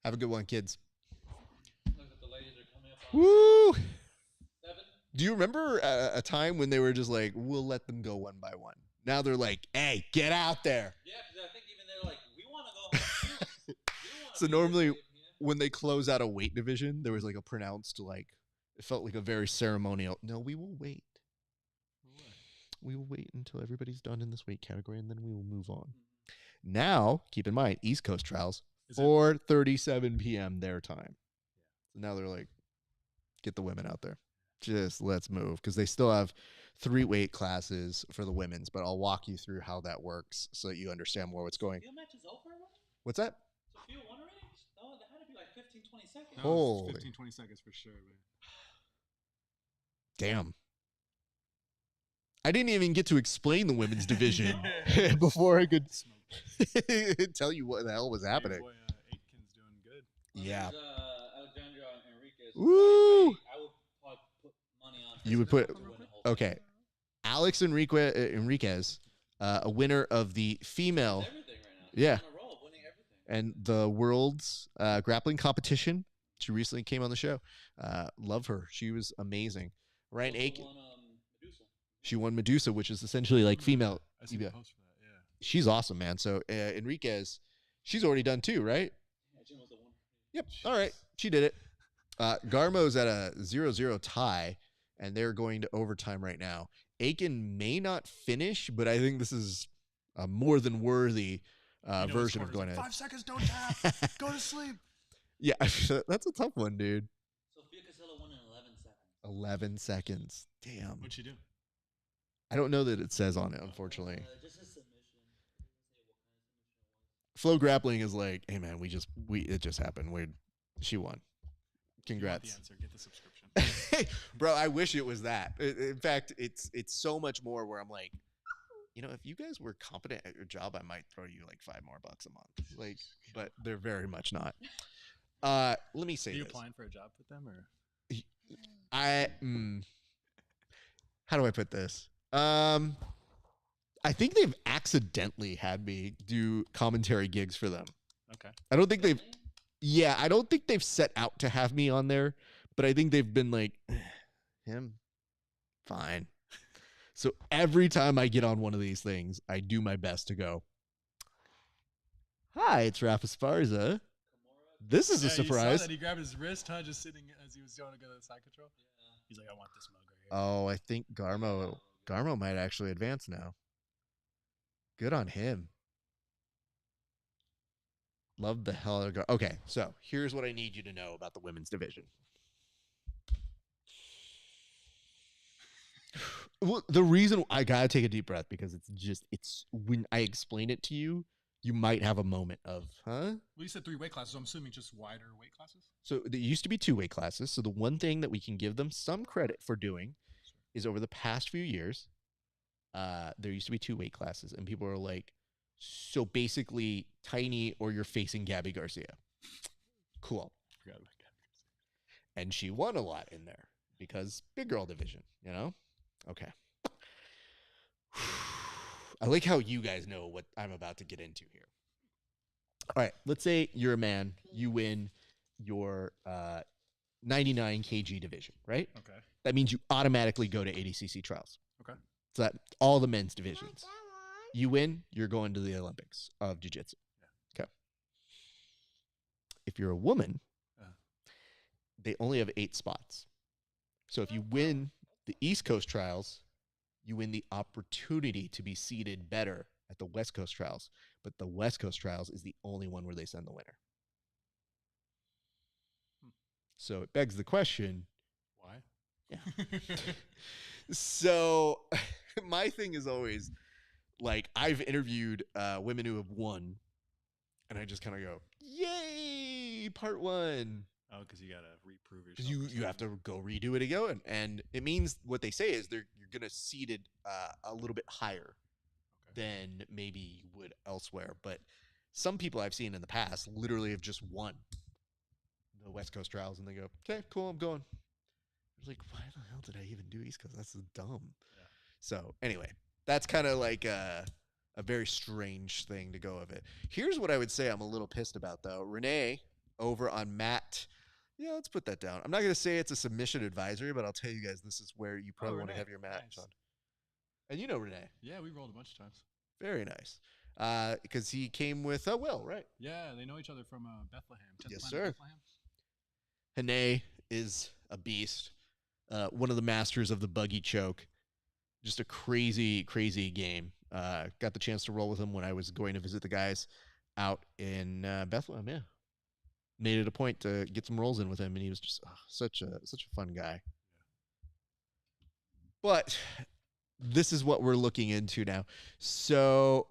Have a good one, kids.
Look at the ladies are coming up.
Woo!
7.
Do you remember a time when they were just like, we'll let them go one by one? Now they're like, hey, get out there.
Yeah, because I think even they're like, we want to go home too.
So normally when they close out a weight division, there was like a pronounced, like, it felt like a very ceremonial, no, we will wait. We will wait until everybody's done in this weight category, and then we will move on. Now, keep in mind, East Coast trials, 4:37 p.m. their time. So now they're like, get the women out there. Just let's move, because they still have 3 weight classes for the women's, but I'll walk you through how that works so that you understand more what's going.
Field match is over already?
What's that?
So field 1 already? No, that had to be like 15, 20 seconds.
No,
Holy.
15, 20 seconds for sure, man.
Damn. I didn't even get to explain the women's division before I could tell you what the hell was happening.
Boy, Aitken's doing good.
Yeah.
Alexandra Enriquez.
Woo!
I would probably put money on her
You would put,
to win the whole
okay.
thing.
Alex Enriquez, a winner of the female,
Everything right now.
Yeah.
On a roll, winning everything.
and the world's grappling competition. She recently came on the show. Love her. She was amazing. Ryan
Also
Aiken.
won, Medusa.
She won Medusa, which is essentially like female.
I see the
Yeah.
post for that, yeah.
She's awesome, man. So Enriquez, she's already done 2, right?
Yeah, Jim was the winner.
Yep. All right. She did it. Garmo's at a 0-0 tie, and they're going to overtime right now. Aiken may not finish, but I think this is a more than worthy version of going
like,
ahead.
5 seconds, don't tap. Go to sleep.
Yeah, that's a tough one, dude.
Sophia Casella won in 11 seconds.
11 seconds. Damn.
What'd she do?
I don't know that it says on it, unfortunately.
Just a submission. It doesn't say what kind of submission it was.
Flow Grappling is like, hey man, it just happened. She won.
If you want the
Congrats.
answer, get the subscription.
Bro, I wish it was that. In fact, it's so much more where I'm like, if you guys were competent at your job, I might throw you like $5 more a month. Like, but they're very much not. Let me say
Are you
this.
applying for a job with them, or?
How do I put this? I think they've accidentally had me do commentary gigs for them.
Okay.
I don't think they've set out to have me on there, but I think they've been like, him, fine. So every time I get on one of these things, I do my best to go, hi, it's Rafa Esparza. This is a
You saw
surprise.
that he grabbed his wrist, huh? Just sitting as he was going to go to the side control. Yeah. He's like, I want this mug right here.
Oh, I think Garmo might actually advance now. Good on him. Love the hell out of Garmo. Okay, so here's what I need you to know about the women's division. Well, the reason I gotta take a deep breath, because it's when I explain it to you, you might have a moment of, huh?
Well, you said 3 weight classes, so I'm assuming just wider weight classes?
So there used to be 2 weight classes. So the one thing that we can give them some credit for doing is over the past few years, there used to be 2 weight classes, and people are like, so basically tiny or you're facing Gabby Garcia. Cool.
Forgot about Gabby Garcia.
And she won a lot in there because big girl division, Okay. I like how you guys know what I'm about to get into here. All right, let's say you're a man, you win your 99 kg division, right?
Okay.
That means you automatically go to ADCC trials.
Okay.
So that all the men's divisions. You win, you're going to the Olympics of jiu-jitsu.
Yeah.
Okay. If you're a woman, they only have 8 spots. So if you win the East Coast trials, you win the opportunity to be seated better at the West Coast trials. But the West Coast trials is the only one where they send the winner. So it begs the question.
Why?
Yeah. So my thing is always, like, I've interviewed women who have won, and I just kind of go, yay, part 1.
Oh, because you got to reprove yourself.
You have to go redo it again. And it means what they say is you're going to seed it a little bit higher than maybe you would elsewhere. But some people I've seen in the past literally have just won the West Coast trials, and they go, okay, cool, I'm going. I was like, why the hell did I even do East Coast? That's so dumb. Yeah. So anyway, that's kind of like a very strange thing to go of it. Here's what I would say I'm a little pissed about, though. Renee over on Matt. Yeah, let's put that down. I'm not going to say it's a submission advisory, but I'll tell you guys this is where you probably want to have your match on. And you know Renee.
Yeah, we rolled a bunch of times.
Very nice. Because he came with Will, right?
Yeah, they know each other from Bethlehem.
Yes, sir. Renee is a beast. One of the masters of the buggy choke. Just a crazy, crazy game. Got the chance to roll with him when I was going to visit the guys out in Bethlehem. Yeah, made it a point to get some rolls in with him, and he was just such a fun guy. But this is what we're looking into now. So,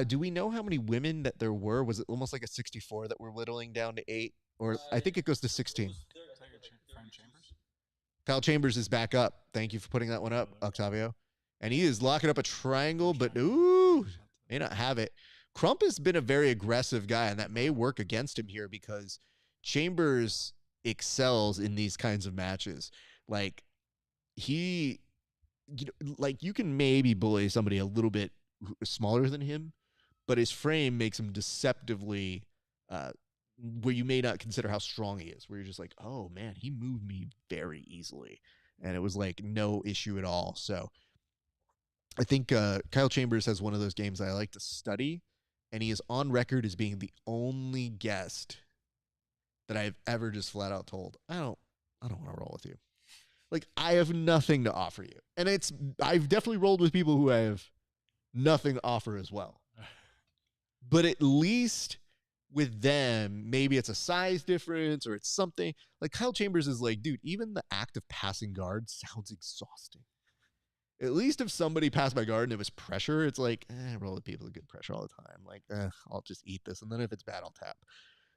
do we know how many women that there were? Was it almost like a 64 that we're whittling down to 8? Or I think it goes to 16. Kyle Chambers is back up. Thank you for putting that one up, Octavio. And he is locking up a triangle, but ooh, may not have it. Crump has been a very aggressive guy, and that may work against him here because Chambers excels in these kinds of matches. Like, you can maybe bully somebody a little bit smaller than him, but his frame makes him deceptively where you may not consider how strong he is, where you're just like, oh man, he moved me very easily. And it was like no issue at all. So I think Kyle Chambers has one of those games I like to study, and he is on record as being the only guest that I've ever just flat out told, I don't want to roll with you. Like, I have nothing to offer you. And I've definitely rolled with people who I have nothing to offer as well. But at least with them, maybe it's a size difference or it's something. Like, Kyle Chambers is like, dude, even the act of passing guard sounds exhausting. At least if somebody passed my guard and it was pressure, it's like, roll with people with good pressure all the time. Like, I'll just eat this. And then if it's bad, I'll tap.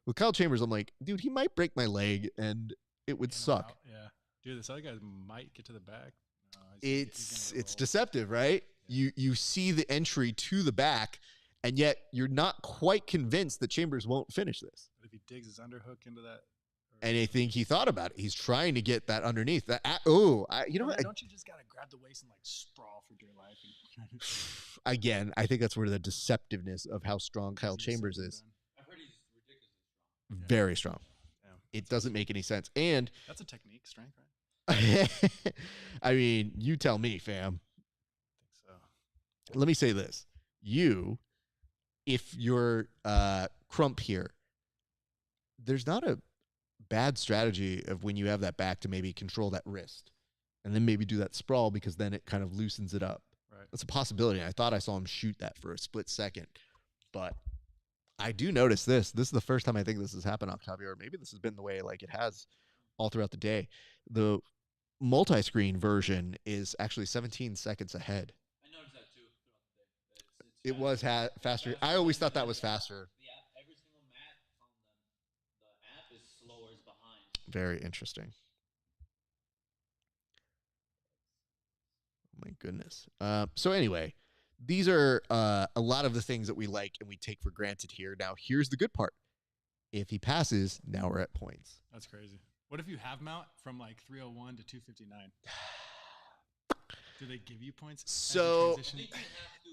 With Kyle Chambers, I'm like, dude, he might break my leg and it would suck.
Yeah. Dude, this other guy might get to the back. No,
it's deceptive, right? Yeah. You see the entry to the back, and yet you're not quite convinced that Chambers won't finish this.
But if he digs his underhook into that.
And I think he thought about it. He's trying to get that underneath. That you know what?
Don't you just gotta grab the waist and like sprawl for dear life?
Again, I think that's where the deceptiveness of how strong Kyle Chambers is.
I've heard he's ridiculously strong.
Very strong. Yeah. It doesn't make any sense. And
that's a technique, strength, right?
I mean, you tell me, fam.
I think so.
Let me say this. If you're Crump here, there's not a bad strategy of when you have that back to maybe control that wrist and then maybe do that sprawl, because then it kind of loosens it up.
Right.
That's a possibility. I thought I saw him shoot that for a split second, but I do notice this. This is the first time I think this has happened, Octavio, or maybe this has been the way like it has all throughout the day. The multi-screen version is actually 17 seconds ahead.
I noticed that too throughout the day.
It was faster. I always thought that was faster.
The app, every single mat on the app is slower, is behind.
Very interesting. Oh my goodness. So anyway, these are a lot of the things that we like and we take for granted here. Now, here's the good part. If he passes, now we're at points.
That's crazy. What if you have mount from like 301 to 259? Do they give you points?
So
I think you have to.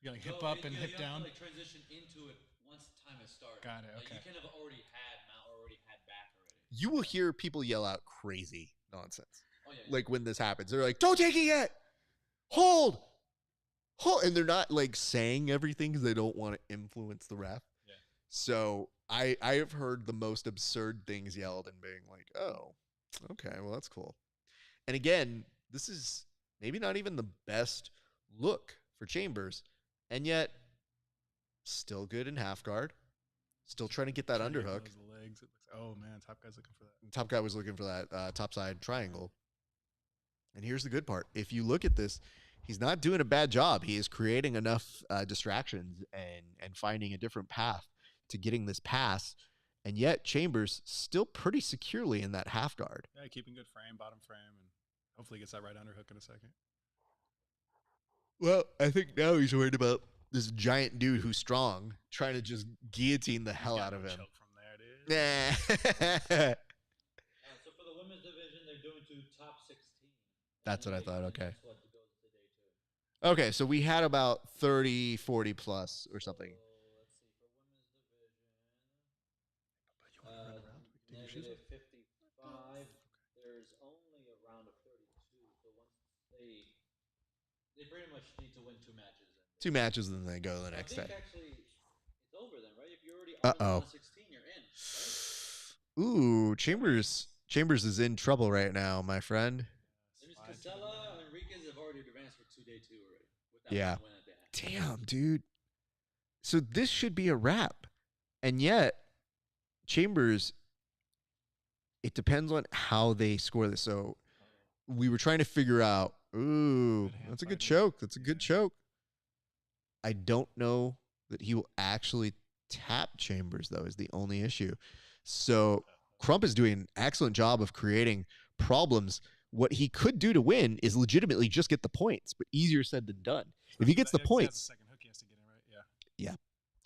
You gotta hip up and hip down.
You have to transition into it once the time has started.
Got it.
Like,
Okay.
you can have already had mount or already had back already.
you will hear people yell out crazy nonsense.
Oh, yeah.
Like when this happens, they're like, "Don't take it yet. Hold." And they're not like saying everything because they don't want to influence the ref.
Yeah.
So I have heard the most absurd things yelled and being like, oh, okay, well, that's cool. And again, this is maybe not even the best look for Chambers, and yet still good in half guard, still trying to get that underhook.
Legs. It looks, oh man, top guy's looking for that.
Top guy was looking for that topside triangle. And here's the good part. If you look at this, he's not doing a bad job. He is creating enough distractions and finding a different path to getting this pass. And yet Chambers still pretty securely in that half guard.
Yeah, keeping good frame, bottom frame, and hopefully gets that right underhook in a second.
Well, I think now he's worried about this giant dude who's strong, trying to just guillotine the hell out of him.
Choke from there, dude.
So for the women's division, they're doing to top 16.
That's what I thought. Okay.
That's what goes to day 2.
Okay, so we had about 30, 40 plus or something.
So let's see. For women's division, negative 55. There's only a round of 32. So once they pretty much need to win 2 matches.
Two matches, and then they go the next
I think
day.
actually it's over then, right? If you're already on the round of 16, you're in. Right?
Ooh, Chambers is in trouble right now, my friend.
There's Casella, Enriquez have already advanced for day 2 already. With that
Yeah.
one win that they had.
Damn, dude. So this should be a wrap. And yet, Chambers, it depends on how they score this. So we were trying to figure out, ooh, that's a good choke. That's a good choke. I don't know that he will actually tap Chambers, though, is the only issue. So Crump is doing an excellent job of creating problems. What he could do to win is legitimately just get the points, but easier said than done. If he gets the points,
second hook he has to get in, right? Yeah.
yeah.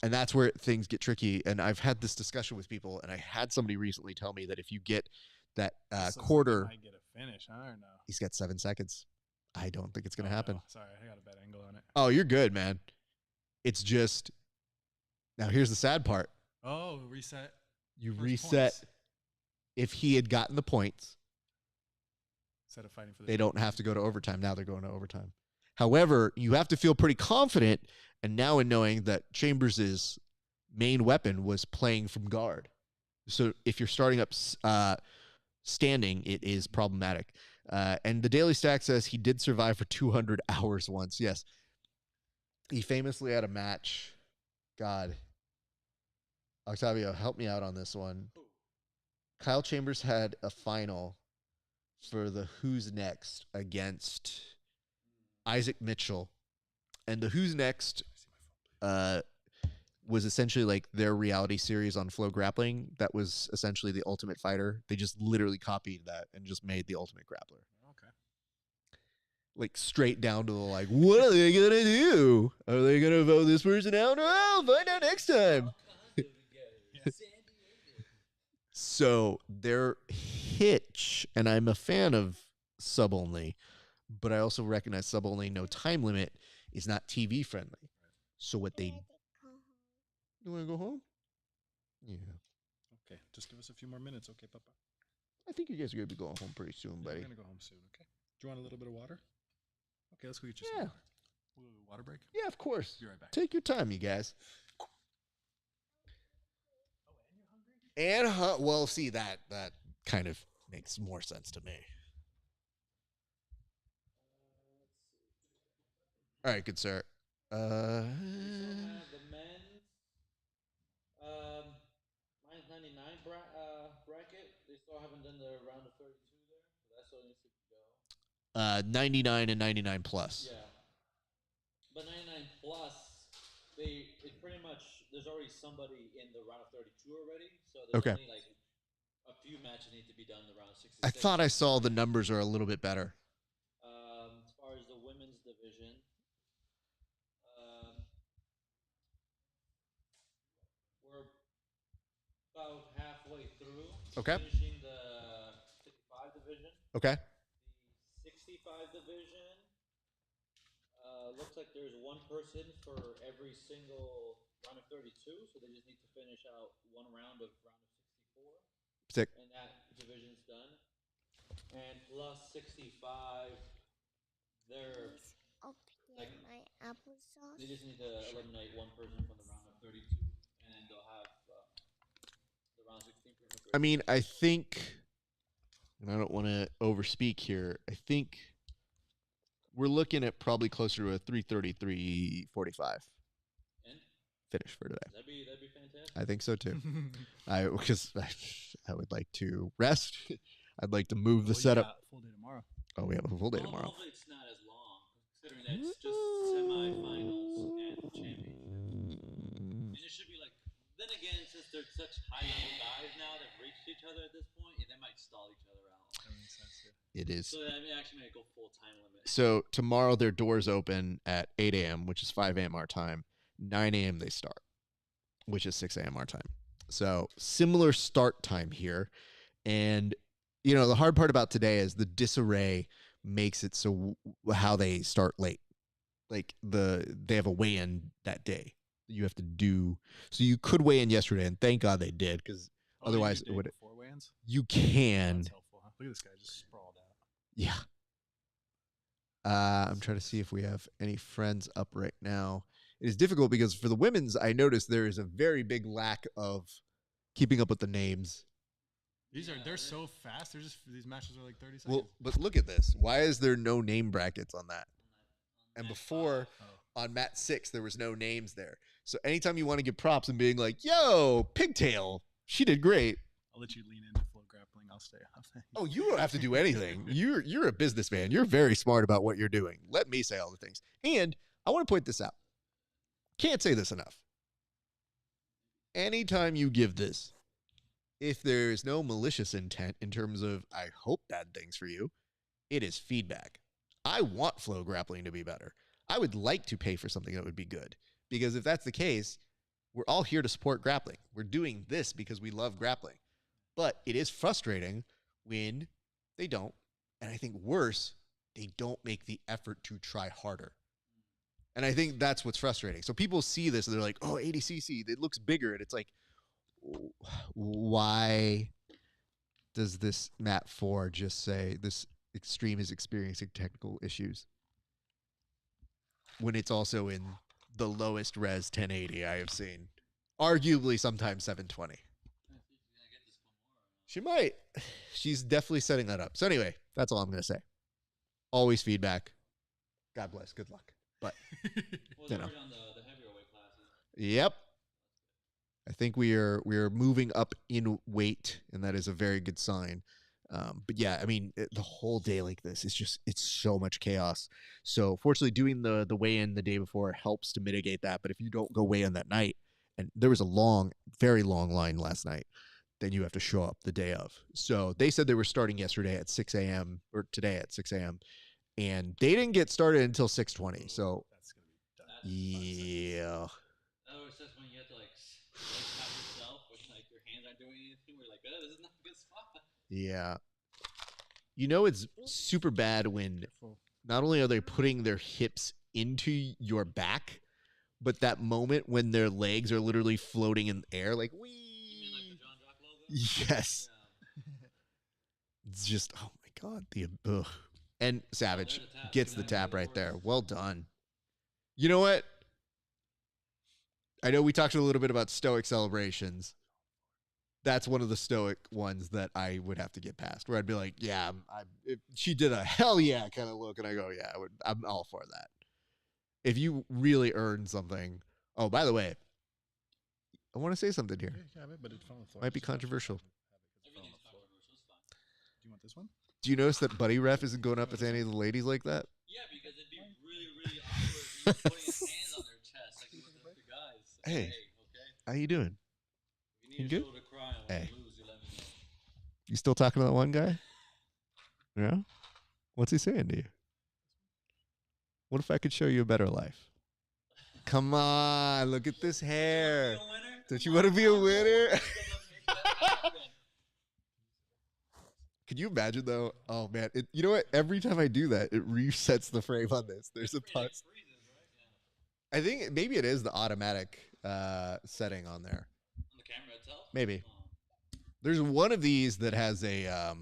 And that's where things get tricky. And I've had this discussion with people, and I had somebody recently tell me that if you get that quarter,
Might get a finish. I don't know.
he's got 7 seconds. I don't think it's going to happen.
No. Sorry, I got a bad angle on it.
Oh, you're good, man. It's just, now here's the sad part.
Oh, reset.
You
First
reset.
points.
If he had gotten the points,
Instead of fighting for the
they don't have to go to overtime. Now they're going to overtime. However, you have to feel pretty confident. And now in knowing that Chambers' main weapon was playing from guard. So if you're starting up standing, it is problematic. And the Daily Stack says he did survive for 200 hours once. Yes. He famously had a match. God. Octavio, help me out on this one. Kyle Chambers had a final for the Who's Next against Isaac Mitchell. And the Who's Next was essentially like their reality series on Flow Grappling. That was essentially the Ultimate Fighter. They just literally copied that and just made the Ultimate Grappler.
Okay.
Like straight down to the like, what are they gonna do? Are they gonna vote this person out? Oh, find out next time. So their hitch, and I'm a fan of sub only, but I also recognize sub only, no time limit, is not TV friendly. So what they, you want to go home? Yeah.
Okay, just give us a few more minutes, okay, Papa?
I think you guys are gonna be going home pretty soon, buddy.
We're gonna go home soon, okay? Do you want a little bit of water? Okay, let's go get you
Yeah.
some water. We'll do a water break.
Yeah, of course.
Be right back.
Take your time, you guys. And well, see that kind of makes more sense to me. All right, good sir.
We still have the men's minus 99 bracket. They still haven't done the round of 32 there, so that still needs to go.
99 and 99 plus.
Yeah, but 99 plus, it pretty much, there's already somebody in the round of 32 already, so there's
Okay.
only like a few matches need to be done in the round of 66.
I thought I saw the numbers are a little bit better.
As far as the women's division, we're about halfway through.
Okay.
Finishing the 55 division.
Okay.
The 65 division looks like there's one person for every single round of 32, so they just need to finish out one round of 64.
Sick.
And that division's done. And plus 65, they're like
my applesauce.
they just need to eliminate one person from the round of 32, and then they'll have the round 16 pretty much.
I mean, I think, and I don't want to overspeak here, I think we're looking at probably closer to a 3:33:45
And
finish for today.
that'd be fantastic.
I think so too. Because I would like to rest. I'd like to move the setup.
Full day tomorrow.
Oh, we have a full day tomorrow.
Hopefully it's not as long, considering that it's just semifinals and championship. And it should be like. Then again, since they're such high-level guys now that've reached each other at this point, they might stall each other out.
That makes sense, yeah.
It is.
So that actually may go full time limit.
So tomorrow their doors open at 8 a.m., which is 5 a.m. our time. 9 a.m. they start, which is 6 a.m. our time. So similar start time here. And, you know, the hard part about today is the disarray makes it so how they start late. Like they have a weigh-in that day. You have to do, so you could weigh in yesterday, and thank God they did, because otherwise it would.
Before weigh-ins?
You can.
That's helpful, huh? Look at this guy just sprawled out.
Yeah. I'm trying to see if we have any friends up right now. It is difficult because for the women's, I noticed there is a very big lack of keeping up with the names.
They're so fast. These matches are like 30 seconds.
Well, but look at this. Why is there no name brackets on that? And before on Mat 6, there was no names there. So anytime you want to give props and being like, yo, Pigtail, she did great.
I'll let you lean into flow grappling. I'll stay off.
Oh, you don't have to do anything. You're a businessman. You're very smart about what you're doing. Let me say all the things. And I want to point this out. Can't say this enough. Anytime you give this, if there's no malicious intent in terms of I hope bad things for you, it is feedback. I want flow grappling to be better. I would like to pay for something that would be good, because if that's the case, we're all here to support grappling. We're doing this because we love grappling. But it is frustrating when they don't. And I think worse, they don't make the effort to try harder. And I think that's what's frustrating. So people see this and they're like, oh, ADCC, it looks bigger. And it's like, why does this Mat 4 just say this extreme is experiencing technical issues when it's also in the lowest res 1080 I have seen? Arguably sometimes 720. She might. She's definitely setting that up. So anyway, that's all I'm going to say. Always feedback. God bless. Good luck. But, you know.
On the heavier weight classes.
Yep. I think we are moving up in weight, and that is a very good sign. But yeah, I mean, the whole day like this is just, it's so much chaos. So fortunately, doing the weigh-in the day before helps to mitigate that. But if you don't go weigh-in that night, and there was a long, very long line last night, then you have to show up the day of. So they said they were starting yesterday at 6 a.m. or today at 6 a.m. And they didn't get started until 6:20. So
That's gonna be done.
yeah.
That was just when you have to like tap yourself when like your hands aren't doing anything. We're like, oh, this is not a good spot.
Yeah. You know, it's super bad when not only are they putting their hips into your back, but that moment when their legs are literally floating in the air, like, wee.
You mean like the John Jock logo?
Yes.
Yeah.
It's just, oh my God. Ugh. And Savage gets the tap right there. Well done. You know what? I know we talked a little bit about stoic celebrations. That's one of the stoic ones that I would have to get past, where I'd be like, yeah, if she did a hell yeah kind of look, and I go, yeah, I'm all for that. If you really earned something. Oh, by the way, I want to say something here.
But it's on the floor.
Might be controversial.
Everything's controversial. It's fine.
Do you want this one?
Do you notice that Buddy Ref isn't going up with any of the ladies like that?
Yeah, because it'd be really, really awkward if he was putting his hands on their chest like he was with the guys.
Hey.
Okay?
How you doing?
If you need
You
a
good?
shoulder to cry on when
Hey.
you lose, you let me know.
You still talking to that one guy? Yeah? What's he saying to you? What if I could show you a better life? Come on, look at this hair.
You wanna be a winner?
Don't you
Come
want to
on,
be a
come on.
winner?
Let's make that happen.
Could you imagine though? Oh man, you know what? Every time I do that, it resets the frame on this. There's a part.
Freezes, right? Yeah.
I think maybe it is the automatic setting on there.
On the camera itself?
Maybe.
Oh.
There's one of these that has a.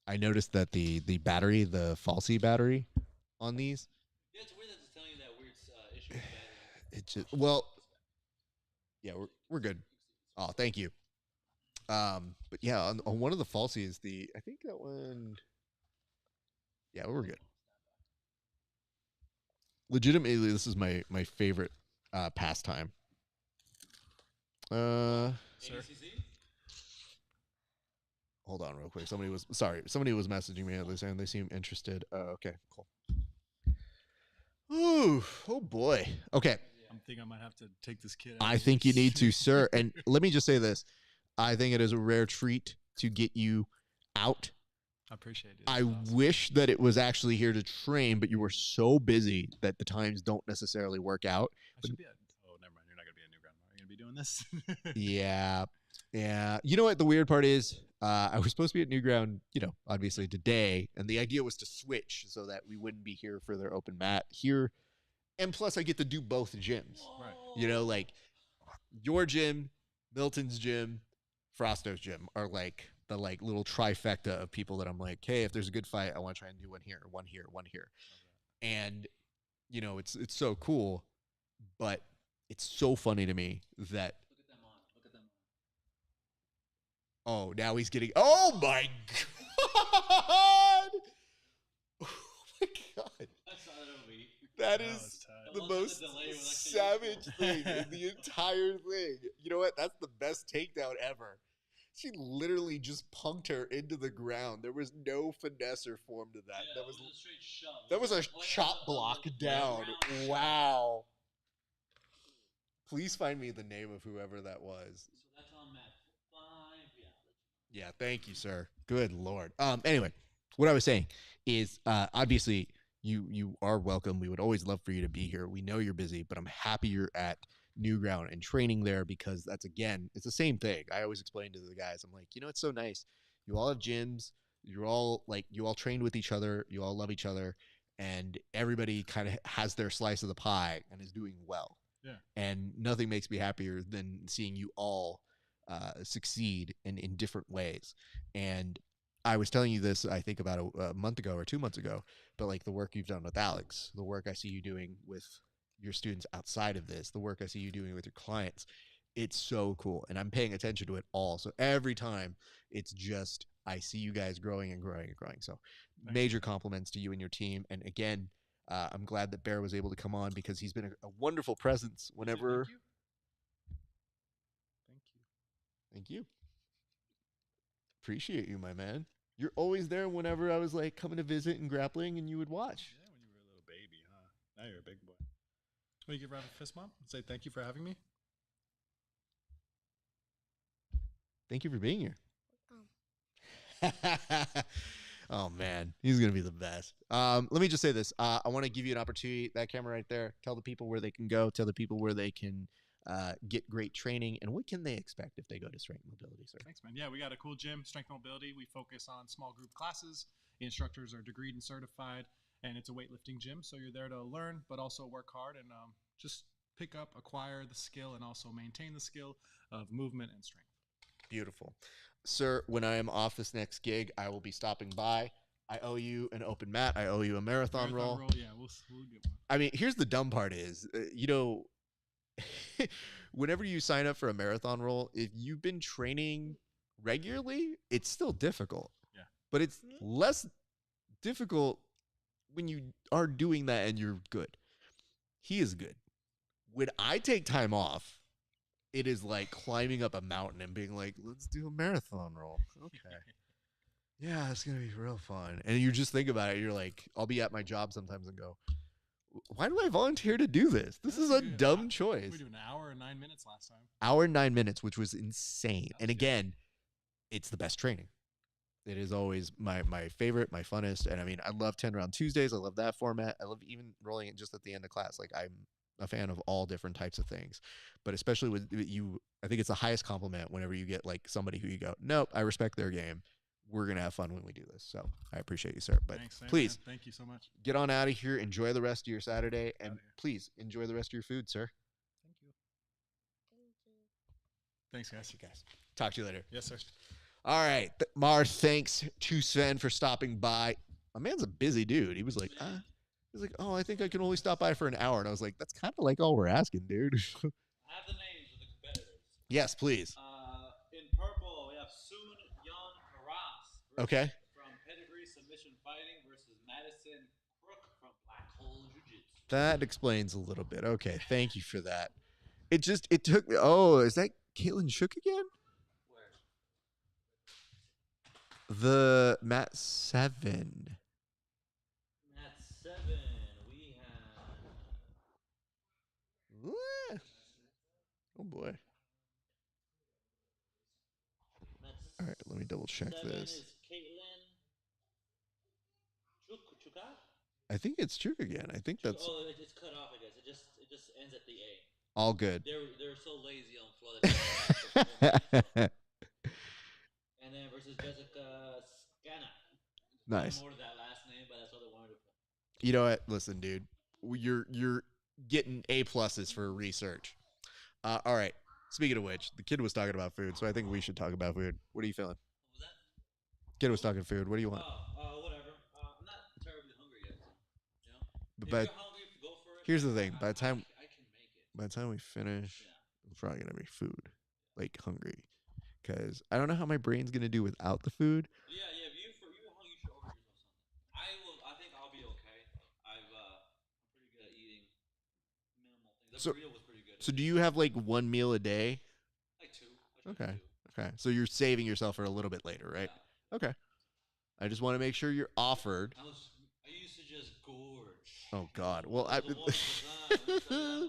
I noticed that the battery, the falsy battery, on these.
Yeah, it's weird that it's telling you that weird issue with battery.
It just yeah, we're good. Oh, thank you. But yeah, on one of the falsies, I think that one. Yeah, we're good. Legitimately, this is my favorite pastime.
Sir.
ADCC?
Hold on real quick. Somebody was messaging me. They're saying they seem interested. Okay, cool. Ooh, oh boy. Okay.
I'm thinking I might have to take this kid out.
I think you need to, sir. And let me just say this. I think it is a rare treat to get you out
I appreciate it.
I wish that it was actually here to train, but you were so busy that the times don't necessarily work out.
I should be never mind. You're not going to be at New Ground. Are you going to be doing this?
Yeah. Yeah. You know what the weird part is? I was supposed to be at New Ground, obviously today, and the idea was to switch so that we wouldn't be here for their open mat here. And plus I get to do both gyms.
Right.
Like your gym, Milton's gym, Frosto's gym are like the little trifecta of people that I'm like, hey, if there's a good fight, I want to try and do one here, one here, one here. Okay. And it's so cool, but it's so funny to me that look at them on. Oh, now he's getting oh my god. Oh my god. That is the most savage thing in the entire thing. You know what? That's the best takedown ever. She literally just punked her into the ground. There was no finesse or form to that.
Yeah, that was a straight shove.
That was a chop block down. Wow. Please find me the name of whoever that was.
So that's on map 5.
Yeah, thank you, sir. Good Lord. Anyway, what I was saying is obviously you are welcome. We would always love for you to be here. We know you're busy, but I'm happy you're at New Ground and training there because that's, again, it's the same thing. I always explain to the guys, I'm like, it's so nice. You all have gyms. You all trained with each other. You all love each other. And everybody kind of has their slice of the pie and is doing well.
Yeah.
And nothing makes me happier than seeing you all succeed in different ways. And I was telling you this, I think about a month ago or 2 months ago, but like the work you've done with Alex, the work I see you doing with your students outside of this, the work I see you doing with your clients, it's so cool. And I'm paying attention to it all. So every time it's just, I see you guys growing and growing and growing. So major compliments to you and your team. And again, I'm glad that Bear was able to come on because he's been a wonderful presence whenever. Thank you. Appreciate you, my man. You're always there whenever I was like coming to visit and grappling and you would watch.
Yeah, when you were a little baby, huh? Now you're a big boy. Will you give Rob a fist bump and say thank you for having me?
Thank you for being here. Oh man, he's gonna be the best. Let me just say this. I want to give you an opportunity. That camera right there. Tell the people where they can go. Tell the people where they can get great training and what can they expect if they go to Strength Mobility, sir.
Thanks, man. Yeah, we got a cool gym, Strength Mobility. We focus on small group classes. The instructors are degreed and certified, and it's a weightlifting gym. So you're there to learn, but also work hard and just pick up, acquire the skill, and also maintain the skill of movement and strength.
Beautiful. Sir, when I am off this next gig, I will be stopping by. I owe you an open mat. I owe you a marathon roll.
Yeah, we'll get one.
I mean, here's the dumb part is, whenever you sign up for a marathon roll, if you've been training regularly, it's still difficult.
Yeah.
But it's less difficult when you are doing that and you're good. He is good. When I take time off, it is like climbing up a mountain and being like, let's do a marathon roll. Okay. Yeah, it's going to be real fun. And you just think about it. You're like, I'll be at my job sometimes and go, why do I volunteer to do this? This is a dumb choice.
We do an hour and 9 minutes last time.
Hour and 9 minutes, which was insane. And again, it's the best training. It is always my favorite, my funnest. And I mean, I love 10-round Tuesdays. I love that format. I love even rolling it just at the end of class. Like, I'm a fan of all different types of things, but especially with you, I think it's the highest compliment whenever you get like somebody who you go, nope, I respect their game. We're going to have fun when we do this. So I appreciate you, sir. But
thanks,
please,
man. Thank you so much.
Get on out of here. Enjoy the rest of your Saturday and please enjoy the rest of your food, sir.
Thank you. Thanks, guys.
You guys. Talk to you later.
Yes, sir.
All right. Mars, thanks to Sven for stopping by. My man's a busy dude. He was like, oh, I think I can only stop by for an hour. And I was like, that's kind of like all we're asking, dude.
I have the names of the competitors.
Yes, please.
In purple, we have Soon Young Haras.
Okay.
From Pedigree Submission Fighting versus Madison Crook from Black Hole Jiu-Jitsu.
That explains a little bit. Okay, thank you for that. It took, oh, is that Caitlin Shook again?
Where?
The Mat 7.
Mat 7, we have...
Oh, boy.
Mat
All right, let me double check
7
this.
is Caitlin
I think it's true again. I think that's
Oh, it's cut off. I guess it just ends at the A.
all good.
They're so lazy on Flow. That and then versus Jessica Scana.
Nice.
More to that last name, but that's what they wanted to put.
You know what? Listen, dude, you're getting A+s for research. All right. Speaking of which, the kid was talking about food, so I think we should talk about food. What are you feeling?
What was that?
Kid was talking food. What do you want?
Whatever. I'm not terribly hungry yet. You know,
But
if you're hungry, go for it.
here's the thing: by the time
I can make it.
by the time we finish, I'm probably gonna be food, like hungry, because I don't know how my brain's gonna do without the food.
Yeah. If you hungry, you should order yourself something. I think I'll be okay. I'm pretty good at eating minimal things. The burrito was pretty good.
So do you have like one meal a day?
Like two.
Okay. Okay. So you're saving yourself for a little bit later, right?
Yeah.
Okay. I just want to make sure you're offered.
I used to just gorge.
Oh God. Well, I
I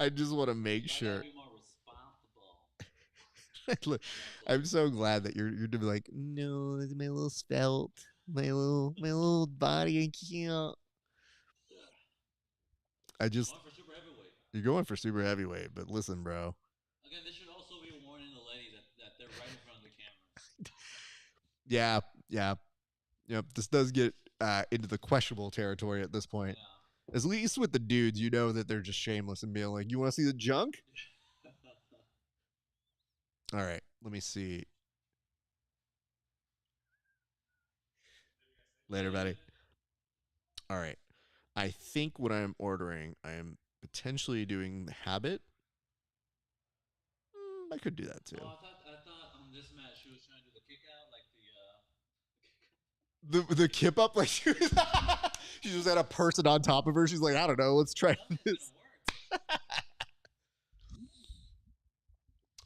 I just want to make sure.
be more responsible.
Look, I'm so glad that you're doing like, no, it's my little svelte, my little body. I can't.
Going for super heavyweight.
You're going for super heavyweight, but listen, bro.
Again, this should also be a warning to the ladies that they're right in front of the camera.
Yeah. Yep. This does get into the questionable territory at this point.
Yeah.
At least with the dudes, you know that they're just shameless and being like, "You want to see the junk?" All right, let me see. Later, buddy. All right. I think what I'm ordering, I am potentially doing the habit. I could do that too.
Well, I thought on this match she was trying to do the kick out, like
the kip up, like she just had a person on top of her. She's like, I don't know, let's try this.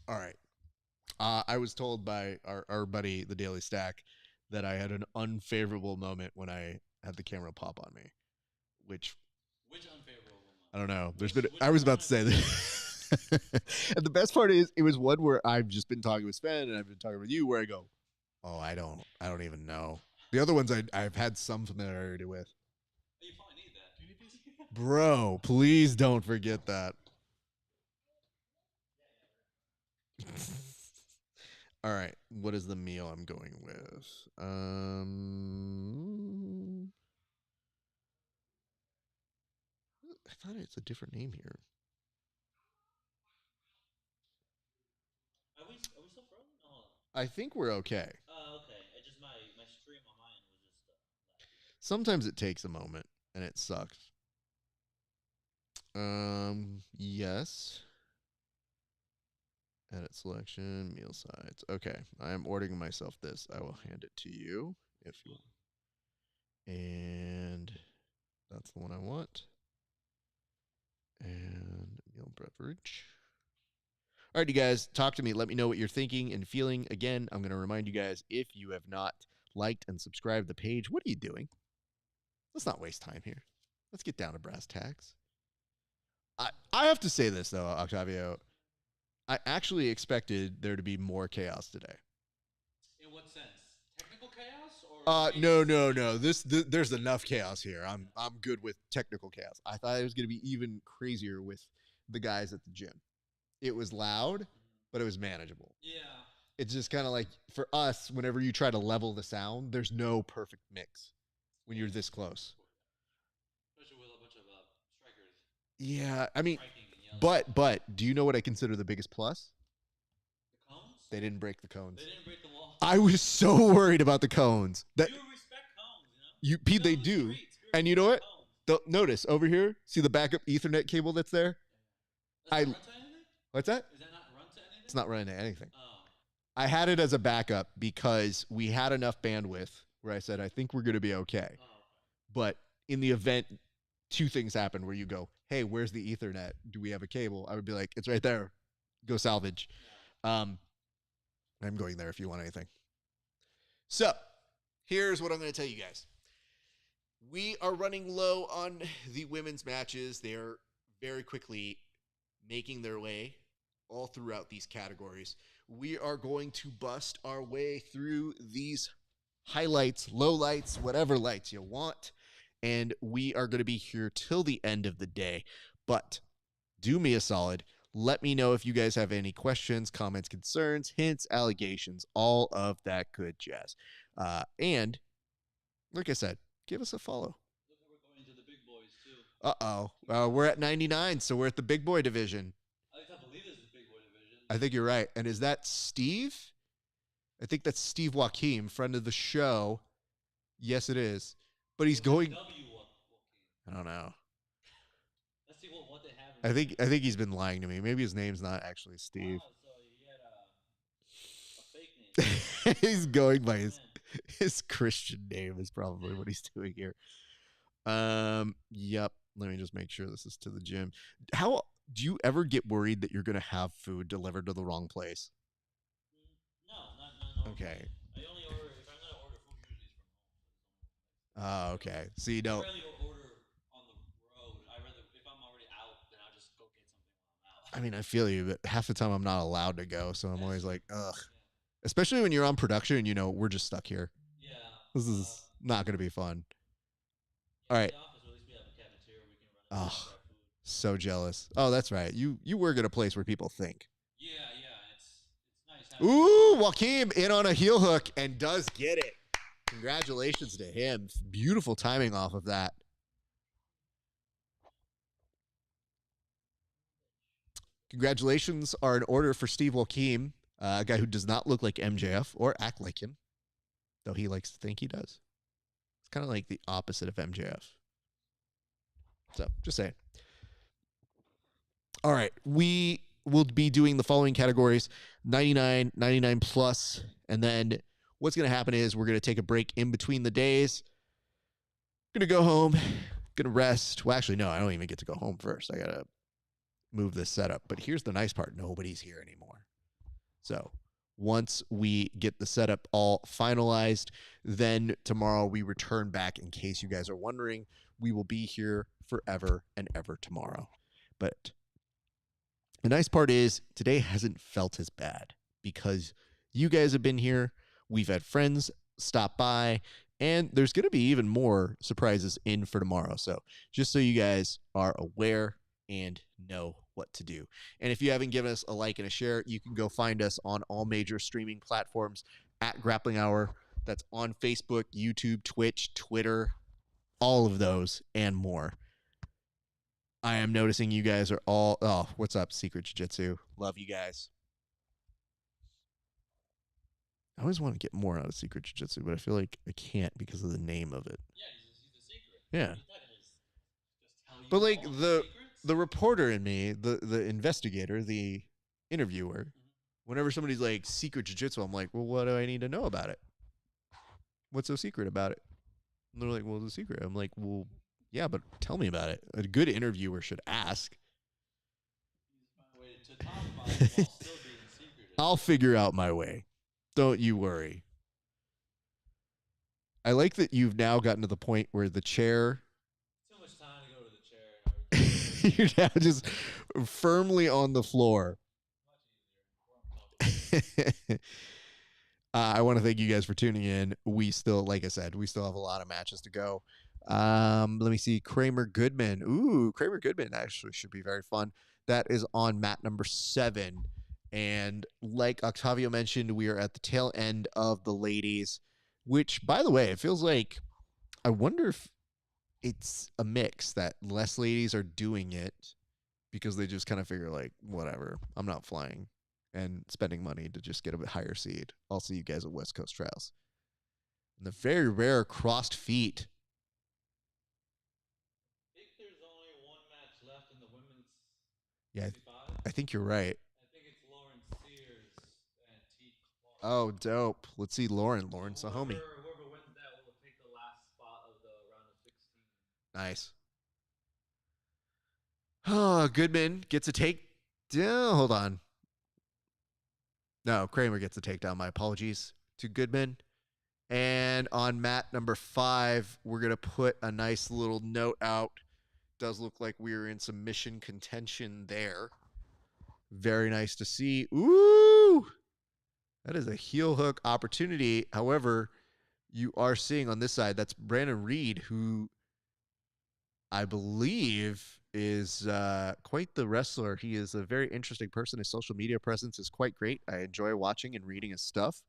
All right. I was told by our buddy, the Daily Stack, that I had an unfavorable moment when I had the camera pop on me. Which
unfavorable moment?
I don't know. I was about to say that. And the best part is, it was one where I've just been talking with Sven and I've been talking with you, where I go, oh, I don't even know. The other ones I've had some familiarity with.
You probably need that. Do you need these?
Bro, please don't forget that. All right, what is the meal I'm going with? I thought it's a different name here.
Are we still frozen? Oh.
I think we're okay.
Okay. It just my stream on mine was just.
Sometimes it takes a moment and it sucks. Yes. Edit selection, meal sides. Okay, I am ordering myself this. I will hand it to you if you want. And that's the one I want. And meal beverage. All right, you guys, talk to me. Let me know what you're thinking and feeling. Again, I'm going to remind you guys, if you have not liked and subscribed the page, what are you doing? Let's not waste time here. Let's get down to brass tacks. I have to say this, though, Octavio. I actually expected there to be more chaos today.
In what sense? Technical chaos or?
No. There's enough chaos here. I'm good with technical chaos. I thought it was going to be even crazier with the guys at the gym. It was loud, but it was manageable.
Yeah.
It's just kind of like, for us, whenever you try to level the sound, there's no perfect mix when you're this close.
Especially with a bunch of strikers.
Yeah, I mean, but do you know what I consider the biggest plus?
The cones?
They didn't break the cones.
They didn't break the wall.
I was so worried about the cones. That
you respect cones, you know?
Pete, they do. And you know what? Notice over here, see the backup Ethernet cable that's there?
Does that run to anything?
What's that?
Is that not run to anything?
It's not running to anything.
Oh.
I had it as a backup because we had enough bandwidth where I said, I think we're going to be okay.
Oh, okay.
But in the event, two things happen where you go, hey, where's the Ethernet? Do we have a cable? I would be like, it's right there. Go salvage. Yeah. I'm going there if you want anything. So here's what I'm going to tell you guys. We are running low on the women's matches. They're very quickly making their way all throughout these categories. We are going to bust our way through these highlights, lowlights, whatever lights you want. and we are going to be here till the end of the day. But do me a solid. Let me know if you guys have any questions, comments, concerns, hints, allegations, all of that good jazz. And like I said, give us a follow.
Look, we're going to the big boys too.
We're at 99, so we're at the big boy division.
At least I believe it's the big boy division.
I think you're right. And is that Steve? I think that's Steve Joachim, friend of the show. Yes, it is. But he's going. I don't know.
Let's see what they have.
I think he's been lying to me. Maybe his name's not actually Steve.
Wow, so he had a fake name.
He's going by his Christian name is probably what he's doing here. Yep. Let me just make sure this is to the gym. How do you ever get worried that you're going to have food delivered to the wrong place?
No.
Okay.
I only order if I'm gonna order food. Usually it's from home.
Oh, okay. So you don't.
I rarely order on the road. I rather if I'm already out, then I'll just go get something while I'm out.
I mean, I feel you, but half the time I'm not allowed to go, so I'm always like, ugh. Especially when you're on production and you know we're just stuck here.
Yeah.
This is not going to be fun. All right. Oh, so jealous. Oh, that's right. You work at a place where people think.
Yeah. It's nice.
Ooh, Joaquim in on a heel hook and does get it. Congratulations to him. Beautiful timing off of that. Congratulations are in order for Steve Joachim, a guy who does not look like MJF or act like him, though he likes to think he does. It's kind of like the opposite of MJF. So, just saying. All right, we will be doing the following categories: 99, 99 plus, and then what's going to happen is we're going to take a break in between the days. Going to go home, going to rest. Well, actually, no, I don't even get to go home first. I got to move this setup. But here's the nice part. Nobody's here anymore. So once we get the setup all finalized, then tomorrow we return back. In case you guys are wondering, we will be here forever and ever tomorrow. But the nice part is today hasn't felt as bad because you guys have been here. We've had friends stop by, and there's going to be even more surprises in for tomorrow. So just so you guys are aware and know what to do. And if you haven't given us a like and a share, you can go find us on all major streaming platforms at Grappling Hour. That's on Facebook, YouTube, Twitch, Twitter, all of those and more. I am noticing you guys are all... Oh, what's up, Secret Jiu-Jitsu? Love you guys. I always want to get more out of Secret Jiu-Jitsu, but I feel like I can't because of the name of it.
Yeah, he's a secret.
Yeah.
Just tell you
But like
all
the reporter in me, the investigator, the interviewer, whenever somebody's like Secret Jiu-Jitsu, I'm like, well, what do I need to know about it? What's so secret about it? And they're like, well, it's a secret. I'm like, well, yeah, but tell me about it. A good interviewer should ask.
To talk about it while still being secretive.
I'll figure out my way. Don't you worry. I like that you've now gotten to the point where the chair...
Too much time to go to the chair and everything.
You're now just firmly on the floor. I want to thank you guys for tuning in. We still, like I said, we still have a lot of matches to go. Let me see. Kramer Goodman. Ooh, Kramer Goodman actually should be very fun. That is on mat number 7. And like Octavio mentioned, we are at the tail end of the ladies, which, by the way, it feels like, I wonder if it's a mix that less ladies are doing it because they just kind of figure like, whatever, I'm not flying and spending money to just get a bit higher seed. I'll see you guys at West Coast Trials. And the very rare crossed feet.
I think there's only one match left in the women's
Yeah,
65.
I think you're right.
I think it's Lauren Sears and T. Clark.
Oh, dope. Let's see Lauren. Lauren's a homie.
Whoever wins that will take the last spot of the round of 16.
Nice. Oh, Goodman gets a take. Hold on. No, Kramer gets a takedown. My apologies to Goodman. And on mat number 5, we're going to put a nice little note out. Does look like we're in submission contention there. Very nice to see. Ooh! That is a heel hook opportunity. However, you are seeing on this side, that's Brandon Reed, who I believe, is quite the wrestler. He is a very interesting person. His social media presence is quite great. I enjoy watching and reading his stuff.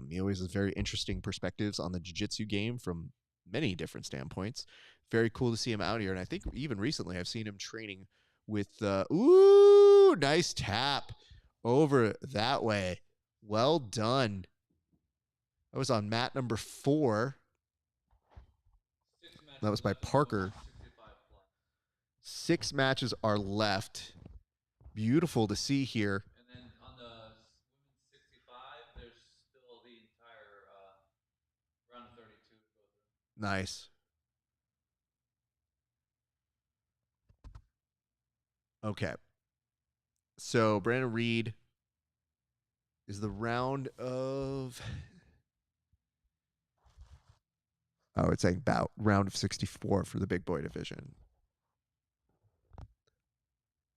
He always has very interesting perspectives on the jiu-jitsu game from many different standpoints. Very cool to see him out here. And I think even recently I've seen him training with, nice tap over that way. Well done. I was on mat number 4. That was by Parker. 6 matches are left. Beautiful to see here.
And then on the women's 65, there's still the entire round of 32 to go through.
Nice. Okay. So Brandon Reed is the round of... Oh, it's saying bout. Round of 64 for the big boy division.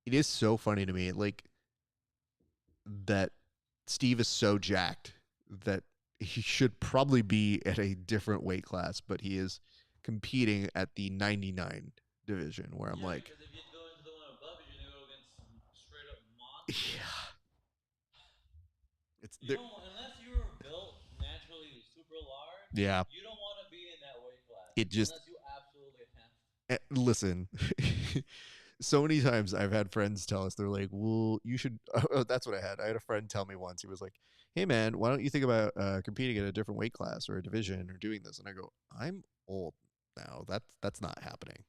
It is so funny to me, like, that Steve is so jacked that he should probably be at a different weight class, but he is competing at the 99 division, where I'm like...
Because if you go into the one above, you're going to go against some straight up monsters.
Yeah. It's
you don't, unless you were built naturally super large,
yeah.
You don't want to be in that weight class.
It just...
Unless you absolutely have to.
Listen... So many times I've had friends tell us, they're like, well, you should, that's what I had. I had a friend tell me once, he was like, hey man, why don't you think about competing in a different weight class or a division or doing this? And I go, I'm old now. That's not happening.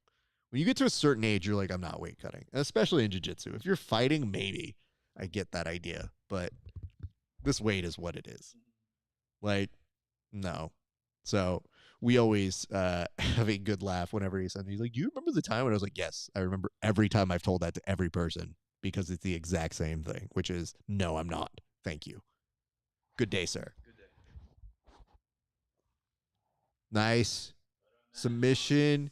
When you get to a certain age, you're like, I'm not weight cutting, especially in jiu-jitsu. If you're fighting, maybe I get that idea, but this weight is what it is. Like, no. So we always have a good laugh whenever he said, he's like, do you remember the time? And I was like, yes, I remember every time I've told that to every person, because it's the exact same thing, which is, no, I'm not. Thank you. Good day, sir.
Good day.
Nice. Submission.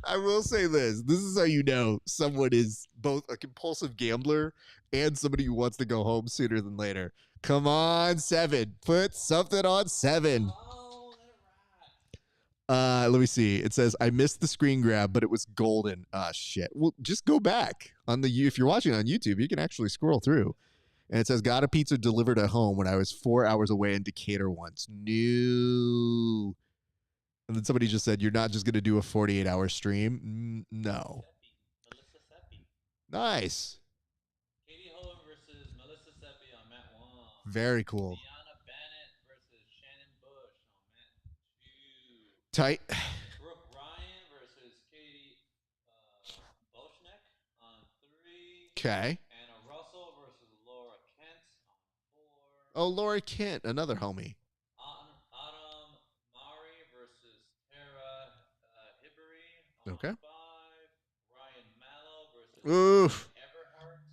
I will say this. This is how you know someone is both a compulsive gambler and somebody who wants to go home sooner than later. Come on, 7. Put something on 7.
Oh, that
Let me see. It says, I missed the screen grab, but it was golden. Ah, shit. Well, just go back. If you're watching on YouTube, you can actually scroll through. And it says, got a pizza delivered at home when I was 4 hours away in Decatur once. No. And then somebody just said, you're not just going to do a 48-hour stream? No.
Melissa Seppi.
Nice.
Katie Hohen versus Melissa Seppi on mat 1.
Very cool.
Deanna Bennett versus Shannon Bush on mat 2.
Tight.
Brooke Ryan versus Katie Boschneck on 3.
Okay.
Anna Russell versus Laura Kent on 4.
Oh, Laura Kent, another homie.
Autumn Mari versus Tara Hibbery on
Okay.
5. Ryan Mallow versus
Oof.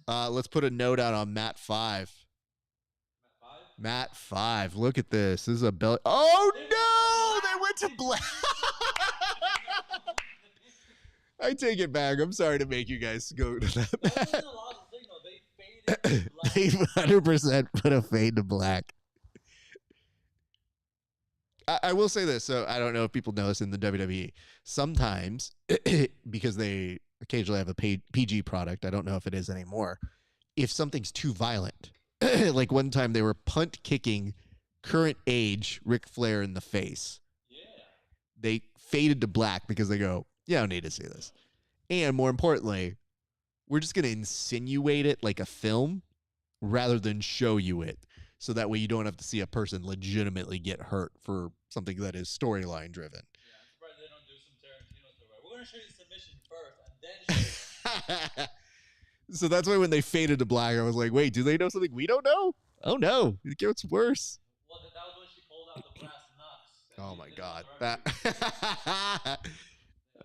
Everhart.
Let's put a note out on mat 5.
Mat 5?
Mat 5. Look at this. This is a belly. Oh, no! They went to black. I take it back. I'm sorry to make you guys go to that
That
mat.
wasn't a lost signal. They faded to black.
They 100% put a fade to black. I will say this. So I don't know if people know this in the WWE. Sometimes, because they occasionally have a PG product, I don't know if it is anymore, if something's too violent. Like one time they were punt kicking current age Ric Flair in the face.
Yeah.
They faded to black because they go, yeah, I don't need to see this. And more importantly, we're just going to insinuate it like a film rather than show you it. So that way you don't have to see a person legitimately get hurt for something that is storyline driven.
Yeah, I'm surprised they don't do some Tarantino stuff. Right? We're going to show you submission first and then show you.
So that's why when they faded to black, I was like, wait, do they know something we don't know? Oh no, it gets worse.
Well, that was when she pulled out the brass knucks.
Oh my God.
Fade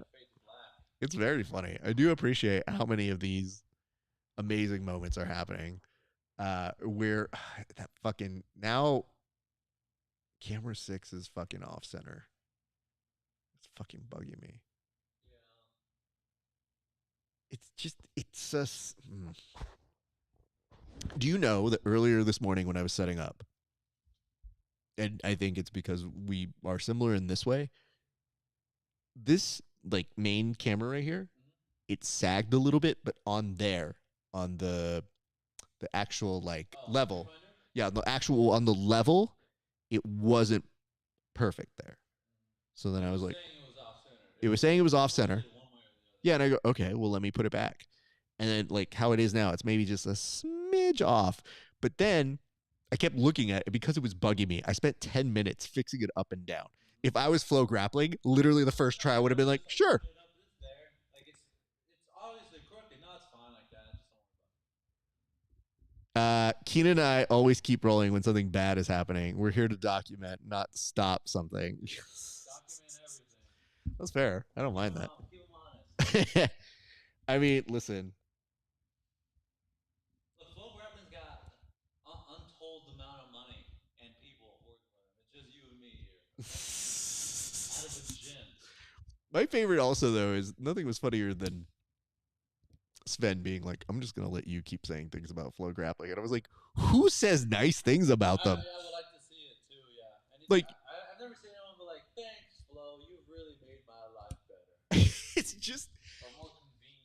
to black.
It's very funny. I do appreciate how many of these amazing moments are happening. Where that fucking now camera 6 is fucking off center. It's fucking bugging me.
Yeah.
It's just. Do you know that earlier this morning when I was setting up, and I think it's because we are similar in this way. This like main camera right here, it sagged a little bit, but on the actual like level, yeah, the actual on the level, it wasn't perfect there. So then I was like, it was saying it was off center. Yeah, and I go, okay, well let me put it back, and then like how it is now, it's maybe just a smidge off, but then I kept looking at it because it was bugging me. I spent 10 minutes fixing it up and down. If I was flow grappling, literally the first try I would have been like, sure.
Like it's obviously crooked. No, it's fine like that. Just don't worry about it.
Keenan and I always keep rolling when something bad is happening. We're here to document, not stop something.
Document everything.
That's fair. I don't mind that.
Keep them honest.
I mean, listen.
Look, Flow Grappling's got untold amount of money and people working with them. It's just you and me here. Out of a gym.
My favorite also, though, is nothing was funnier than Sven being like, I'm just going to let you keep saying things about Flow Grappling. And I was like, who says nice things about them?
I would like to see it too, yeah. And
like,
I've never seen anyone be like, thanks, Flo, you've really made my life better.
It's just,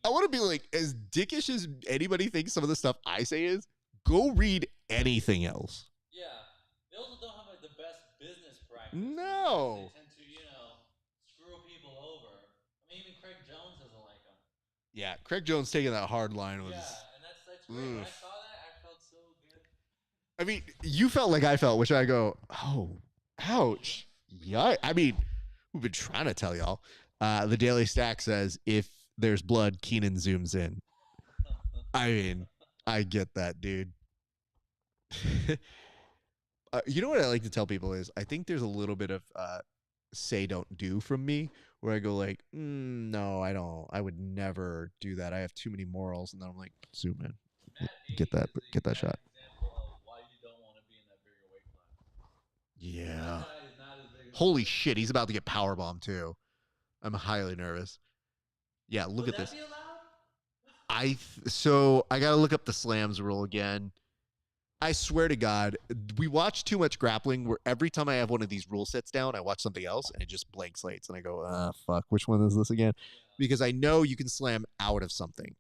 I want to be like, as dickish as anybody thinks some of the stuff I say is, go read anything else.
Yeah. They also don't have like the best business practices.
No.
They tend to, screw people over. I mean, even Craig Jones doesn't like them.
Yeah, Craig Jones taking that hard line was.
Yeah, and that's great. When I saw that, I felt so good.
I mean, you felt like I felt, which I go, oh, ouch. Yeah. I mean, we've been trying to tell y'all. The Daily Stack says if there's blood, Keenan zooms in. I mean, I get that, dude. You know what I like to tell people is I think there's a little bit of say don't do from me where I go like, no, I don't. I would never do that. I have too many morals. And then I'm like, zoom in. Get that shot.
Example of why you don't want to be in that bigger weight class.
Yeah.
That guy is not as big as
Holy shit, he's about to get powerbombed too. I'm highly nervous. Yeah, look at this.
Would that be allowed?
So I gotta look up the slams rule again. I swear to God, we watch too much grappling where every time I have one of these rule sets down, I watch something else and it just blank slates. And I go, fuck, which one is this again? Because I know you can slam out of something.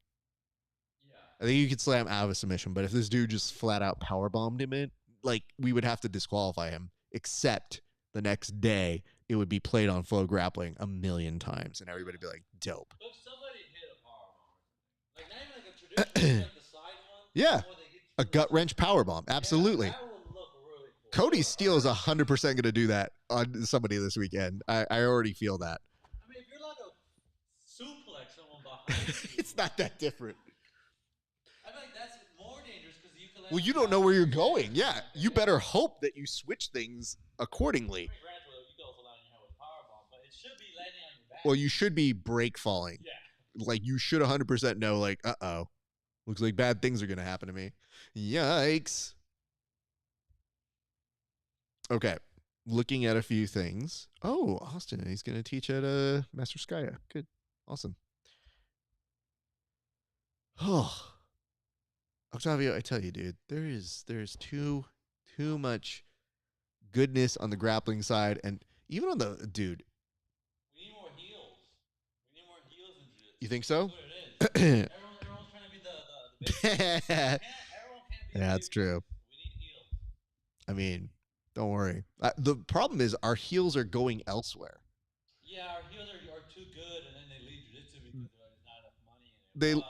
Yeah.
I think you could slam out of a submission, but if this dude just flat out powerbombed him in, like, we would have to disqualify him, except the next day it would be played on Flow Grappling 1,000,000 times and everybody would be like, dope.
But if somebody hit a powerbomb, like not even like a traditional, like the side one.
Yeah. A gut wrench powerbomb. Absolutely.
Yeah, that would look really cool.
Cody Steele is 100% going to do that on somebody this weekend. I already feel that.
I mean, if you're like a suplex someone behind you.
It's not that different.
I feel like that's more dangerous because you can.
Well, you don't know where you're going. Yeah. You better hope that you switch things accordingly.
I mean, granted, you can also land on your head with powerbomb, but it should be landing on your back.
Well, you should be break falling.
Yeah.
Like, you should 100% know, like, uh-oh. Looks like bad things are going to happen to me. Yikes. Okay. Looking at a few things. Oh, Austin, he's going to teach at Master Skya. Good. Awesome. Oh. Octavio, I tell you, dude, there's too much goodness on the grappling side and even on the dude.
We need more heels. We need more heels in jiu-jitsu.
You think so?
That's what it is. Everyone's trying to be the big everyone can't be
Yeah, that's true.
We need heels.
I mean, don't worry. The problem is our heels are going elsewhere.
Yeah, our heels are too good, and then they leave jiu-jitsu because there's not enough money in it.
They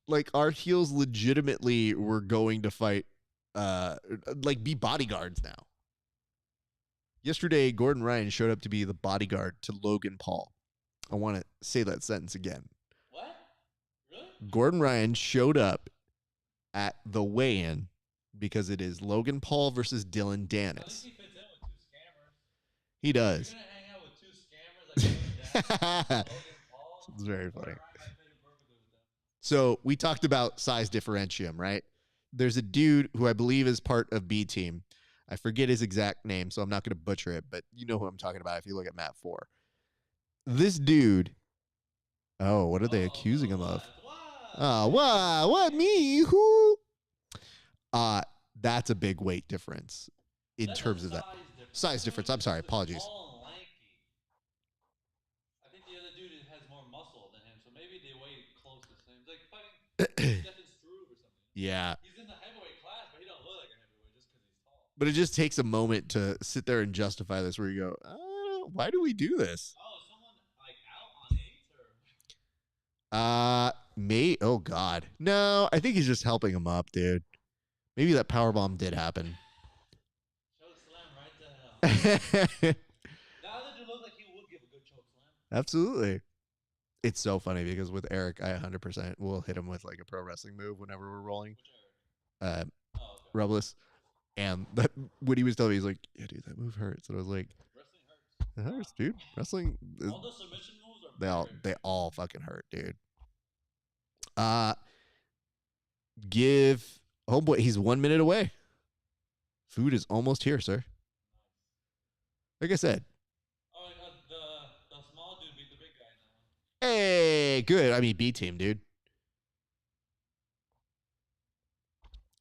like our heels legitimately were going to fight, like be bodyguards now. Yesterday, Gordon Ryan showed up to be the bodyguard to Logan Paul. I want to say that sentence again.
What? Really?
Gordon Ryan showed up at the weigh-in because it is Logan Paul versus Dylan
At least
Dennis.
he fits in with two scammers.
He does.
You're gonna hang out with two scammers like Dylan Dennis, Logan Paul.
It's very funny.
Gordon Ryan might fit in perfectly with them.
So we talked about size differentium, right? There's a dude who I believe is part of B Team. I forget his exact name, so I'm not going to butcher it, but you know who I'm talking about if you look at Map 4. This dude, oh, what are they accusing him of? Oh, what? Me? Who? That's a big weight difference. in terms of that. Size difference. I'm sorry. Apologies.
Tall and lanky. I think the other dude has more muscle than him, so maybe they weigh close to the same. It's like fighting Stefan Struve or something.
Yeah.
He's in the heavyweight class, but he don't look like a heavyweight just because he's tall.
But it just takes a moment to sit there and justify this where you go, why do we do this?
Oh, someone like out on 8 or?
Oh God. No, I think he's just helping him up, dude. Maybe that powerbomb did happen.
Choke slam right to hell. The other dude looks like he would give a good choke slam.
Absolutely. It's so funny because with Eric, I 100% will hit him with like a pro wrestling move whenever we're rolling.
Which Eric? Okay.
Robles. And when he was telling me, he's like, yeah, dude, that move hurts. And I was like,
Wrestling hurts.
it hurts, dude. Wrestling.
All the submission moves are
They all fucking hurt, dude. Give homeboy, he's 1 minute away. Food is almost here, sir. Like I said.
Oh, the small dude beat the big guy now.
Hey, good. I mean, B team, dude.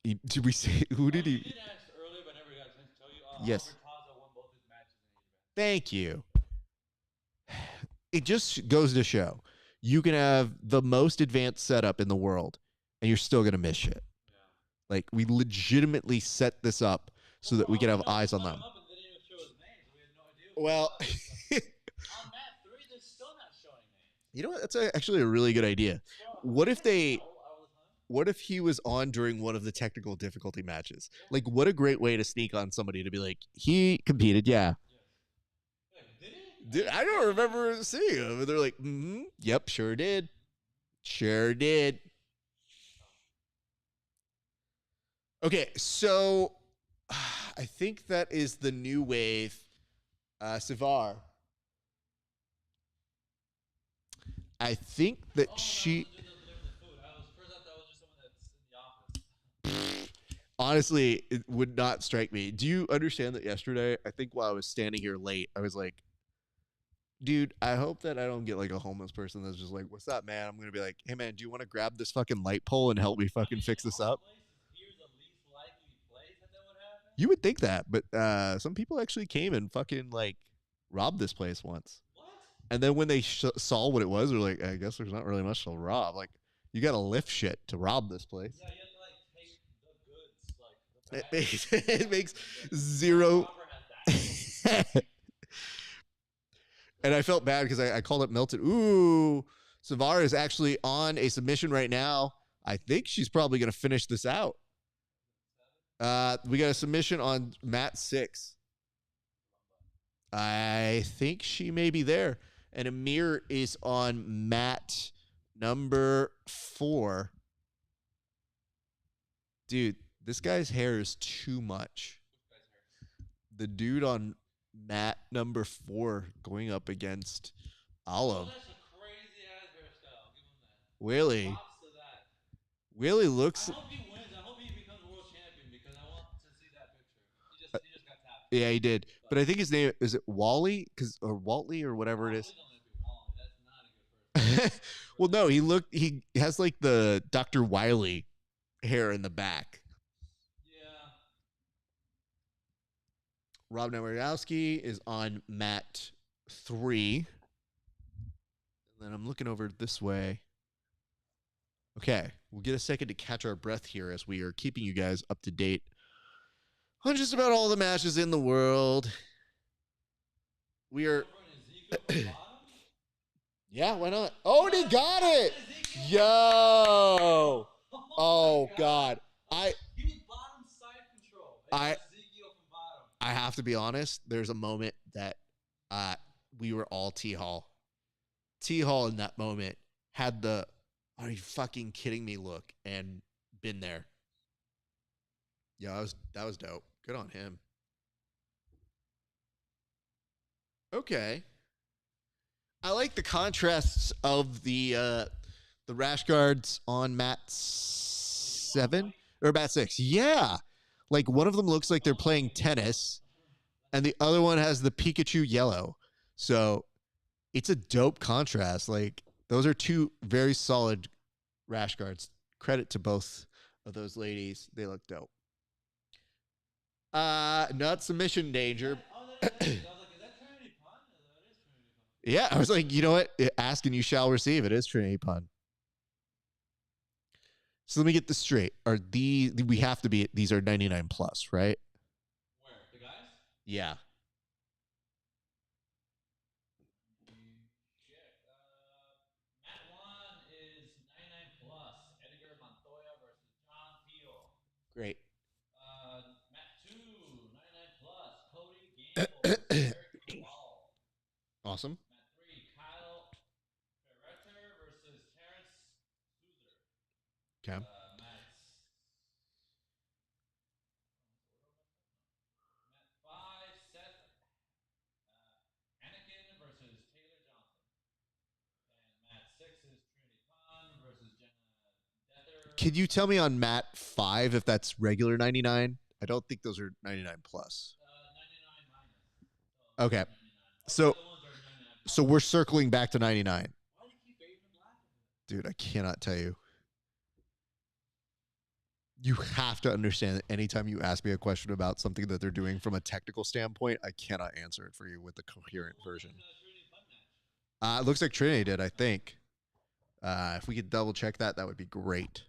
Did we say who did he?
You did ask earlier, but I never got a chance to tell you.
Yes.
Taza won both his matches in ADCC.
Thank you. It just goes to show you can have the most advanced setup in the world, and you're still gonna miss shit.
Yeah.
Like we legitimately set this up so that we can have eyes on them. Well,
On mat 3, they're still not showing names.
you know what? That's actually a really good idea. What if he was on during one of the technical difficulty matches? Like, what a great way to sneak on somebody to be like, he competed, yeah.
Did he?
Dude, I don't remember seeing him. And they're like, yep, sure did. Sure did. Okay, so I think that is the new wave. Sivar. I think that she... Honestly, it would not strike me. Do you understand that yesterday, I think while I was standing here late, I was like, dude, I hope that I don't get like a homeless person that's just like, what's up, man? I'm going to be like, hey, man, do you want to grab this fucking light pole and help me fucking fix this up? You would think that, but some people actually came and fucking like robbed this place once.
What?
And then when they saw what it was, they're like, I guess there's not really much to rob. Like, you got to lift shit to rob this place.
Yeah, you have to like take the goods, like the
It makes zero. And I felt bad because I called up Milton. Ooh, Savara is actually on a submission right now. I think she's probably going to finish this out. We got a submission on mat 6. I think she may be there. And Amir is on mat number 4. Dude, this guy's hair is too much. The dude on mat number 4 going up against Olive.
That's a crazy ass hairstyle. Give him that.
Willie.
Props to that.
Willie looks.
I hope he wins. I hope he becomes world champion because I want to see that picture. He just got tapped.
Yeah, he did. But I think his name is it Wally, or Waltley or whatever it is.
Please don't let it be Wally. That's not a good person.
Well, no, he has like the Dr. Wiley hair in the back.
Yeah.
Rob Nowakowski is on mat 3. And then I'm looking over this way. Okay, we'll get a second to catch our breath here as we are keeping you guys up to date on just about all the matches in the world. We are... Yeah, why not? Oh, and he got it! Yo! Oh, God.
He was bottom side control. Ezekiel from bottom.
I have to be honest. There's a moment that we were all T-Hall. T-Hall in that moment had the, are you fucking kidding me look, and been there. Yeah, that was dope. Good on him. Okay. I like the contrasts of the rash guards on mat 7 or mat 6. Yeah. Like one of them looks like they're playing tennis and the other one has the Pikachu yellow. So it's a dope contrast. Like those are two very solid rash guards. Credit to both of those ladies. They look dope. Not submission danger.
Oh, that is. I was like, is that Trinity Pun? That is Trinity Pun.
Yeah, I was like, you know what? Ask and you shall receive. It is Trinity Pun. So let me get this straight. Are we have to be, these are 99 plus, right?
Where? The guys?
Yeah.
Check. Mat 1 is 99 plus. Edgar Montoya versus John Peel.
Great.
Mat 2, 99 plus. Cody Gamble versus Eric Duval.
Awesome.
Mat 3, Kyle Ferreter versus Terrence Souzer.
Okay.
Mat 5, Seth Anakin versus Taylor Johnson. And mat 6 is Trinity Pun versus Jenna Dether.
Can you tell me on mat 5 if that's regular 99? I don't think those are 99 plus.
99 minus.
Okay.
99.
So,
The other ones are 99 plus.
so we're circling back to 99.
Why do you keep even laughing?
Dude, I cannot tell you. You have to understand that anytime you ask me a question about something that they're doing from a technical standpoint, I cannot answer it for you with the coherent version. It looks like Trinity did, I think. If we could double check that, that would be great.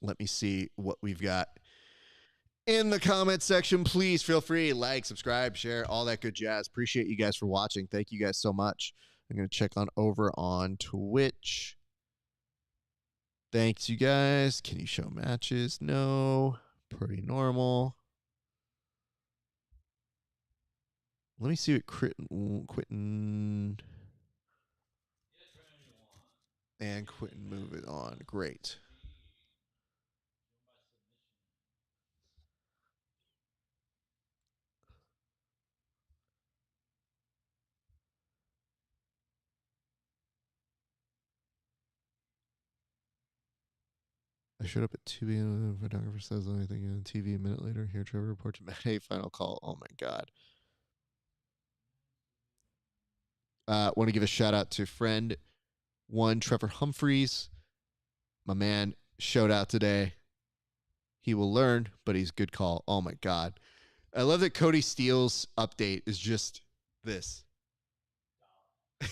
Let me see what we've got in the comment section. Please feel free, like, subscribe, share, all that good jazz. Appreciate you guys for watching. Thank you guys so much. I'm going to check on over on Twitch. Thanks, you guys. Can you show matches? No. Pretty normal. Let me see what Quentin and Quentin move it on. Great. I showed up at 2 p.m. The photographer says the only thing on TV a minute later. Here, Trevor report to Matt. Hey, final call. Oh my God. Want to give a shout out to friend one, Trevor Humphreys. My man showed out today. He will learn, but he's good call. Oh my God. I love that Cody Steele's update is just this.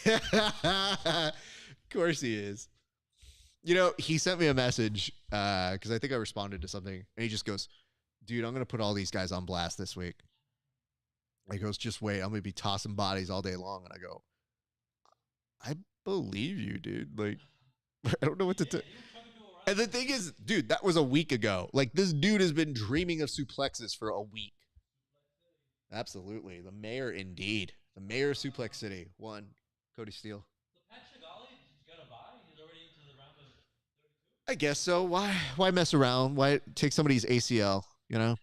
Of course he is. You know, he sent me a message because I think I responded to something, and he just goes, dude, I'm going to put all these guys on blast this week. He goes, just wait. I'm going to be tossing bodies all day long. And I go, I believe you, dude. Like, I don't know what to tell. And the thing is, dude, that was a week ago. Like, this dude has been dreaming of suplexes for a week. Absolutely. The mayor, indeed. The mayor of Suplex City. One, Cody Steele.
So Pat Chigali got a bye. He's already into the round of 32.
I guess so. Why mess around? Why take somebody's ACL, you know?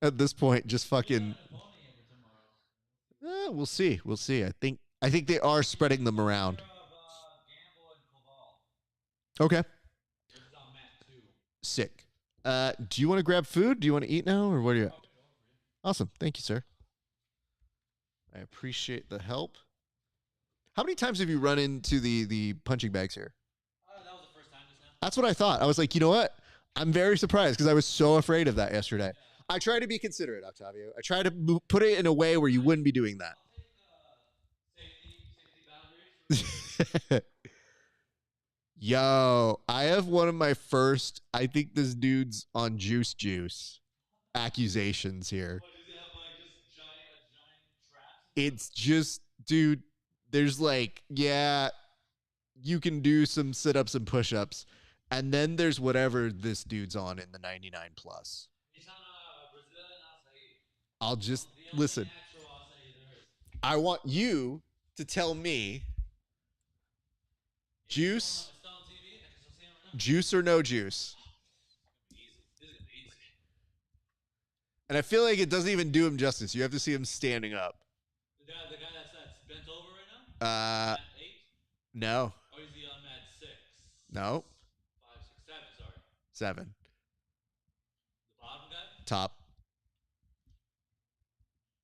At this point, just fucking we'll see. We'll see. I think they are spreading them around. Okay. Sick. Do you want to grab food? Do you want to eat now, or what are you at? Awesome. Thank you, sir. I appreciate the help. How many times have you run into the punching bags here?
That was the first time just now.
That's what I thought. I was like, you know what? I'm very surprised because I was so afraid of that yesterday. I try to be considerate, Octavio. I try to put it in a way where you wouldn't be doing that.
I'll take safety boundaries.
Yo, I have one of my first, I think this dude's on Juice accusations here.
What, does he have like just giant traps?
It's just, dude, there's like, yeah, you can do some sit-ups and push-ups. And then there's whatever this dude's on in the 99 plus.
He's on Brazilian acai.
I'll just,
The only
listen,
natural acai there is.
I want you to tell me juice,
It's still on TV. I can still see him right now.
juice or no juice.
Easy. This is gonna be easy.
And I feel like it doesn't even do him justice. You have to see him standing up.
The guy that's bent over right now. Mat 8.
No,
Or is he on mat 6?
no,
5, 6, 7. Sorry.
7,
The bottom guy.
top.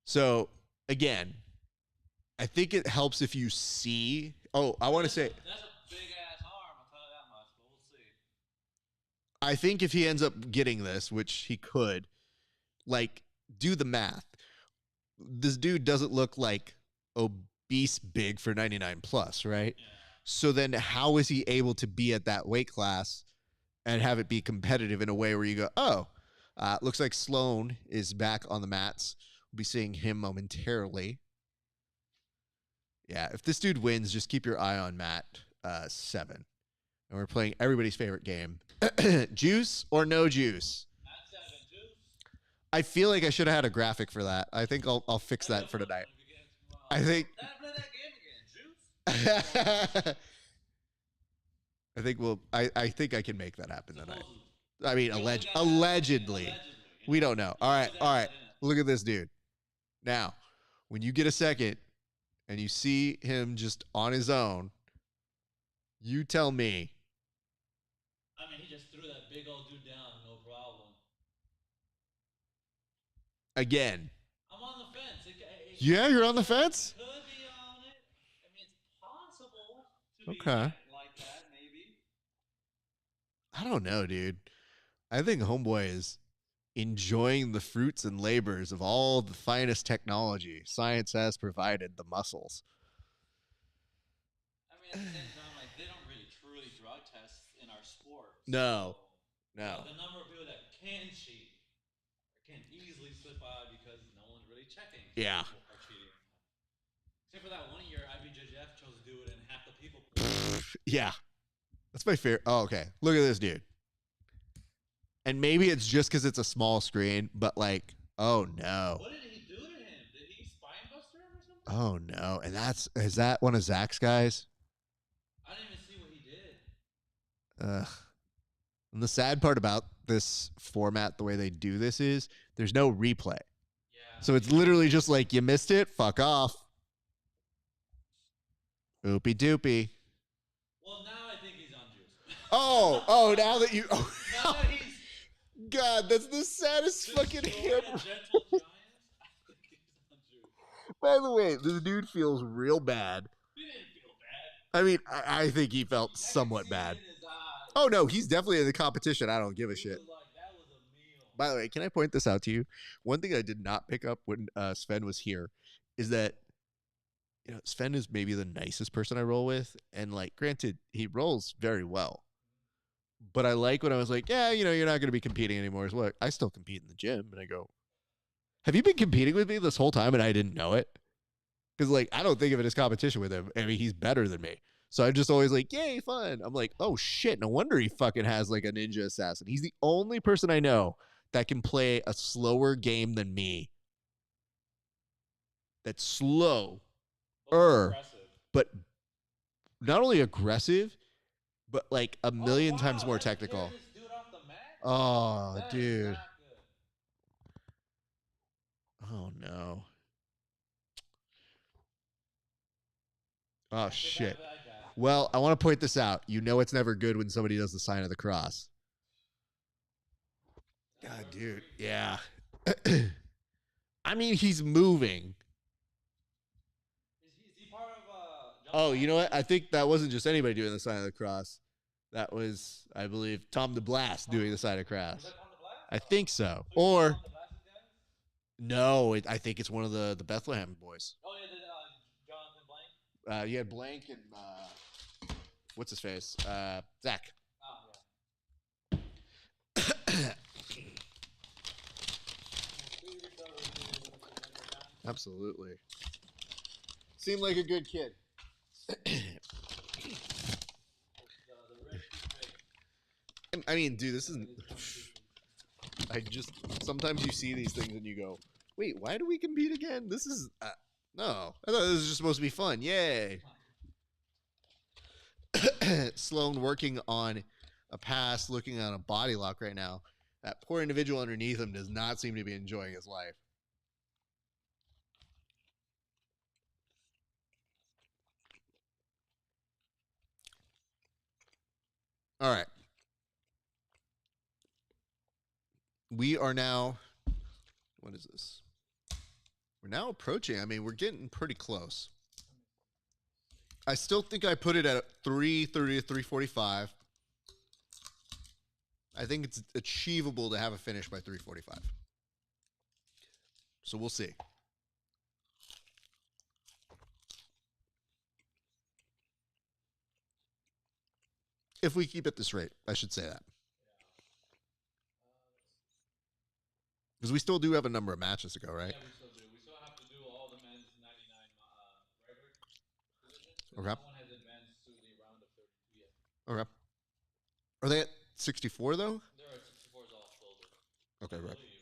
So again, I think it helps if you see. Oh, I want to say,
That's a big ass arm. I'll tell you that much. But we'll see.
I think if he ends up getting this, which he could, like, do the math. This dude doesn't look like obese big for 99 plus, right? Yeah. So then how is he able to be at that weight class and have it be competitive in a way where you go, oh, looks like Sloan is back on the mats. We'll be seeing him momentarily. Yeah, if this dude wins, just keep your eye on mat 7. And we're playing everybody's favorite game. Juice or no juice?
Mat 7, juice.
I feel like I should have had a graphic for that. I think I'll fix that for tonight. I think...
Play that game again, juice.
I think I think I can make that happen tonight. I mean, allegedly. We don't know. All right. Look at this dude. Now, when you get a second and you see him just on his own, you tell me.
I mean, he just threw that big old dude down, no problem.
Again.
I'm on the fence.
Yeah, you're on the fence?
Could be on it. I mean, it's possible to be like that, maybe.
I don't know, dude. I think Homeboy is enjoying the fruits and labors of all the finest technology science has provided the muscles.
I mean, at the same time, like, they don't really truly drug test in our sport.
No.
The number of people that can cheat or can easily slip out because no one's really checking.
Yeah.
People are cheating. Except for that 1 year, IBJJF chose to do it, and half the people.
Yeah. That's my favorite. Oh, okay. Look at this dude. And maybe it's just because it's a small screen, but like, oh no.
What did he do to him? Did he spine buster him or something?
Oh no. And is that one of Zach's guys?
I didn't even see what he did.
And the sad part about this format, the way they do this is there's no replay. Yeah. So it's literally just like, you missed it, fuck off. Oopie doopie.
Well, now I think he's on juice.
Oh, now that you...
Oh, now that he's...
God, that's the saddest fucking hair. By the way, this dude feels real bad.
He didn't feel bad.
I mean, I think he felt somewhat bad. Oh, no, he's definitely in the competition. I don't give a shit. By the way, can I point this out to you? One thing I did not pick up when Sven was here is that, you know, Sven is maybe the nicest person I roll with. And, like, granted, he rolls very well. But I like when I was like, yeah, you know, you're not going to be competing anymore. So look, I still compete in the gym. And I go, have you been competing with me this whole time and I didn't know it? Because, like, I don't think of it as competition with him. I mean, he's better than me. So I'm just always like, yay, fun. I'm like, oh, shit. No wonder he fucking has, like, a ninja assassin. He's the only person I know that can play a slower game than me. That's slow. But not only aggressive, but like a million times more technical. Oh, dude. Oh, no. Oh, shit. Well, I want to point this out. You know it's never good when somebody does the sign of the cross. God, dude. Yeah. I mean, he's moving. Oh, you know what? I think that wasn't just anybody doing the sign of the cross. That was, I believe, Tom the Blast doing the sign of the cross. I think so. Or, no, I think it's one of the Bethlehem boys.
Oh, yeah, Jonathan Blank?
You had Blank and, what's his face? Zach.
Oh, yeah.
Absolutely. Seemed like a good kid. I mean, dude, this isn't... sometimes you see these things and you go, wait, why do we compete again? This is... no. I thought this was just supposed to be fun. Yay. Sloan working on a pass, looking on a body lock right now. That poor individual underneath him does not seem to be enjoying his life. All right. We are now, what is this? We're now approaching. I mean, we're getting pretty close. I still think I put it at 3:30 to 3:45. I think it's achievable to have a finish by 3:45. So we'll see. If we keep at this rate, I should say that. Because we still do have a number of matches to go, right?
Yeah, we still do. We still have to do all the men's 99 regular divisions.
Okay.
No one has advanced to the round of 32 yet.
Okay. Are they at 64 though?
There are 64s all shoulder.
Okay, right.
Yes.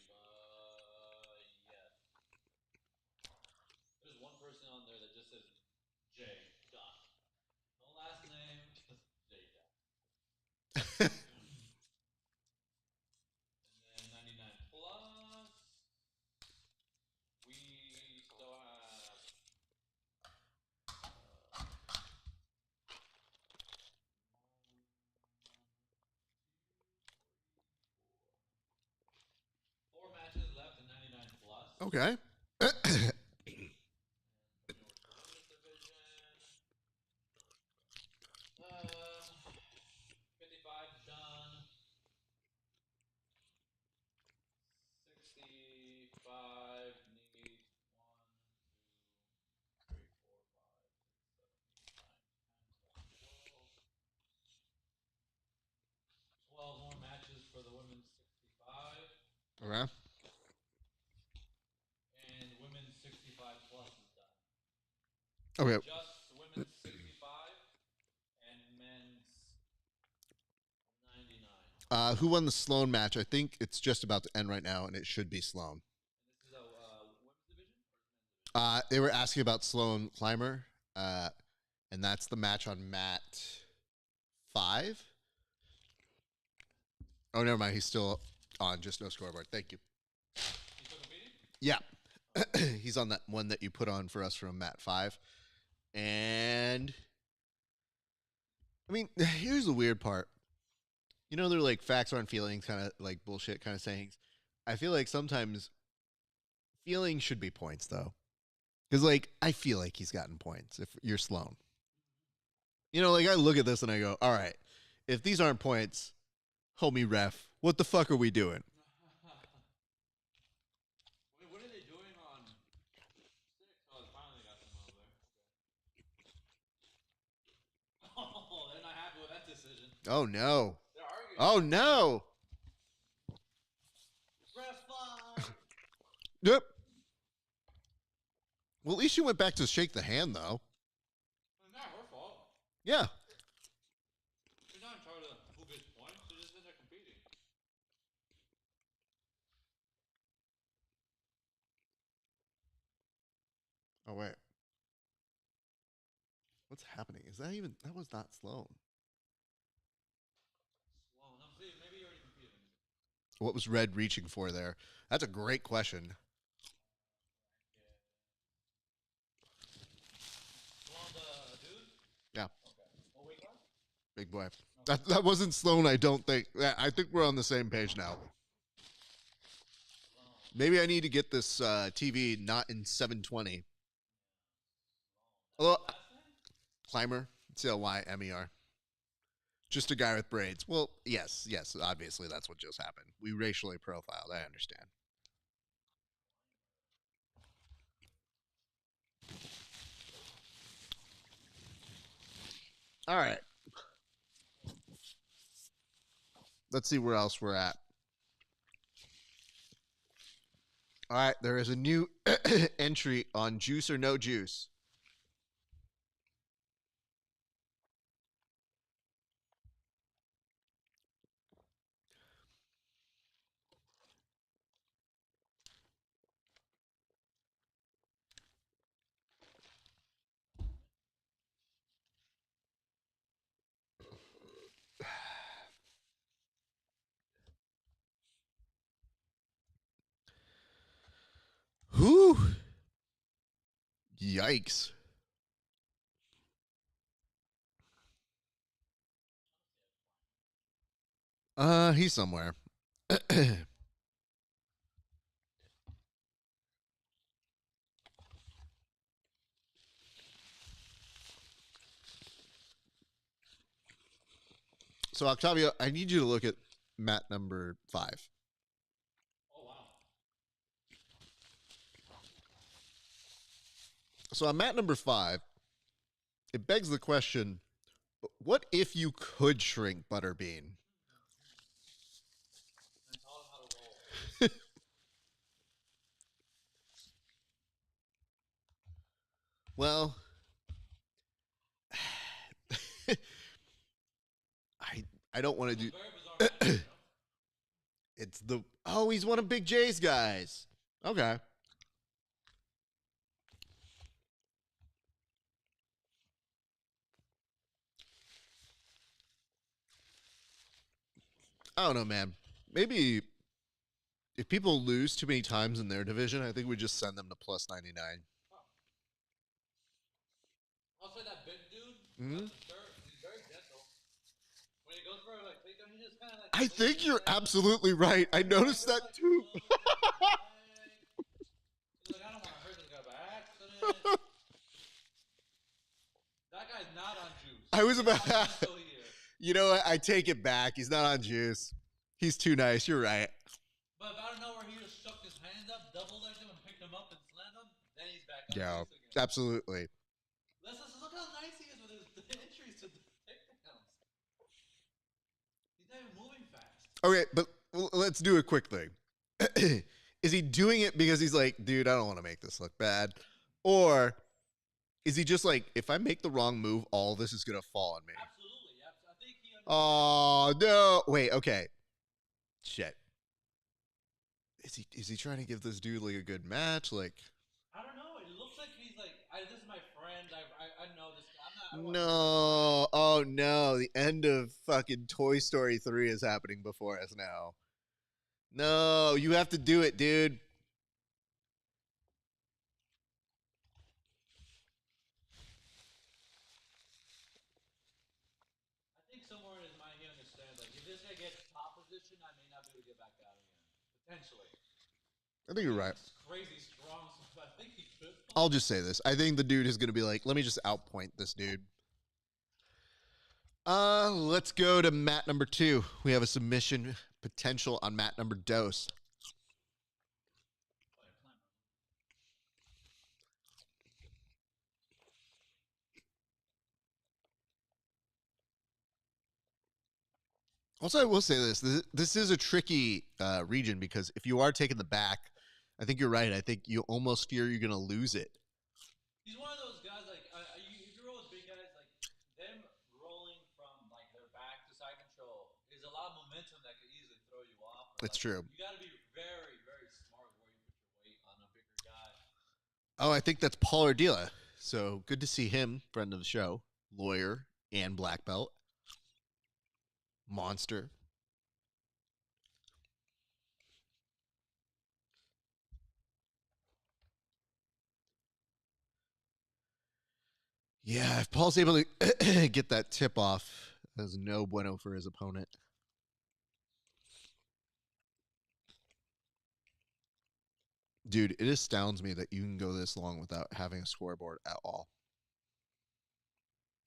There's one person on there that just says J. Dot. No last name, just J. Dot. And then 99 plus. We still have. Four matches left in 99 plus.
Okay.
55 done. 65 needs 1, 2, 3, 4, 5, 6, 7, 8, 9, 10, 12 more matches for the women's 65.
Okay.
And women's 65 plus is done.
Okay.
Just women's 65 and men's 99.
Who won the Sloan match? I think it's just about to end right now, and it should be Sloan.
And this is a women's division or men's division?
They were asking about Sloan Climber, and that's the match on mat 5. Oh, never mind. He's still on. Just no scoreboard. Thank you.
He's still competing?
Yeah. He's on that one that you put on for us from mat 5. And I mean, here's the weird part. You know, they're like facts aren't feelings, kind of like bullshit kind of sayings. I feel like sometimes feelings should be points, though. Because, like, I feel like he's gotten points if you're Sloan. You know, like, I look at this and I go, all right, if these aren't points, homie ref, what the fuck are we doing?
Wait, what are they doing on 6? Oh, they finally got some over there. Oh, they're not happy with that decision.
Oh, no.
They're arguing.
Oh, no.
Ref five.
Yep. Well, at least she went back to shake the hand, though.
It's not her fault.
Yeah.
She's not in charge of who gets points. She's just in there competing.
Oh, wait. What's happening? Is that even... That was not Sloan.
Well, I'm saying maybe you're already competing.
What was Red reaching for there? That's a great question.
Well, the dude?
Yeah.
Okay. What weight class?
Big boy. That wasn't Sloan, I don't think. I think we're on the same page now. Maybe I need to get this TV not in 720. Although, Climber, C-L-Y-M-E-R. Just a guy with braids. Well, yes, obviously that's what just happened. We racially profiled, I understand. All right. Let's see where else we're at. All right, there is a new entry on Juice or No Juice. Whew. Yikes. He's somewhere. So, Octavio, I need you to look at mat number 5.
Oh, wow.
So on mat number 5, it begs the question, what if you could shrink Butterbean?
And taught him how to roll.
Well, I don't want to do.
Very bizarre. You know?
It's the he's one of Big J's guys. Okay. I don't know, man. Maybe if people lose too many times in their division, I think we just send them to plus 99.
I'll say that big dude.
Mhm.
He's very gentle. When he goes for like takedown, he just kind of like.
I think you're absolutely right. I noticed that too.
He's like, I don't want to hurt this guy by accident. That guy's not on juice.
I was about.
He's gentle here.
You know what? I take it back. He's not on juice. He's too nice. You're right.
But if out of nowhere he just shoved his hands up, double-legged him, and picked him up and slammed him, then he's back on
Yeah,
juice again.
absolutely.
Let's look how nice he is with his entries to the takedowns. He's not even moving fast.
Okay, but let's do a quick thing. Is he doing it because he's like, dude, I don't want to make this look bad? Or is he just like, if I make the wrong move, all this is going to fall on me?
Absolutely. I think he
Oh, no. Wait, okay. Shit. Is he trying to give this dude like a good match? Like,
I don't know. It looks like he's like, this is my friend. I know this guy. I'm not.
no. Oh, no. The end of fucking Toy Story 3 is happening before us now. No, you have to do it, dude.
I think somewhere in his mind he understands. Like, if this guy gets top position, I may not be able to get back out again. Potentially.
I think you're right.
He's crazy strong, so I think he could.
I'll just say this. I think the dude is going to be like, let me just outpoint this dude. Let's go to mat number 2. We have a submission potential on mat number dose. Also, I will say this. This is a tricky region because if you are taking the back, I think you're right. I think you almost fear you're going to lose it.
He's one of those guys, like, if you roll with big guys, like, them rolling from, like, their back to side control is a lot of momentum that could easily throw you off.
It's
like,
true.
You got to be very, very smart where you put your weight on a bigger guy.
Oh, I think that's Paul Ardila. So good to see him, friend of the show, lawyer and black belt. Monster. Yeah, if Paul's able to get that tip off, that's no bueno for his opponent. Dude, it astounds me that you can go this long without having a scoreboard at all.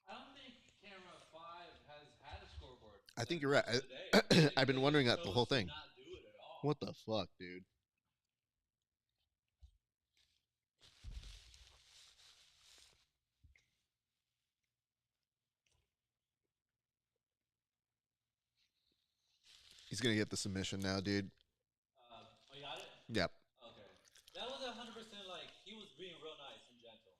I don't think camera 5 has had a scoreboard.
I think you're right. I've been wondering that the whole thing.
Not do it at all.
What the fuck, dude? He's gonna get the submission now, dude.
Oh, you got it?
Yep.
Okay. That was 100% like he was being real nice and gentle.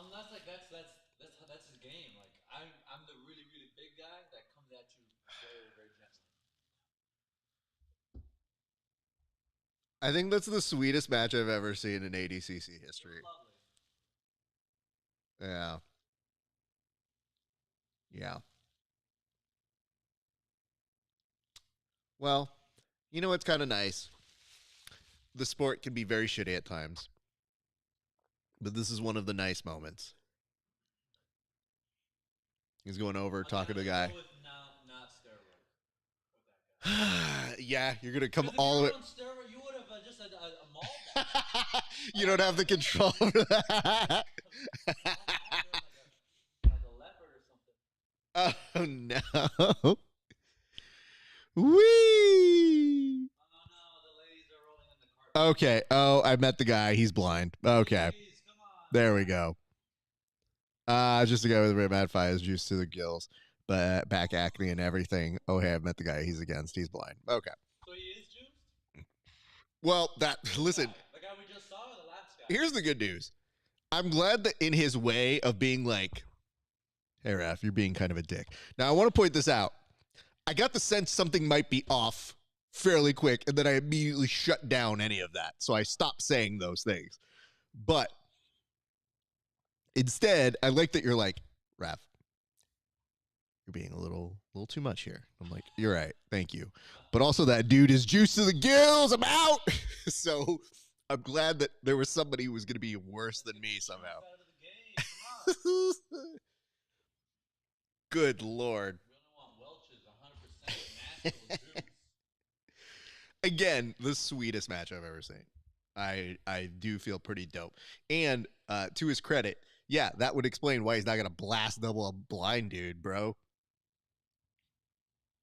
Unless like that's his game. Like I'm the really really big guy that comes at you very very gently.
I think that's the sweetest match I've ever seen in ADCC history. Yeah. Yeah. Well, you know what's kind of nice? The sport can be very shitty at times. But this is one of the nice moments. He's going over, talking to the guy.
With not steroid. With that guy.
Yeah, you're going to come
If
all the way.
you were on steroid, you would have just had a mauled that.
You don't have the control over that.
Like a leopard or something.
Oh, no. Whee! Okay. Oh, I met the guy. He's blind. Okay. There we go. Just a guy with red mad fire, juice to the gills, but back acne and everything. Oh, hey, I've met the guy. He's against. He's blind. Okay.
So he is juiced?
Well, listen.
The guy we just saw or the last guy?
Here's the good news. I'm glad that in his way of being like, hey, Raph, you're being kind of a dick. Now, I want to point this out. I got the sense something might be off fairly quick, and then I immediately shut down any of that. So I stopped saying those things. But instead, I like that you're like, Raph, you're being a little too much here. I'm like, you're right. Thank you. But also that dude is juiced to the gills. I'm out. So I'm glad that there was somebody who was going to be worse than me somehow. Good Lord. Again, the sweetest match I've ever seen. I do feel pretty dope. And to his credit, yeah, that would explain why he's not going to blast double a blind dude, bro.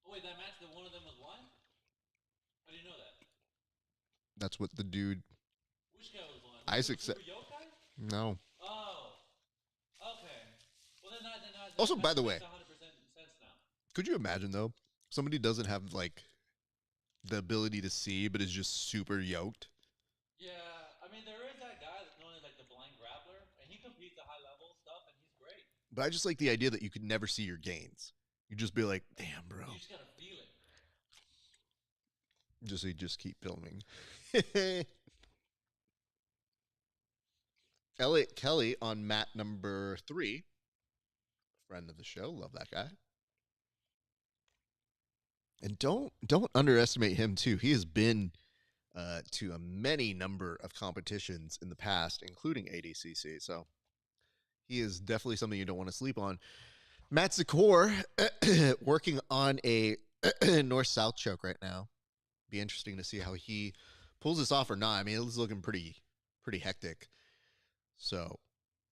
Oh, wait, that match, that one of them was blind? How do you know that?
That's what the dude...
Which guy was blind?
Isaac said... No.
Oh. Okay. Well, then
also, by the way,
100% sense now.
Could you imagine, though, somebody doesn't have, like, the ability to see, but is just super yoked?
Yeah, I mean, there is that guy that's known as, like, the blind grappler, and he competes at high-level stuff, and he's great.
But I just like the idea that you could never see your gains. You just be like, damn, bro.
You just gotta feel it.
Just keep filming. Elliot Kelly on mat number 3. Friend of the show. Love that guy. And don't underestimate him, too. He has been to a many number of competitions in the past, including ADCC. So he is definitely something you don't want to sleep on. Matt Zakor working on a north-south choke right now. Be interesting to see how he pulls this off or not. I mean, it's looking pretty hectic. So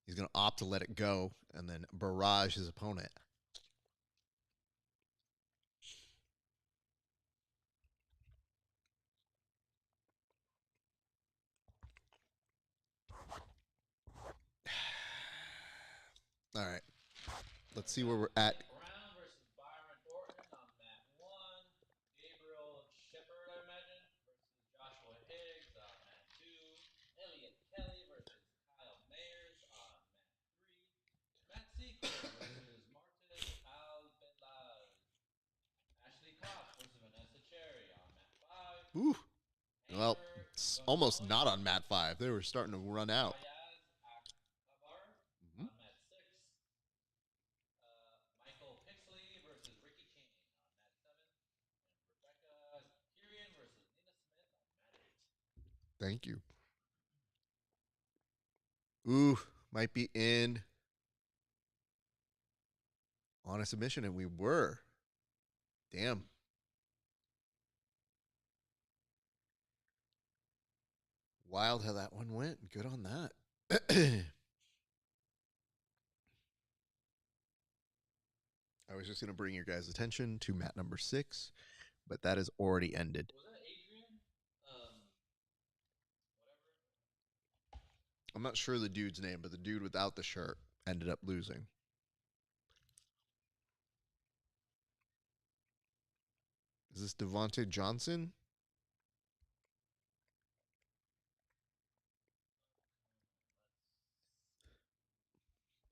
he's going to opt to let it go and then barrage his opponent. All right. Let's see where we're at.
Brown versus Byron Thornton on mat 1. Gabriel Shepard, I imagine, versus Joshua Higgs on mat 2. Elliot Kelly versus Kyle Mayers on mat 3. Matt Sequel versus Martin Albelaz. Ashley Cox versus Vanessa Cherry on mat 5.
Ooh. Well, it's almost not on mat 5. They were starting to run out. Thank you. Ooh, might be in on a submission, and we were. Damn. Wild how that one went. Good on that. I was just going to bring your guys' attention to mat number 6, but that has already ended.
Was that Adrian? Whatever.
I'm not sure the dude's name, but the dude without the shirt ended up losing. Is this Devontae Johnson?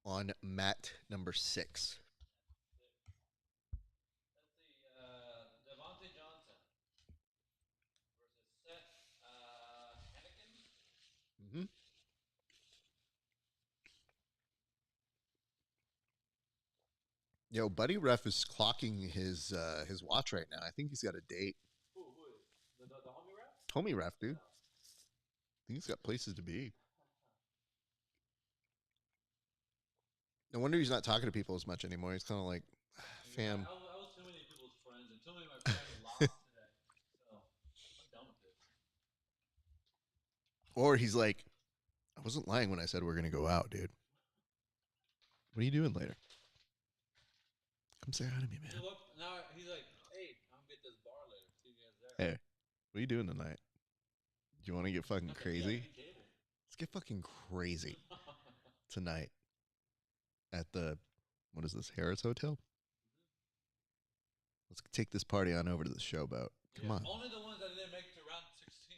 On mat number 6.
Let's see. Devontae Johnson versus Seth Hennigan.
Mm-hmm. Yo, Buddy Ref is clocking his watch right now. I think he's got a date.
Who is? The homie ref?
Homie Ref, dude. I think he's got places to be. No wonder he's not talking to people as much anymore. He's kind of like, fam.
Yeah, I was too many people's friends, and too many of my friends lost today. So I'm done with this.
Or he's like, I wasn't lying when I said we're going to go out, dude. What are you doing later? Come say hi to me, man.
Look, now he's like, hey, come get this bar
What are you doing tonight? Do you want to get fucking crazy? Let's get fucking crazy tonight at the, what is this, Harris Hotel? Let's take this party on over to the showboat. Come on.
Only the ones that didn't make it to round 16,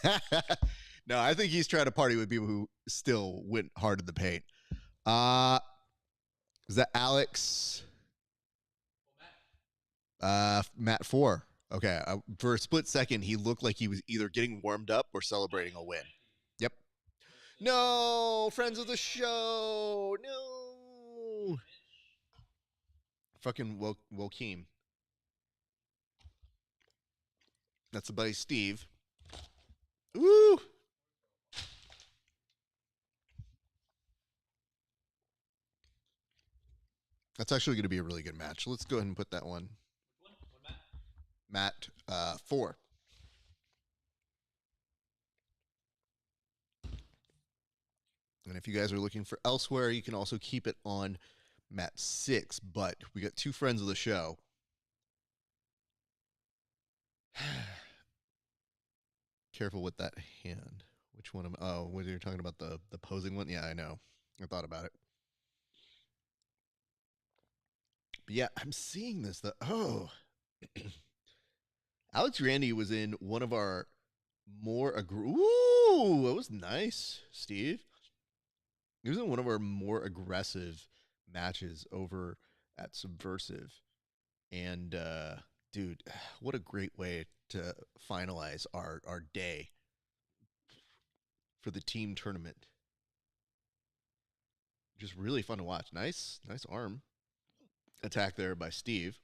to round 30.
No, I think he's trying to party with people who still went hard in the paint. Is that Alex? Matt 4. Okay. For a split second, he looked like he was either getting warmed up or celebrating a win. Yep. No, friends of the show. No. Fucking Wokeem. That's the buddy Steve. Woo! That's actually going to be a really good match. Let's go ahead and put that one. Matt 4. And if you guys are looking for elsewhere, you can also keep it on Matt 6. But we got two friends of the show. Careful with that hand. Which one? Oh, when you're talking about the posing one? Yeah, I know. I thought about it. But yeah, I'm seeing this. Oh. Alex Randy was in one of our more ooh, that was nice, Steve. He was in one of our more aggressive matches over at Subversive. And dude, what a great way to finalize our day for the team tournament. Just really fun to watch. Nice arm attack there by Steve,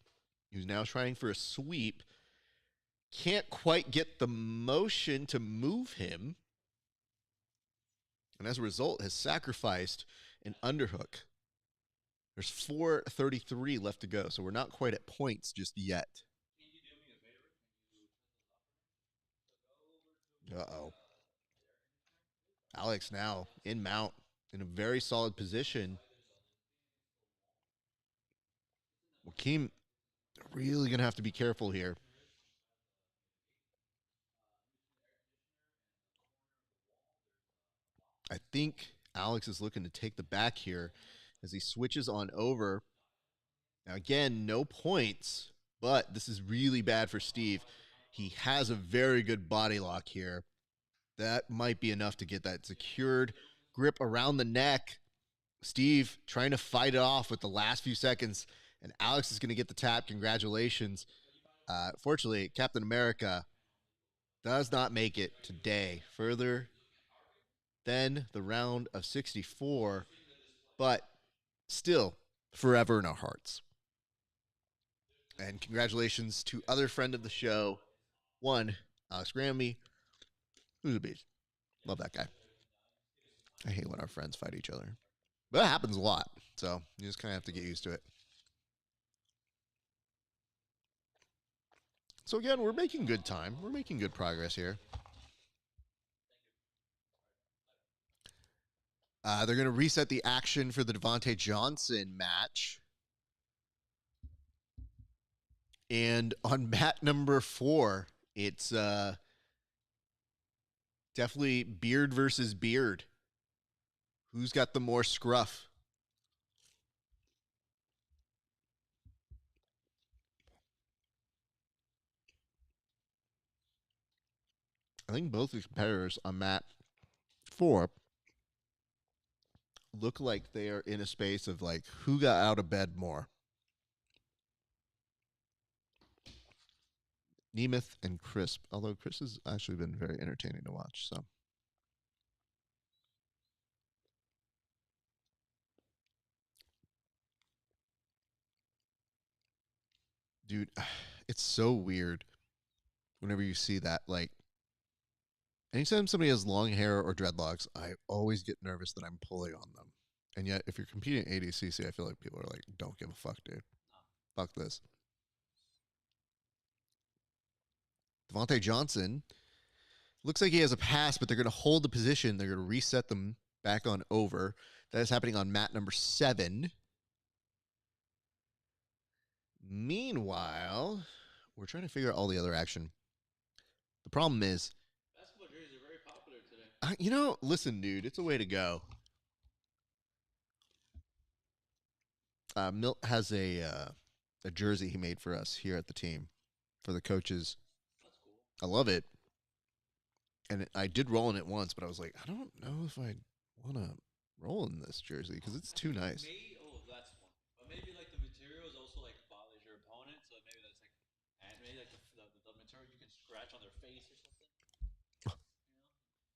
who's now trying for a sweep. Can't quite get the motion to move him. And as a result, has sacrificed an underhook. There's 4:33 left to go, so we're not quite at points just yet. Uh-oh. Alex now in mount in a very solid position. Joaquin really going to have to be careful here. I think Alex is looking to take the back here as he switches on over. Now, again, no points, but this is really bad for Steve. He has a very good body lock here. That might be enough to get that secured grip around the neck. Steve trying to fight it off with the last few seconds, and Alex is going to get the tap. Congratulations. Fortunately, Captain America does not make it today further than the round of 64, but still forever in our hearts. And congratulations to other friend of the show, one, Alex Grammy, who's a beast. Love that guy. I hate when our friends fight each other. But it happens a lot, so you just kind of have to get used to it. So again, we're making good time. We're making good progress here. They're going to reset the action for the Devontae Johnson match. And on mat number 4, it's definitely beard versus beard. Who's got the more scruff? I think both the competitors on mat 4 look like they are in a space of like who got out of bed more. Nemeth and Crisp, although Chris has actually been very entertaining to watch. So, dude, it's so weird whenever you see that. Like, anytime somebody has long hair or dreadlocks, I always get nervous that I'm pulling on them. And yet, if you're competing at ADCC, I feel like people are like, don't give a fuck, dude. Fuck this. Devontae Johnson looks like he has a pass, but they're going to hold the position. They're going to reset them back on over. That is happening on mat number 7. Meanwhile, we're trying to figure out all the other action. problem is,
basketball jerseys are very popular today.
you know, listen, dude, it's a way to go. Milt has a jersey he made for us here at the team for the coaches.
That's cool.
I love it. And I did roll in it once, but I was like, I don't know if I want to roll in this jersey because it's too nice.
That's one. But maybe like the material is also like bothers your opponent, so maybe that's like, and maybe like the material you can scratch on their face or something.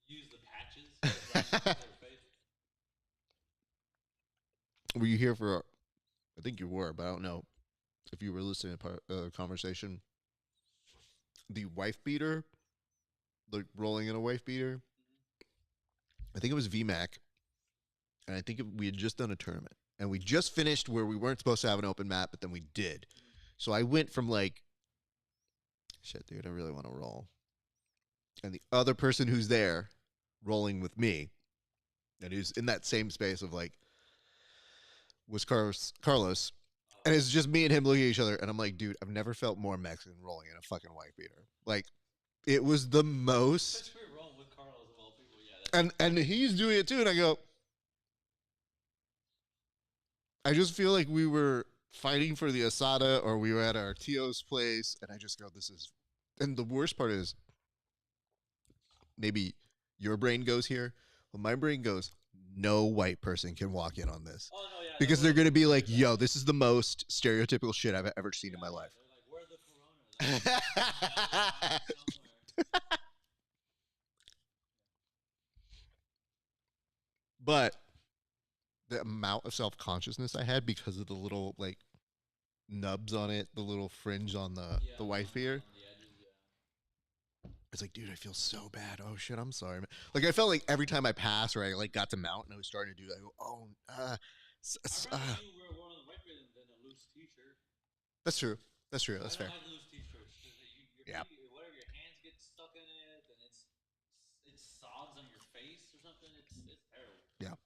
Use the patches to scratch on their face.
Were you here for? I think you were, but I don't know if you were listening to the conversation. The wife beater, like rolling in a wife beater. I think it was VMAC, and I think we had just done a tournament, and we just finished where we weren't supposed to have an open mat, but then we did. So I went from like, shit, dude, I really want to roll, and the other person who's there, rolling with me, and who's in that same space of like, was Carlos, and it's just me and him looking at each other, and I'm like, dude, I've never felt more Mexican rolling in a fucking wife beater. Like, it was the most.
With Carlos of all people, yeah.
And he's doing it too, and I go, I just feel like we were fighting for the asada, or we were at our Tio's place, and I just go, this is. And the worst part is, maybe your brain goes here, but my brain goes, no white person can walk in on this.
Oh, no, yeah,
because they're going to be like, yo, this is the most stereotypical shit I've ever seen in my life.
They're like, where are the Coronas?
But the amount of self-consciousness I had because of the little, like, nubs on it, the little fringe on the wife beater. It's like, dude, I feel so bad. Oh, shit, I'm sorry, man. Like, I felt like every time I passed or I, like, got to mount and I was starting to do that, I go, oh,
I'd rather you wear one on the white beater than a loose t-shirt.
That's true. That's true. That's fair.
I don't like loose t-shirts. Whatever, your hands get stuck in it, and it sogs on your face or something. It's terrible.
Yeah.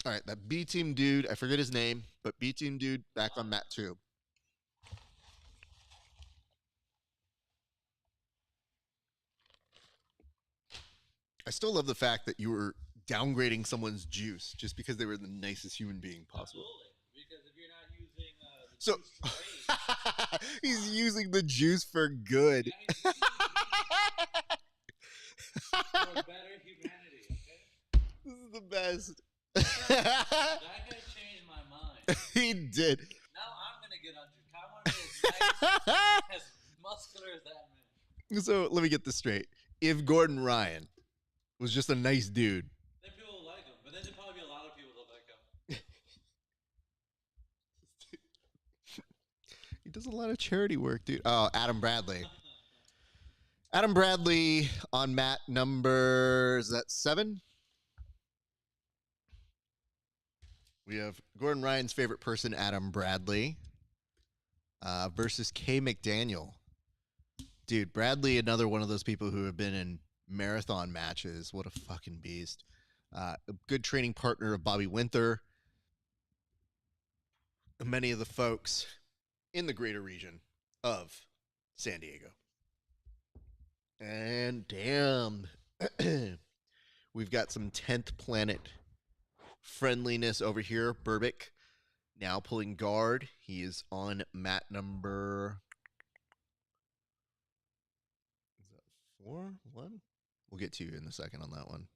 All right, that B team dude, I forget his name, but B team dude back on mat 2. I still love the fact that you were downgrading someone's juice just because they were the nicest human being possible.
Absolutely, because if you're not using the juice
he's using the juice for good.
for better humanity, okay?
This is the best.
That guy changed my mind.
He did.
Now I'm gonna get on juice. I want to be as nice, as muscular as that man.
So let me get this straight. If Gordon Ryan was just a nice dude,
then people will like him, but then there'll probably be a lot of people that like him.
He does a lot of charity work, dude. Oh, Adam Bradley. Adam Bradley on mat number, is that 7? We have Gordon Ryan's favorite person, Adam Bradley, versus Kay McDaniel. Dude, Bradley, another one of those people who have been in marathon matches. What a fucking beast. A good training partner of Bobby Winter. Many of the folks in the greater region of San Diego. And damn, we've got some 10th planet friendliness over here. Burbick now pulling guard. He is on mat number 4? 1? We'll get to you in a second on that one.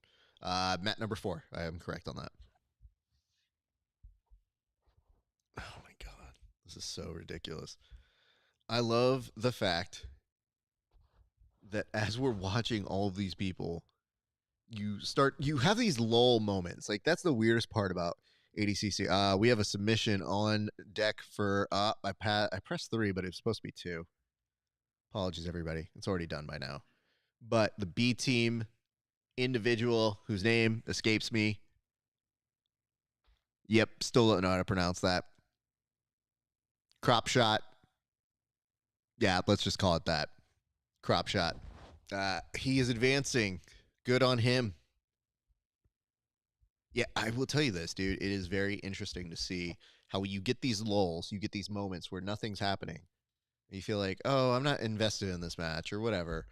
Mat number 4. I am correct on that. Oh my God. This is so ridiculous. I love the fact that as we're watching all of these people, you have these lull moments. Like, that's the weirdest part about ADCC. We have a submission on deck for, I pressed 3, but it's supposed to be 2. Apologies, everybody. It's already done by now. But the B team individual whose name escapes me. Yep, still don't know how to pronounce that. Crop shot. Yeah, let's just call it that. Crop shot. He is advancing. Good on him. Yeah, I will tell you this, dude. It is very interesting to see how you get these lulls, you get these moments where nothing's happening. You feel like, oh, I'm not invested in this match or whatever.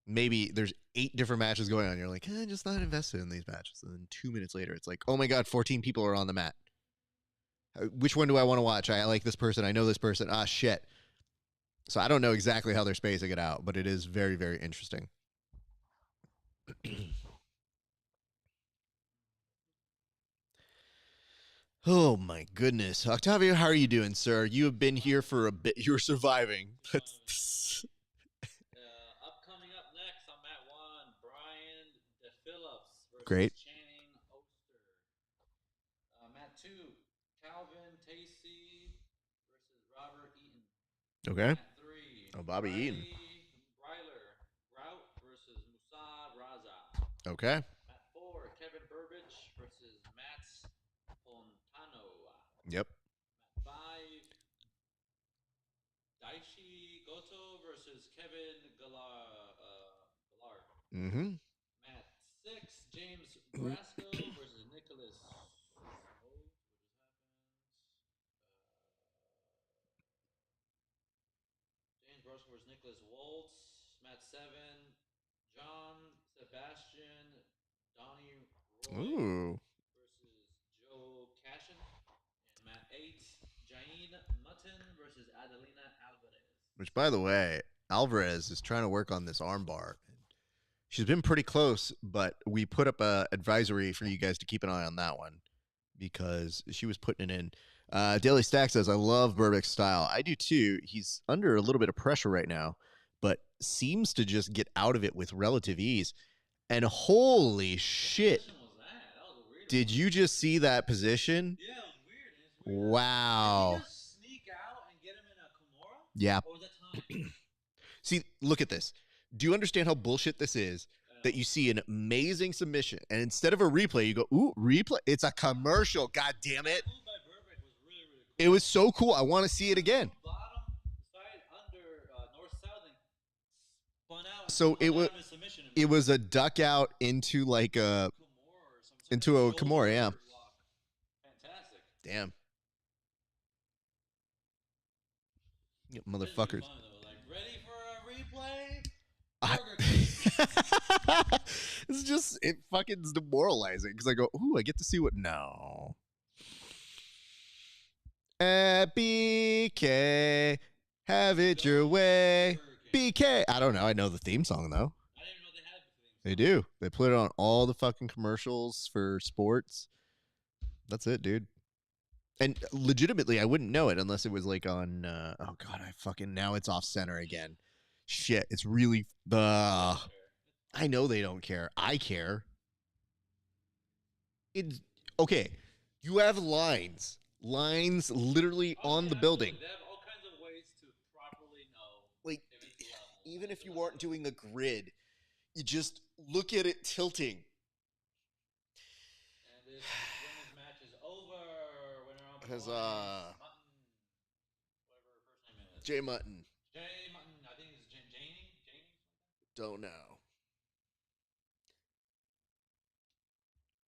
Maybe there's 8 different matches going on. You're like, I'm just not invested in these matches. And then 2 minutes later, it's like, oh my God, 14 people are on the mat. Which one do I want to watch? I like this person. I know this person. Ah, shit. So I don't know exactly how they're spacing it out, but it is very, very interesting. Oh my goodness. Octavio, how are you doing, sir? You have been here for a bit. You're surviving.
Upcoming up next on Mat 1, Brian DePhillips versus
Great.
Channing Oster. Mat 2, Calvin Tacey versus Robert Eaton.
Okay.
Mat 3,
Bobby Eaton.
Grout versus Musa Raza.
Okay.
Mat 4, Kevin Burbage versus Matt Pontano.
Yep.
Mat 5, Daichi Goto versus Kevin Gallard.
Mm-hmm.
Mat 6, James Brasco versus Nicholas. James Brasco versus Nicholas Waltz. Mat 7, John Sebastian Donnie Roy versus Joe Cashin. And Mat 8, Jaine Mutton versus Adelina Alvarez.
Which, by the way, Alvarez is trying to work on this armbar. She's been pretty close, but we put up a advisory for you guys to keep an eye on that one because she was putting it in. Daily Stack says, I love Burbick's style. I do too. He's under a little bit of pressure right now, but seems to just get out of it with relative ease. And holy shit. Did you just see that position?
Yeah, it was weird.
Wow.
Did he just sneak out and get him in a Kimura?
Yeah.
Or was that time?
See, look at this. Do you understand how bullshit this is? That you see an amazing submission, and instead of a replay, you go, ooh, replay. It's a commercial. God damn it. It was so cool. I want to see it again. So it was a duck out into like a Kimura, yeah.
Fantastic.
Damn. You motherfuckers.
Like, ready for a replay?
It's just, it fucking is demoralizing because I go, ooh, I get to see what. No. BK, have it your way. BK. I don't know. I know the theme song though.
I didn't even know they had a theme song.
They do. They put it on all the fucking commercials for sports. That's it, dude. And legitimately, I wouldn't know it unless it was like on. Oh god, now it's off center again. Shit, it's really I know they don't care. I care. It's okay. You have lines literally on the building.
They have all kinds of ways to properly know.
Like, even if you aren't doing a grid, you just look at it tilting.
And this women's match is over. Winner on
Huzzah.
Mutton, whatever her first name is.
Jay Mutton.
Jay Mutton. I think it's Janie.
Don't know.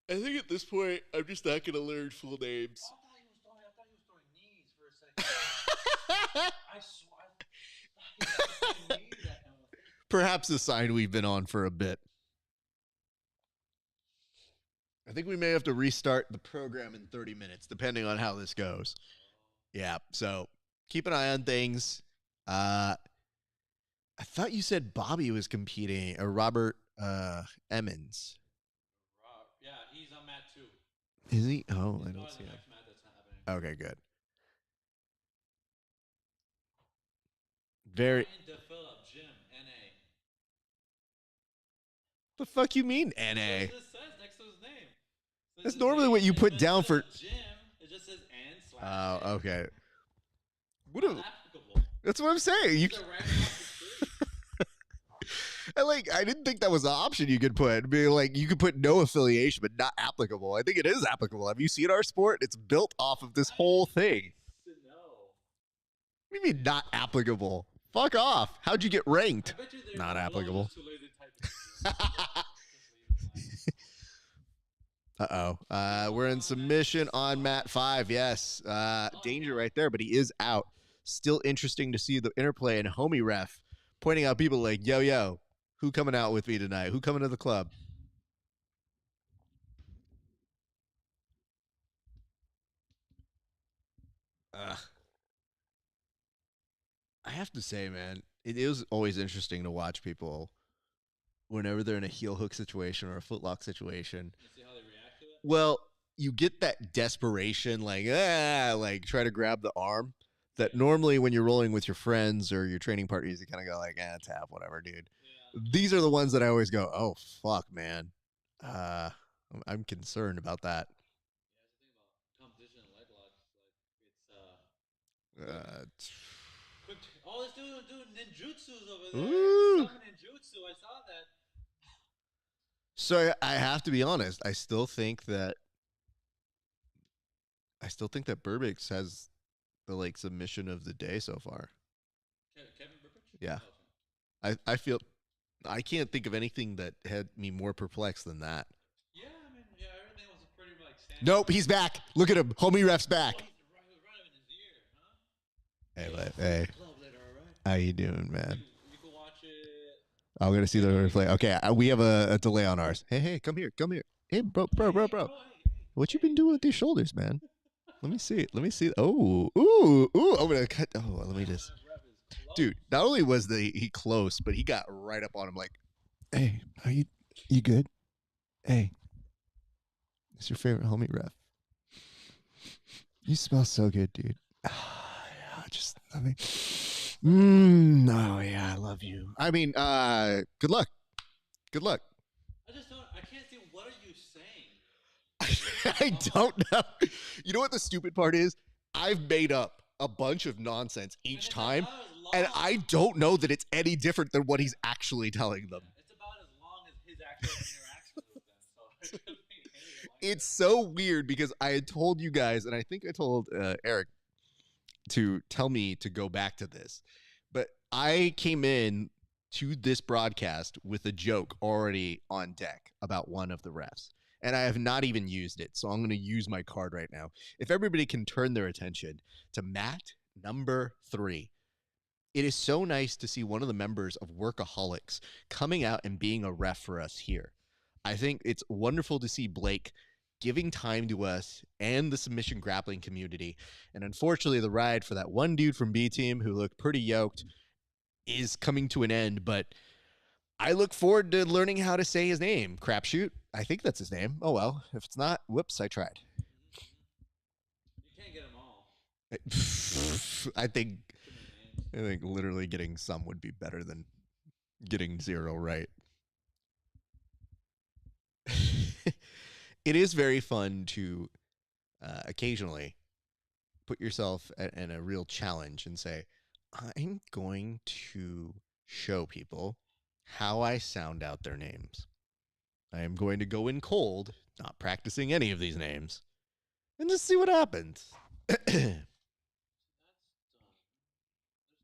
I think at this point, I'm just not going to learn full names.
I thought he was throwing knees for a second. I swear. He was throwing knees at him.
Perhaps a sign we've been on for a bit. I think we may have to restart the program in 30 minutes, depending on how this goes. Yeah, so keep an eye on things. I thought you said Bobby was competing, or Robert Emmons.
Yeah, he's on mat 2.
Is he? Oh, I don't see him. Okay, good. Very.
DePhillips, Jim, NA.
The fuck you mean, NA?
It just says next to his name. So
That's normally what you put down for.
Jim, it just says N /
Oh, okay. What
Not applicable.
That's what I'm saying. You.
It's a random
I didn't think that was an option you could put. Be like, you could put no affiliation, but not applicable. I think it is applicable. Have you seen our sport? It's built off of this whole thing.
No.
What do you mean not applicable? Fuck off. How'd you get ranked?
I bet you they're
Not applicable.
too lazy to type it.
Uh-oh. We're in submission on mat 5. Yes. Danger right there, but he is out. still interesting to see the interplay and homie ref pointing out people like, yo, who coming out with me tonight? Who coming to the club? I have to say, man, it is always interesting to watch people whenever they're in a heel hook situation or a footlock situation.
You see how they react to it?
Well, you get that desperation, like try to grab the arm. That normally when you're rolling with your friends or your training partners, you kind of go like, tap, whatever, dude. Yeah. These are the ones that I always go, oh, fuck, man. I'm concerned about that.
Yeah, that's the thing about competition and leg locks. Like, it's quick. Oh, this dude doing ninjutsus over there. Ooh. Ninjutsu. I saw that.
So I have to be honest. I still think that Burbix has the submission of the day so far.
Kevin Burbix?
Yeah. I feel I can't think of anything that had me more perplexed than that.
Yeah, I mean, everything was pretty standard.
Nope, he's back. Look at him. Homie ref's back.
Oh, he's right in his ear, huh?
Hey.
Later, all right?
How you doing, man?
You can watch it.
I'm gonna see the replay. Okay, we have a delay on ours. Hey, come here. Hey, bro. What you been doing with these shoulders, man? Let me see. Oh, ooh. I'm gonna cut. Oh, let me just. Dude, not only was he close, but he got right up on him like, hey, how you good? Hey, it's your favorite homie ref. You smell so good, dude. Oh yeah, I love you. I mean, good luck.
I can't see, what are you saying?
I don't know. You know what the stupid part is? I've made up a bunch of nonsense each time, and I don't know that it's any different than what he's actually telling them.
It's about as long as his actual interaction with them. So it could be anything like
it's so weird because I had told you guys, and I think I told Eric to tell me to go back to this, but I came in to this broadcast with a joke already on deck about one of the refs. And I have not even used it, so I'm going to use my card right now. If everybody can turn their attention to mat number 3. It is so nice to see one of the members of Workaholics coming out and being a ref for us here. I think it's wonderful to see Blake giving time to us and the submission grappling community. And unfortunately, the ride for that one dude from B Team who looked pretty yoked is coming to an end, but I look forward to learning how to say his name. Crapshoot. I think that's his name. Oh, well. If it's not, whoops, I tried.
You can't get them all.
I think literally getting some would be better than getting 0 right. It is very fun to occasionally put yourself in a real challenge and say, I'm going to show people how I sound out their names. I am going to go in cold, not practicing any of these names, and just see what happens.
That's done. There's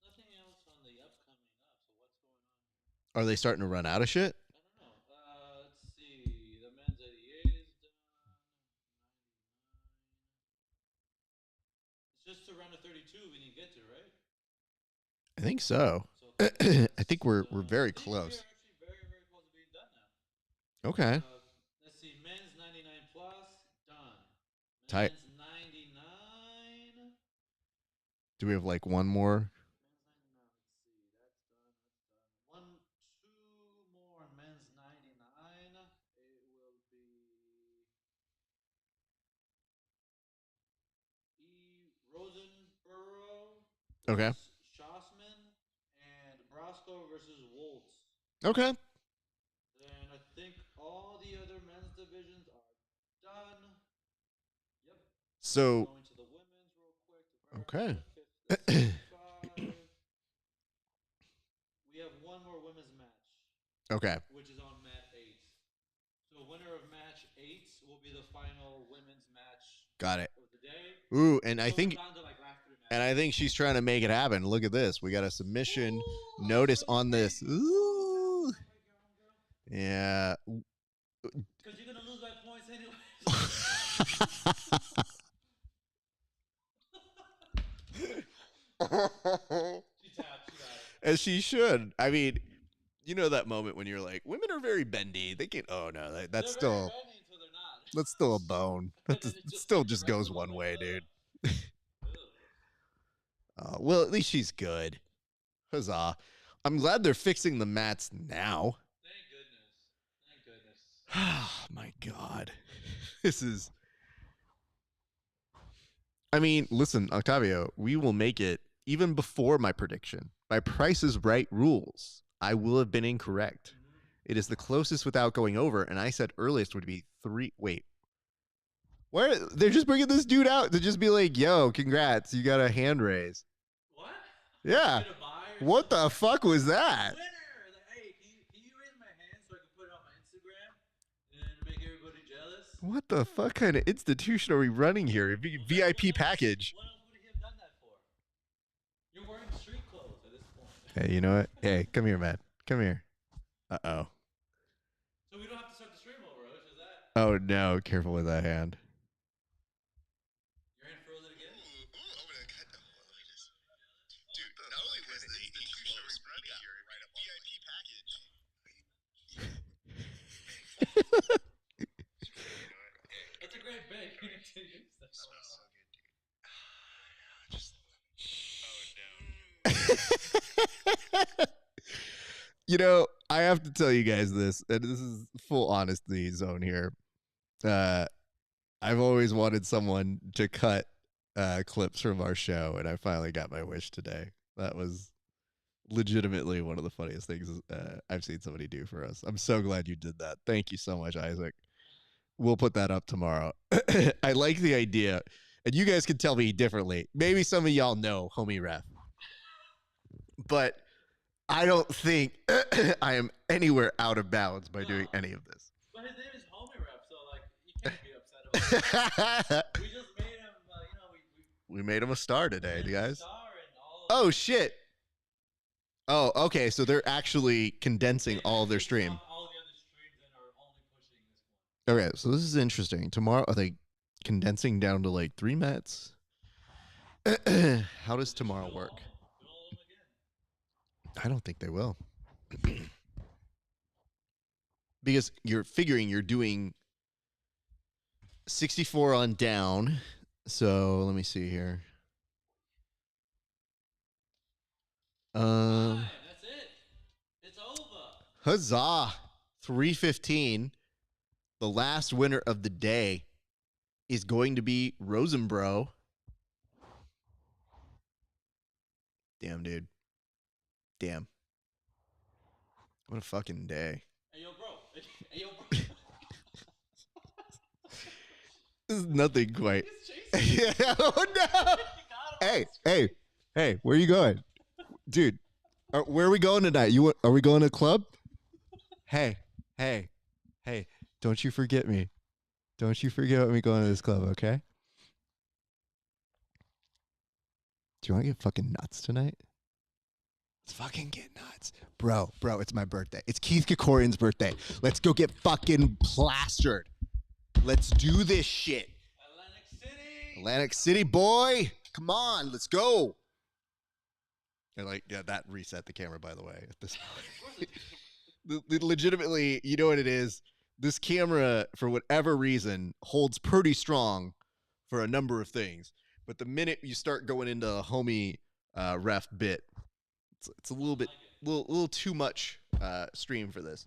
nothing else on the upcoming up, so what's going on?
Are they starting to run out of shit?
I don't know. Let's see. The men's 88 is done. 99. It's just around the 32 we didn't get to, right?
I think so. I think we're very close.
We're actually very, very close to being done now.
Okay.
Let's see. Men's 99 plus, done.
Tight.
Men's 99.
Do we have one more?
Men's 99. Let's see. That's done. 2 more. Men's 99. It will be Rosenborough.
Okay.
Schossman and Brasco versus Woltz.
Okay.
And I think all the other men's divisions are done. Yep.
So.
Going to the women's real quick.
Okay.
We have one more women's match.
Okay.
Which is on mat 8. So winner of match 8 will be the final women's match.
Got it.
Of the day.
Ooh, and
so
I think. And I think she's trying to make it happen. Look at this. We got a submission notice on this. Ooh. Yeah.
Because you're going to lose by points anyway.
As she should. I mean, you know that moment when you're like, women are very bendy. They can. Oh no, that's still. That's still a bone. That still just goes one way, dude. Well, at least she's good. Huzzah! I'm glad they're fixing the mats now.
Thank goodness.
Oh my God, this is. I mean, listen, Octavio, we will make it even before my prediction. By Price is Right rules, I will have been incorrect. It is the closest without going over, and I said earliest would be 3. Wait. Where they're just bringing this dude out to just be like, yo, congrats, you got a hand raise.
What?
Yeah. What the fuck was that?
Winner! Like, hey, can you raise my hand so I can put it on my Instagram and make everybody jealous?
What the fuck kind of institution are we running here? VIP package.
What else would he have done that for? You're wearing street clothes at this point.
Hey, you know what? Hey, come here, man. Come here. Uh-oh.
So we don't have to start the stream over, Roach, is that?
Oh, no. Careful with that hand.
Your hand froze it again?
Dude, not only was the institution running here, right up VIP package.
That's a great bag. You need to use that.
Smells so good, dude. Just. You know, I have to tell you guys this, and this is full honesty zone here. I've always wanted someone to cut clips from our show, and I finally got my wish today. That was legitimately one of the funniest things I've seen somebody do for us. I'm so glad you did that. Thank you so much, Isaac. We'll put that up tomorrow. I like the idea, and you guys can tell me differently. Maybe some of y'all know Homie Ref, but I don't think I am anywhere out of bounds by doing any of this.
But his name is Homie Rep, so like you can't be upset about it. We just made him,
we made him a star today, guys.
Star and
Oh shit! Oh, okay. So they're actually condensing all of their stream.
all the other streams and are only pushing this one.
Okay, so this is interesting. Tomorrow, are they condensing down to like 3 mets? How does tomorrow work? I don't think they will. Because you're figuring you're doing 64 on down. So let me see here.
That's it. It's over.
Huzzah! 315. The last winner of the day is going to be Rosenbro. Damn, dude. Damn. What a fucking day.
Hey, yo, bro. Hey, yo, bro.
This is nothing quite. Yeah, oh, no. Hey, where are you going? Dude, where are we going tonight? Are we going to a club? Hey, don't you forget me. Don't you forget me going to this club, okay? Do you want to get fucking nuts tonight? Let's fucking get nuts. Bro, it's my birthday. It's Keith Kikorian's birthday. Let's go get fucking plastered. Let's do this shit. Atlantic City, boy. Come on, let's go. And like, yeah, that reset the camera, by the way, at this point. Legitimately, you know what it is? This camera, for whatever reason, holds pretty strong for a number of things. But the minute you start going into a homie ref bit, it's a little bit, little too much stream for this.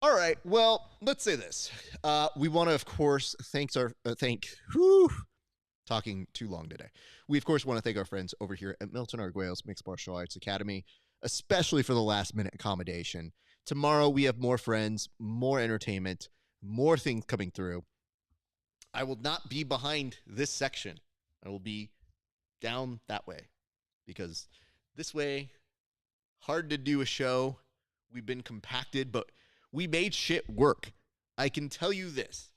All right, well, let's say this. We want to, of course, talking too long today. We, of course, want to thank our friends over here at Milton Arguello's Mixed Martial Arts Academy, especially for the last-minute accommodation. Tomorrow, we have more friends, more entertainment, more things coming through. I will not be behind this section. I will be down that way because this way, hard to do a show. We've been compacted, but we made shit work. I can tell you this.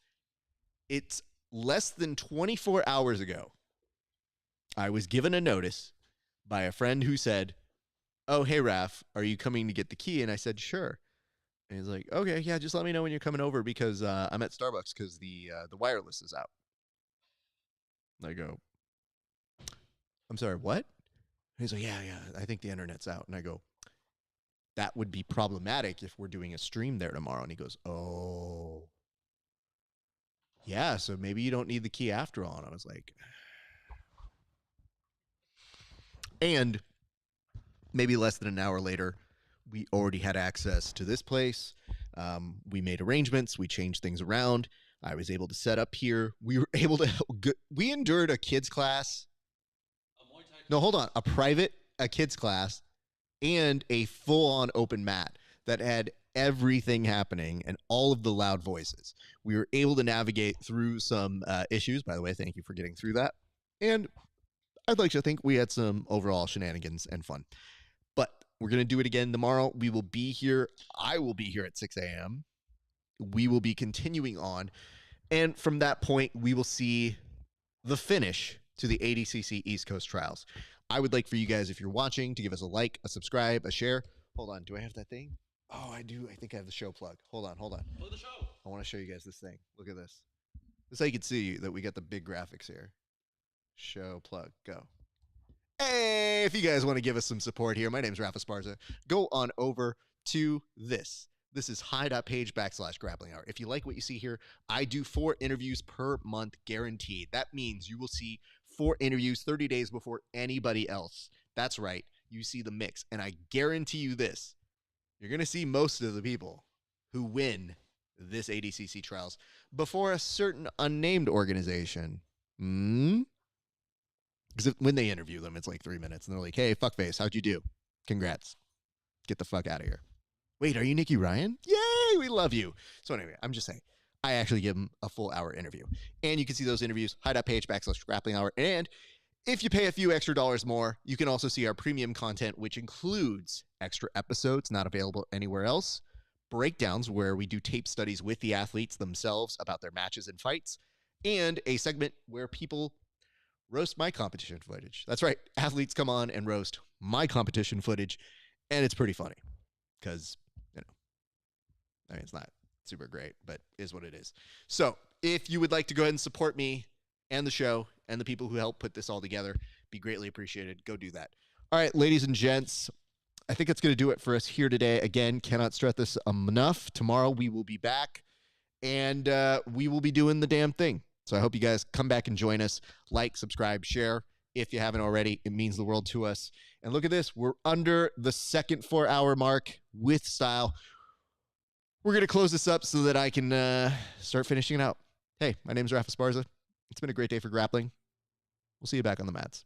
It's less than 24 hours ago. I was given a notice by a friend who said, oh, hey, Raph, are you coming to get the key? And I said, sure. And he's like, okay, yeah, just let me know when you're coming over because I'm at Starbucks because the wireless is out. I go, I'm sorry, what? He's like, yeah, I think the internet's out. And I go, that would be problematic if we're doing a stream there tomorrow. And he goes, oh, yeah, so maybe you don't need the key after all. And I was like, and maybe less than an hour later, we already had access to this place. We made arrangements. We changed things around. I was able to set up here. We were able to, we endured a kids class. No, hold on. A kids class and a full-on open mat that had everything happening and all of the loud voices. We were able to navigate through some issues. By the way, thank you for getting through that. And I'd like to think we had some overall shenanigans and fun. But we're going to do it again tomorrow. We will be here. I will be here at 6 a.m. We will be continuing on. And from that point, we will see the finish to the ADCC East Coast Trials. I would like for you guys, if you're watching, to give us a like, a subscribe, a share. Hold on. Do I have that thing? Oh, I do. I think I have the show plug. Hold on.
Plug the show.
I want to show you guys this thing. Look at this. This is how you can see that we got the big graphics here. Show plug. Go. Hey, if you guys want to give us some support here, my name is Rafa Sparza. Go on over to this. This is hi.page/grappling hour. If you like what you see here, I do 4 interviews per month guaranteed. That means you will see 4 interviews 30 days before anybody else. That's right. You see the mix. And I guarantee you this. You're going to see most of the people who win this ADCC trials before a certain unnamed organization. Because when they interview them, it's like 3 minutes. And they're like, hey, fuckface, how'd you do? Congrats. Get the fuck out of here. Wait, are you Nikki Ryan? Yay, we love you. So anyway, I'm just saying, I actually give them a full hour interview. And you can see those interviews, hi.page/grappling hour. And if you pay a few extra dollars more, you can also see our premium content, which includes extra episodes not available anywhere else, breakdowns where we do tape studies with the athletes themselves about their matches and fights, and a segment where people roast my competition footage. That's right. Athletes come on and roast my competition footage, and it's pretty funny because, I mean, it's not super great, but is what it is. So if you would like to go ahead and support me and the show and the people who help put this all together, be greatly appreciated. Go do that. All right, ladies and gents, I think that's going to do it for us here today. Again, cannot stress this enough. Tomorrow we will be back, and we will be doing the damn thing. So I hope you guys come back and join us. Like, subscribe, share. If you haven't already, it means the world to us. And look at this. We're under the second 4-hour mark with style. We're going to close this up so that I can start finishing it out. Hey, my name is Rafa Sparza. It's been a great day for grappling. We'll see you back on the mats.